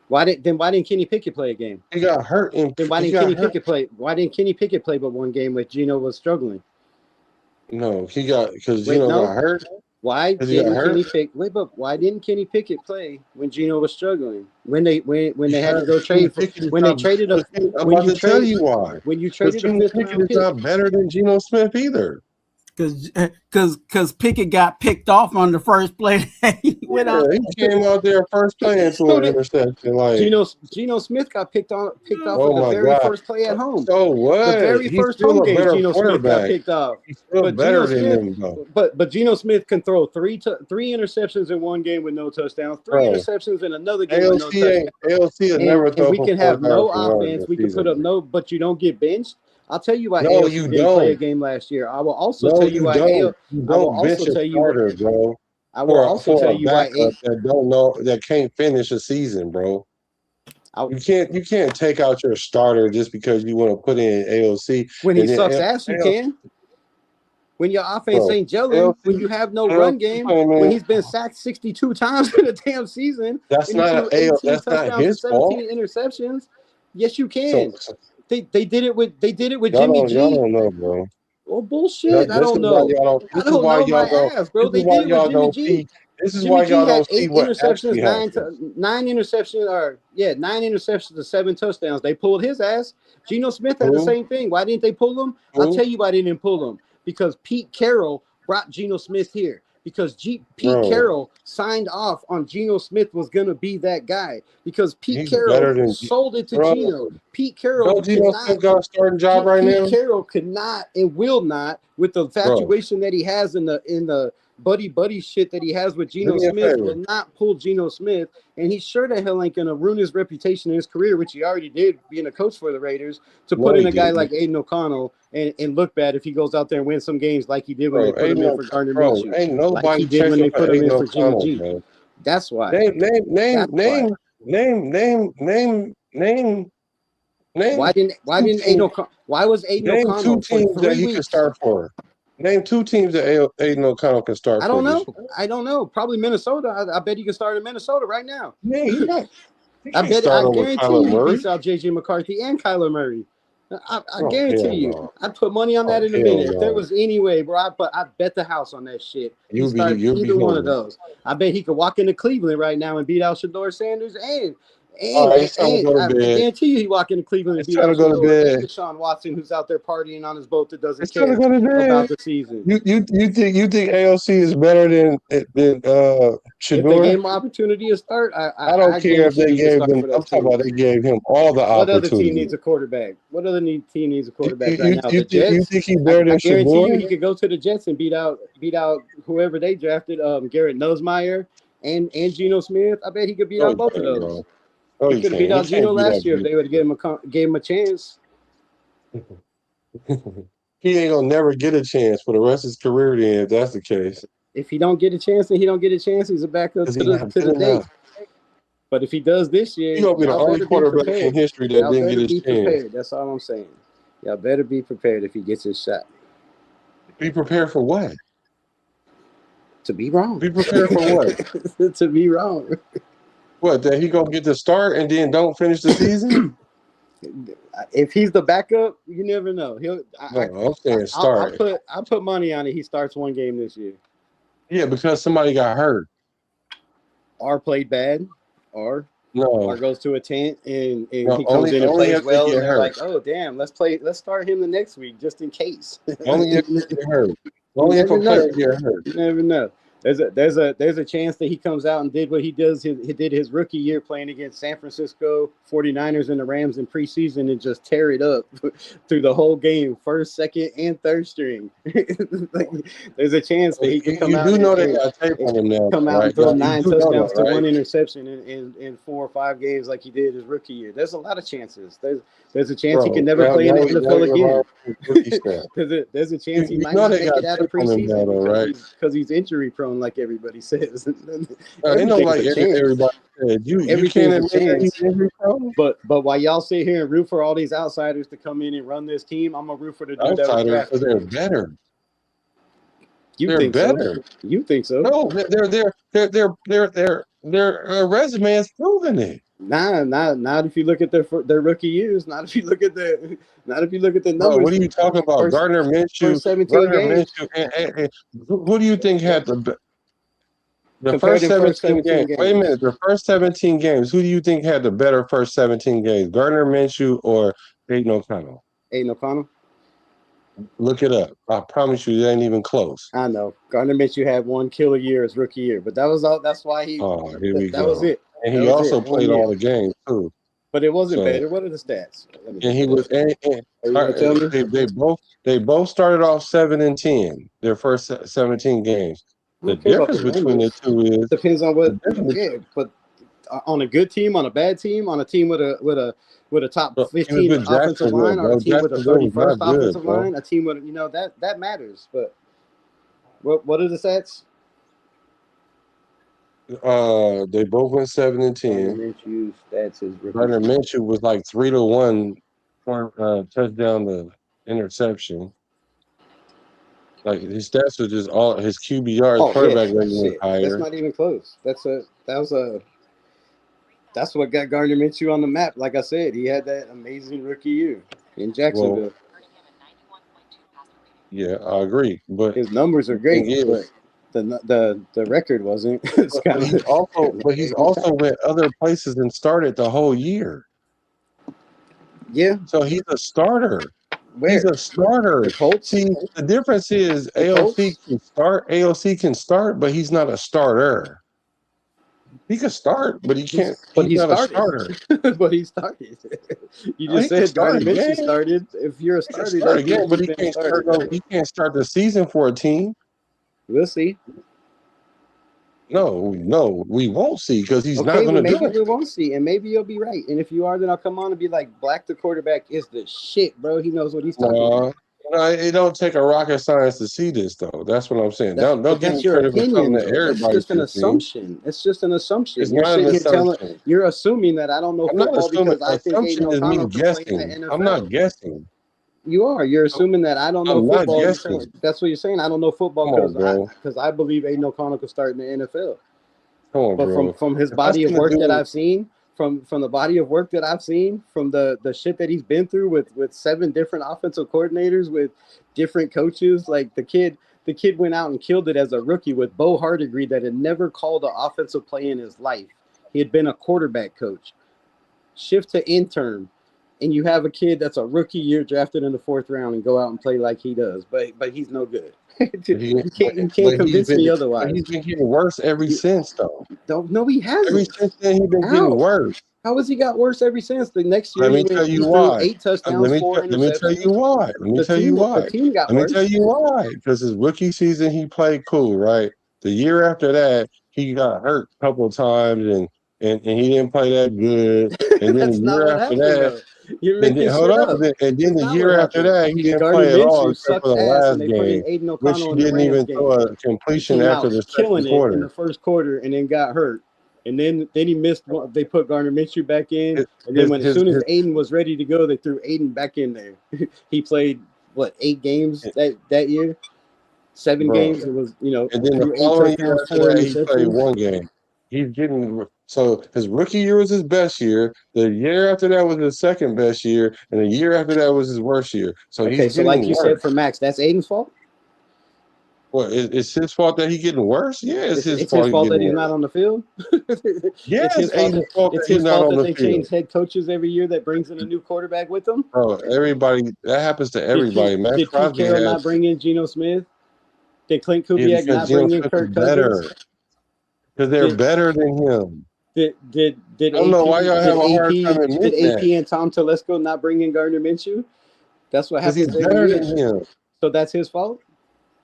Why didn't Kenny Pickett play a game? He got hurt. Why didn't Kenny Pickett play but one game when Geno was struggling? No, because Geno got hurt. Why 'Cause he got didn't hurt? Kenny Pickett wait? But why didn't Kenny Pickett play when Geno was struggling? When they had to go Because trade for Pickett is when they not. traded a I'm when about you to tell trade you why. when you Because traded a Kenny fifth Pickett round is pick. not better than Geno Smith either. Because Pickett got picked off on the first play. He went Yeah, out. he came out there first play into So an did interception. Like, Geno Smith got picked off oh at the my very God. first play at home. So The what? very He's first still home a game, better Geno Smith got quarterback. picked off. He's still But better Geno than Smith, him, though. but Geno Smith can throw three interceptions in one game with no touchdowns, three Bro, interceptions in another game with no AOC touchdowns. ain't AOC will And, never and throw we for can have 4,000 no yards offense. a We can put up season. no, but you don't get benched. I'll tell you why No, AOC you didn't play a don't. game last year. I will also No, tell you you why don't. You I will don't bench also a tell you what starter, bro, I will also for tell a you why backup that don't know that can't finish a season, bro. You can't take out your starter just because you want to put in AOC. when he And then sucks ass, you can. When your offense bro, ain't gelling, when AOC, you have no run game, man, when he's been sacked 62 times in a damn season, that's and he not threw a 18 that's not touchdowns and his fault. 17 interceptions, yes, you So, can. They did it with y'all Jimmy y'all G. don't know, bro. Oh bullshit! I This is don't why know. y'all don't. I This is don't why know my y'all don't. ass, bro. This is They why did it with y'all Jimmy don't G. see. This is Jimmy why G y'all had don't see 8 what interceptions, actually happens. 9 interceptions, nine interceptions to 7 touchdowns. They pulled his ass. Geno Smith had the Who? same thing. Why didn't they pull him? I'll Who? tell you why they didn't pull him. Because Pete Carroll brought Geno Smith here. Because Pete Bro, Carroll signed off on Geno Smith was gonna be that guy. Because Pete he's Carroll better than sold it to bro. Geno. Pete Carroll Don't Geno cannot. Smith got a starting job right Pete now? Carroll could not and will not, with the Bro, infatuation that he has in the buddy shit that he has with do Geno me a Smith, favor. will not pull Geno Smith, and he's sure the hell ain't gonna ruin his reputation in his career, which he already did being a coach for the Raiders, to No, put in he a guy didn't. like Aiden O'Connell and look bad if he goes out there and wins some games like he did when they Bro, put him in for Gardner Minshew, ain't like he nobody did when chasing they for put him in Aiden for Jimmy O'Connell, G. bro. That's why. Name, name, name, That's why. name, name, name, name, Why name didn't two teams. why was Aiden Name two O'Connell for teams that 3 he could weeks? start for. Name two teams that Aiden O'Connell can start I for don't this know. year. I don't know. Probably Minnesota. I bet he can start in Minnesota right now. Man, he not. He I can't bet. start I over guarantee Kyler you he Murray. beats out JJ McCarthy and Kyler Murray. I Oh guarantee hell you. no. I'd put money on that Oh in a hell minute. If there no. was any way, bro, I'd bet the house on that shit. He You'll be starts either one of home. those. I bet he could walk into Cleveland right now and beat out Shador Sanders All right, it's time to go to I bed. guarantee you he walk into Cleveland and It's beat time to out go to Shador and bed. Deshaun Watson, who's out there partying on his boat that doesn't It's time to care go to about bed. the season. You think AOC is better than If they Shador? gave him opportunity to start, I don't care if guarantee they he can gave start them. for I'm that talking team. about they gave him all the What other team opportunity. needs a quarterback? What other team needs a quarterback You, right you, now? you, The Jets. you think he's better I than guarantee you Shador? he could go to the Jets and beat out whoever they drafted, Garrett Nussmeier and Geno Smith. I bet he could beat No, out he both of can't, those. bro. No, He he could have can't. beat out He can't Geno beat last year that if they would have gave him a chance. He ain't gonna never get a chance for the rest of his career. Then, if that's the case, If he don't get a chance, then he don't get a chance. He's a backup because to he's not the good date. enough. But if he does this He year, gonna be the y'all only better be quarterback in prepared. history that Y'all didn't get better his be chance. prepared. That's all I'm saying. Y'all better be prepared if he gets his shot. Be prepared for what? To be wrong. Be prepared for what? To be wrong. What, that he gonna get the start and then don't finish the season? If he's the backup, you never know. No, I'm saying I'll start. put money on it. He starts one game this year, Yeah, because somebody got hurt. or played bad, or No, goes to a tent and no, he comes in and only plays if they well, get and they're hurt. like, "Oh damn, let's start him the next week just in case." Only if they get hurt. You Only if never a player know. get hurt. You never know. There's a chance that he comes out and did what he does. He did his rookie year playing against San Francisco 49ers and the Rams in preseason and just tear it up through the whole game, first, second, and third string. Like, there's a chance that he could come You out do know they and got tape on him now, come out right? and throw You 9 do know touchdowns that, to right? 1 interception in 4 or 5 games like he did his rookie year. There's a lot of chances. There's a chance he Bro, can never now play in the you're NFL again. wrong with rookie stuff. There's a chance he You might know not they make got it out of tape on him now, preseason though, right? because he's injury prone, like everybody says. Ain't no like Everything's a chance. everybody said. You can't Everything's a admit that he's chance. injury prone? But while y'all sit here and root for all these outsiders to come in and run this team, I'm gonna root for the dude that was Outsiders, because drafted. they're better. You They're think better. so? You think so? No, their resume is proving it. Nah, not if you look at their rookie years. Not if you look at the Bro, numbers. what are you talking about? First Gardner Minshew, 17 games. and who do you think had the The first Comparative first 17 games. 17 Wait a games. minute. The first 17 games. Who do you think had the better first 17 games? Gardner Minshew or Aiden O'Connell? Aiden O'Connell. Look it up. I promise you, it ain't even close. I know Gardner Minshew had one killer year his rookie year, but that was all. That's why he. Oh, here we that go. was it. And That he was also it, 1 played year. all the games too. But it wasn't So- better. What are the stats? Let me And he look was. it up. And Are you gonna tell me? they both started off 7-10 their first 17 games. I The don't care about difference the between the numbers. two is Depends on what. the difference- Yeah, but on a good team, on a bad team, on a team with a top Bro, he was 15 with offensive Jacksonville, line, or bro. a team with a Jacksonville was 31st not good, offensive bro. line, a team with that matters. But what are the stats? They both went 7-10. Gardner Minshew's stats his rookie. Gardner Minshew was like 3-1 for touchdown to interception. Like his stats were just all his QBR quarterback rating was shit. That's higher. not even close. That's what got Gardner Minshew on the map. Like I said, he had that amazing rookie year in Jacksonville. Yeah, I agree. But His numbers are great, thing is- but the record wasn't. It's but he's also went other places and started the whole year. yeah. So he's a starter. Where He's a starter. the Colts? See, the difference is The AOC Colts? can start. AOC can start, but he's not a starter. He can start, but he can't. But he's he not started. a starter. But he started. You No, he just can said Gardner start a Minshew game. started. If you're a He can starter, start that again, means but he's he been can't started. start. He can't start the season for a team. We'll see. No, we won't see because he's not Okay, going to maybe do it. we won't see, and maybe you'll be right. And if you are, then I'll come on and be like, Black the quarterback is the shit, bro. He knows what he's talking about. No, it don't take a rocket science to see this, though. That's what I'm saying. Don't But give that's me your credit for opinion, something that though. That's everybody just an can see. assumption. It's just an assumption. It's You're not an sitting here telling, assumption. you're assuming that I don't know I'm not football assuming. because I think Aiden Assumption is me O'Connell can play in guessing. the NFL. I'm not guessing. You are. You're assuming that I don't know I'm not football. You're guessing. saying, that's what you're saying. I don't know football Come on, bro. because I believe Aiden O'Connell could start in the NFL. Come on, But bro. from his If body that's of gonna work do that it- I've seen, from the body of work that I've seen, from the shit that he's been through with 7 different offensive coordinators, with different coaches, like the kid went out and killed it as a rookie with Bo Hardegree that had never called an offensive play in his life. He had been a quarterback coach. Shift to intern, and you have a kid that's a rookie year drafted in the 4th round and go out and play like he does, but he's no good. You can't convince me otherwise. He's been getting worse ever since, though. No, he hasn't. Ever since then, he's been How? getting worse. How has he got worse ever since? The next year, Let me he tell you threw why. 8 touchdowns, Let me 4 tell you interceptions. why. Let me The tell you why. The team got Let me worse. tell you why. Because his rookie season, he played cool, right? The year after that, he got hurt a couple of times, and he didn't play that good. And then That's the not year what after happened, that, though. You're and making then, hold shit up, up. and then That's the not year what after happened. that, he didn't Gardner play at all Minshew except sucked for the ass, last and they put in game, Aiden which O'Connell he in the didn't Rams even game. throw a He completion came after out the killing second it in quarter. the first quarter and then got hurt. And then he missed one. They put Gardner Minshew back in. And then as soon as Aiden was ready to go, they threw Aiden back in there. He played, 8 games that year? 7 Bro. games. It was, And then the threw 8 following year touchdowns, after 4 that, he played interceptions. 1 game. He's getting so his rookie year was his best year. The year after that was his second best year, and the year after that was his worst year. So Okay, he's so like getting you worse. said for Max, that's Aiden's fault? What, it's his fault that he's getting worse? Yeah, it's his It's fault. his fault that getting he's worse. not on the field? Yeah, It's his fault fault it's that he's his not fault on that the they field. change head coaches every year that brings in a new quarterback with them? Bro, everybody, that happens to everybody. Max Did Pete Crosby Carroll has, not bring in Geno Smith? Did Klint Kubiak because not Geno bring in Smith Kirk is better. Cousins? Because they're Did- better than him. Did I don't know why y'all have a hard time did admitting AP that. and Tom Telesco not bring in Gardner Minshew? That's what Because he's happens better every than year. him. So that's his fault?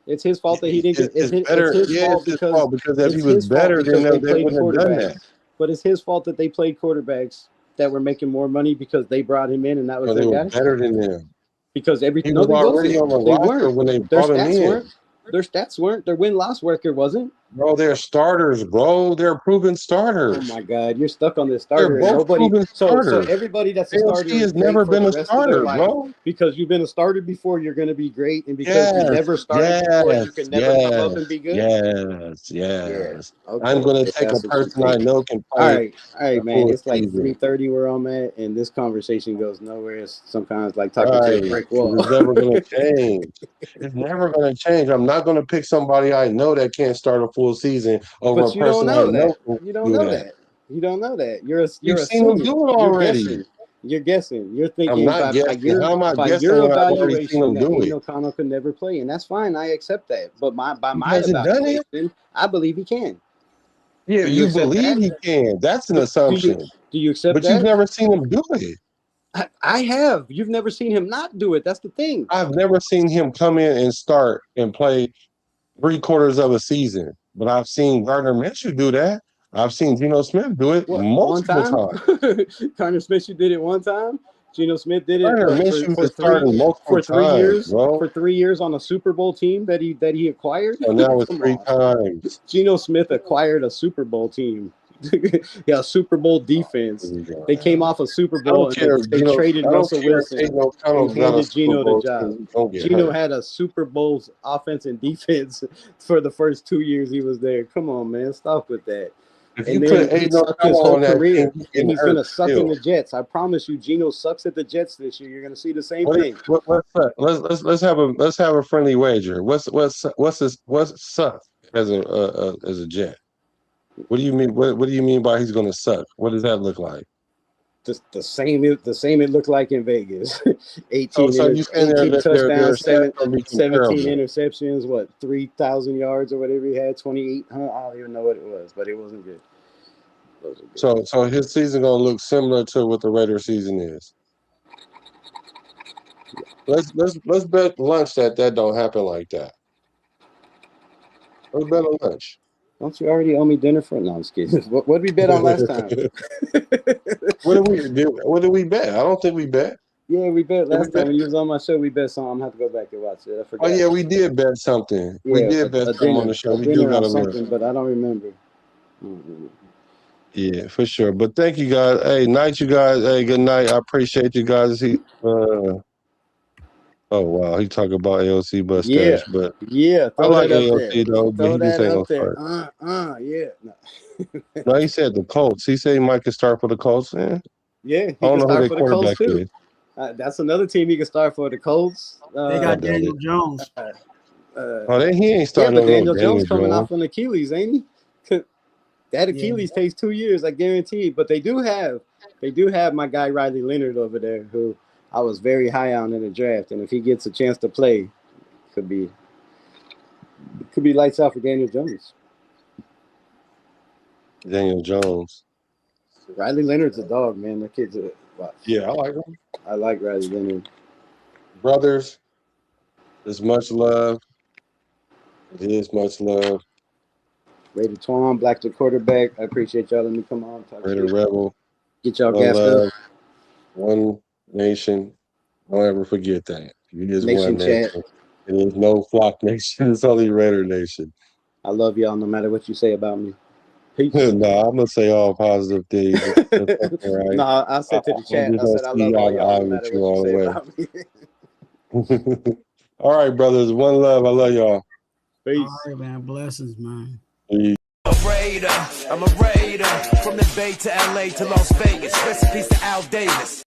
It's his fault that he didn't get It's better. it's his Yeah, fault it's his because fault because if it's he was his fault better than because them, they they played wouldn't have done quarterbacks. that. But it's his fault that they played quarterbacks that were making more money because they brought him in and that was So they their were guy. better than them. Because He no, was they already wasn't. on the They roster weren't. when they Their brought him stats in. weren't. Their stats weren't. Their win-loss record wasn't. Bro, they're starters, bro. They're proven Oh starters. my God, you're stuck on this They're starter, and both nobody. proven So starters. everybody that's a starter AOC is has great never for been the a rest of their starter, life bro. because you've been a starter before. You're going to be great, and because you Yes, never started before, you can never come up and be good. yes. Okay. I'm gonna If take a that's what you person I think. know can All play. right, a man. full It's like season. 3:30 where I'm at, and this conversation goes nowhere. It's sometimes like talking to Right. a brick wall. It's never gonna change. It's never gonna change. I'm not gonna pick somebody I know that can't start a full full season over But a you don't person know like that. Nelson. You don't know that. You don't know that. You're You've seen him assuming. do it You're already. guessing. You're guessing. You're I'm thinking not guessing. How am I by guessing your when I've already seen evaluation him that do Aiden it? O'Connell could never play, and that's fine. I accept that. But by He my hasn't done it. evaluation, I believe he can. Yeah, Do you you accept believe that? he can. That's an Do assumption. you accept But you've that? never seen him do it. I have. You've never seen him not do it. That's the thing. I've never seen him come in and start and play 3/4 of a season. But I've seen Gardner Minshew do that. I've seen Geno Smith do it What, one multiple time? times. Gardner Smith, you did it one time. Geno Smith did it Gardner what, Minshew for is starting multiple times, bro. for 3 years on a Super Bowl team that he acquired. So now it's Come 3 on. times. Geno Smith acquired a Super Bowl team. Yeah, Super Bowl defense. They came off a Super I don't Bowl and care. they traded I don't Russell care if Wilson Aiden O'Connell's and got a handed Super Geno the Bowl job. team. Don't get Geno hurt. had a Super Bowl offense and defense for the first 2 years he was there. Come on, man, stop with that. If And you then put he Aiden sucked his O'Connell whole on that career, team, he's and getting he's gonna hurt suck in still. the Jets. I promise you, Geno sucks at the Jets this year. You're gonna see the same What, thing. let's have a friendly wager. What's suck as a Jet? What do you mean? What do you mean by he's going to suck? What does that look like? The same it looked like in Vegas. 18, So you saying 18 their touchdowns, stats are being 17 terrible. interceptions, what 3,000 yards or whatever he had, 2,800. I don't even know what it was, but it wasn't good. So his season going to look similar to what the Raiders season is. Let's bet lunch that don't happen like that. Let's bet on lunch. Don't you already owe me dinner for? No, I'm just kidding. What did we bet on last time? What did we do? What did we bet? I don't think we bet. Yeah, we bet last bet? time when you was on my show. We bet something. I'm gonna have to go back and watch it. I forgot. Oh yeah, we did bet something. Yeah, We did bet something on the show. We do dinner got on to something, look. but I don't remember. Mm-hmm. Yeah, for sure. But thank you guys. Hey, night, you guys. Hey, good night. I appreciate you guys. Oh wow, he talking about AOC mustache, but Yeah, I throw like that up AOC there. though, but Throw he just that ain't up gonna there. start. Yeah. No. No, he said the Colts. He said he might could start for the Colts. Yeah, he I don't can know who start their for the Colts quarterback too. is. That's another team he can start for the Colts. They got doubt Daniel Jones. He ain't Yeah, starting but no Daniel Daniel Jones coming Jones. off an Achilles, ain't he? That Achilles takes 2 years, I guarantee. But they do have my guy Riley Leonard over there, who I was very high on in the draft, and if he gets a chance to play, could be lights out for Daniel Jones. Daniel Jones. Riley Leonard's a dog, man. That kid's Yeah, I like him. I like Riley Leonard. Brothers, there's much love. It is much love. Raider Twuan, Black the quarterback. I appreciate y'all letting me come on. Talk Raider to you. Rebel. Get y'all One gassed love. up. One nation. Don't ever forget that. It is Nation one nation. chat. It is no flock nation. It's only Raider Nation. I love y'all no matter what you say about me. Peace. No, I'm gonna say all positive things. Right. No, I said to the chat, I said I love all y'all no matter what you say about me. All right, brothers. One love. I love y'all. Peace. All right, man. Blessings, man. Peace. I'm a raider from the Bay to LA to Las Vegas. Recipes to Al Davis.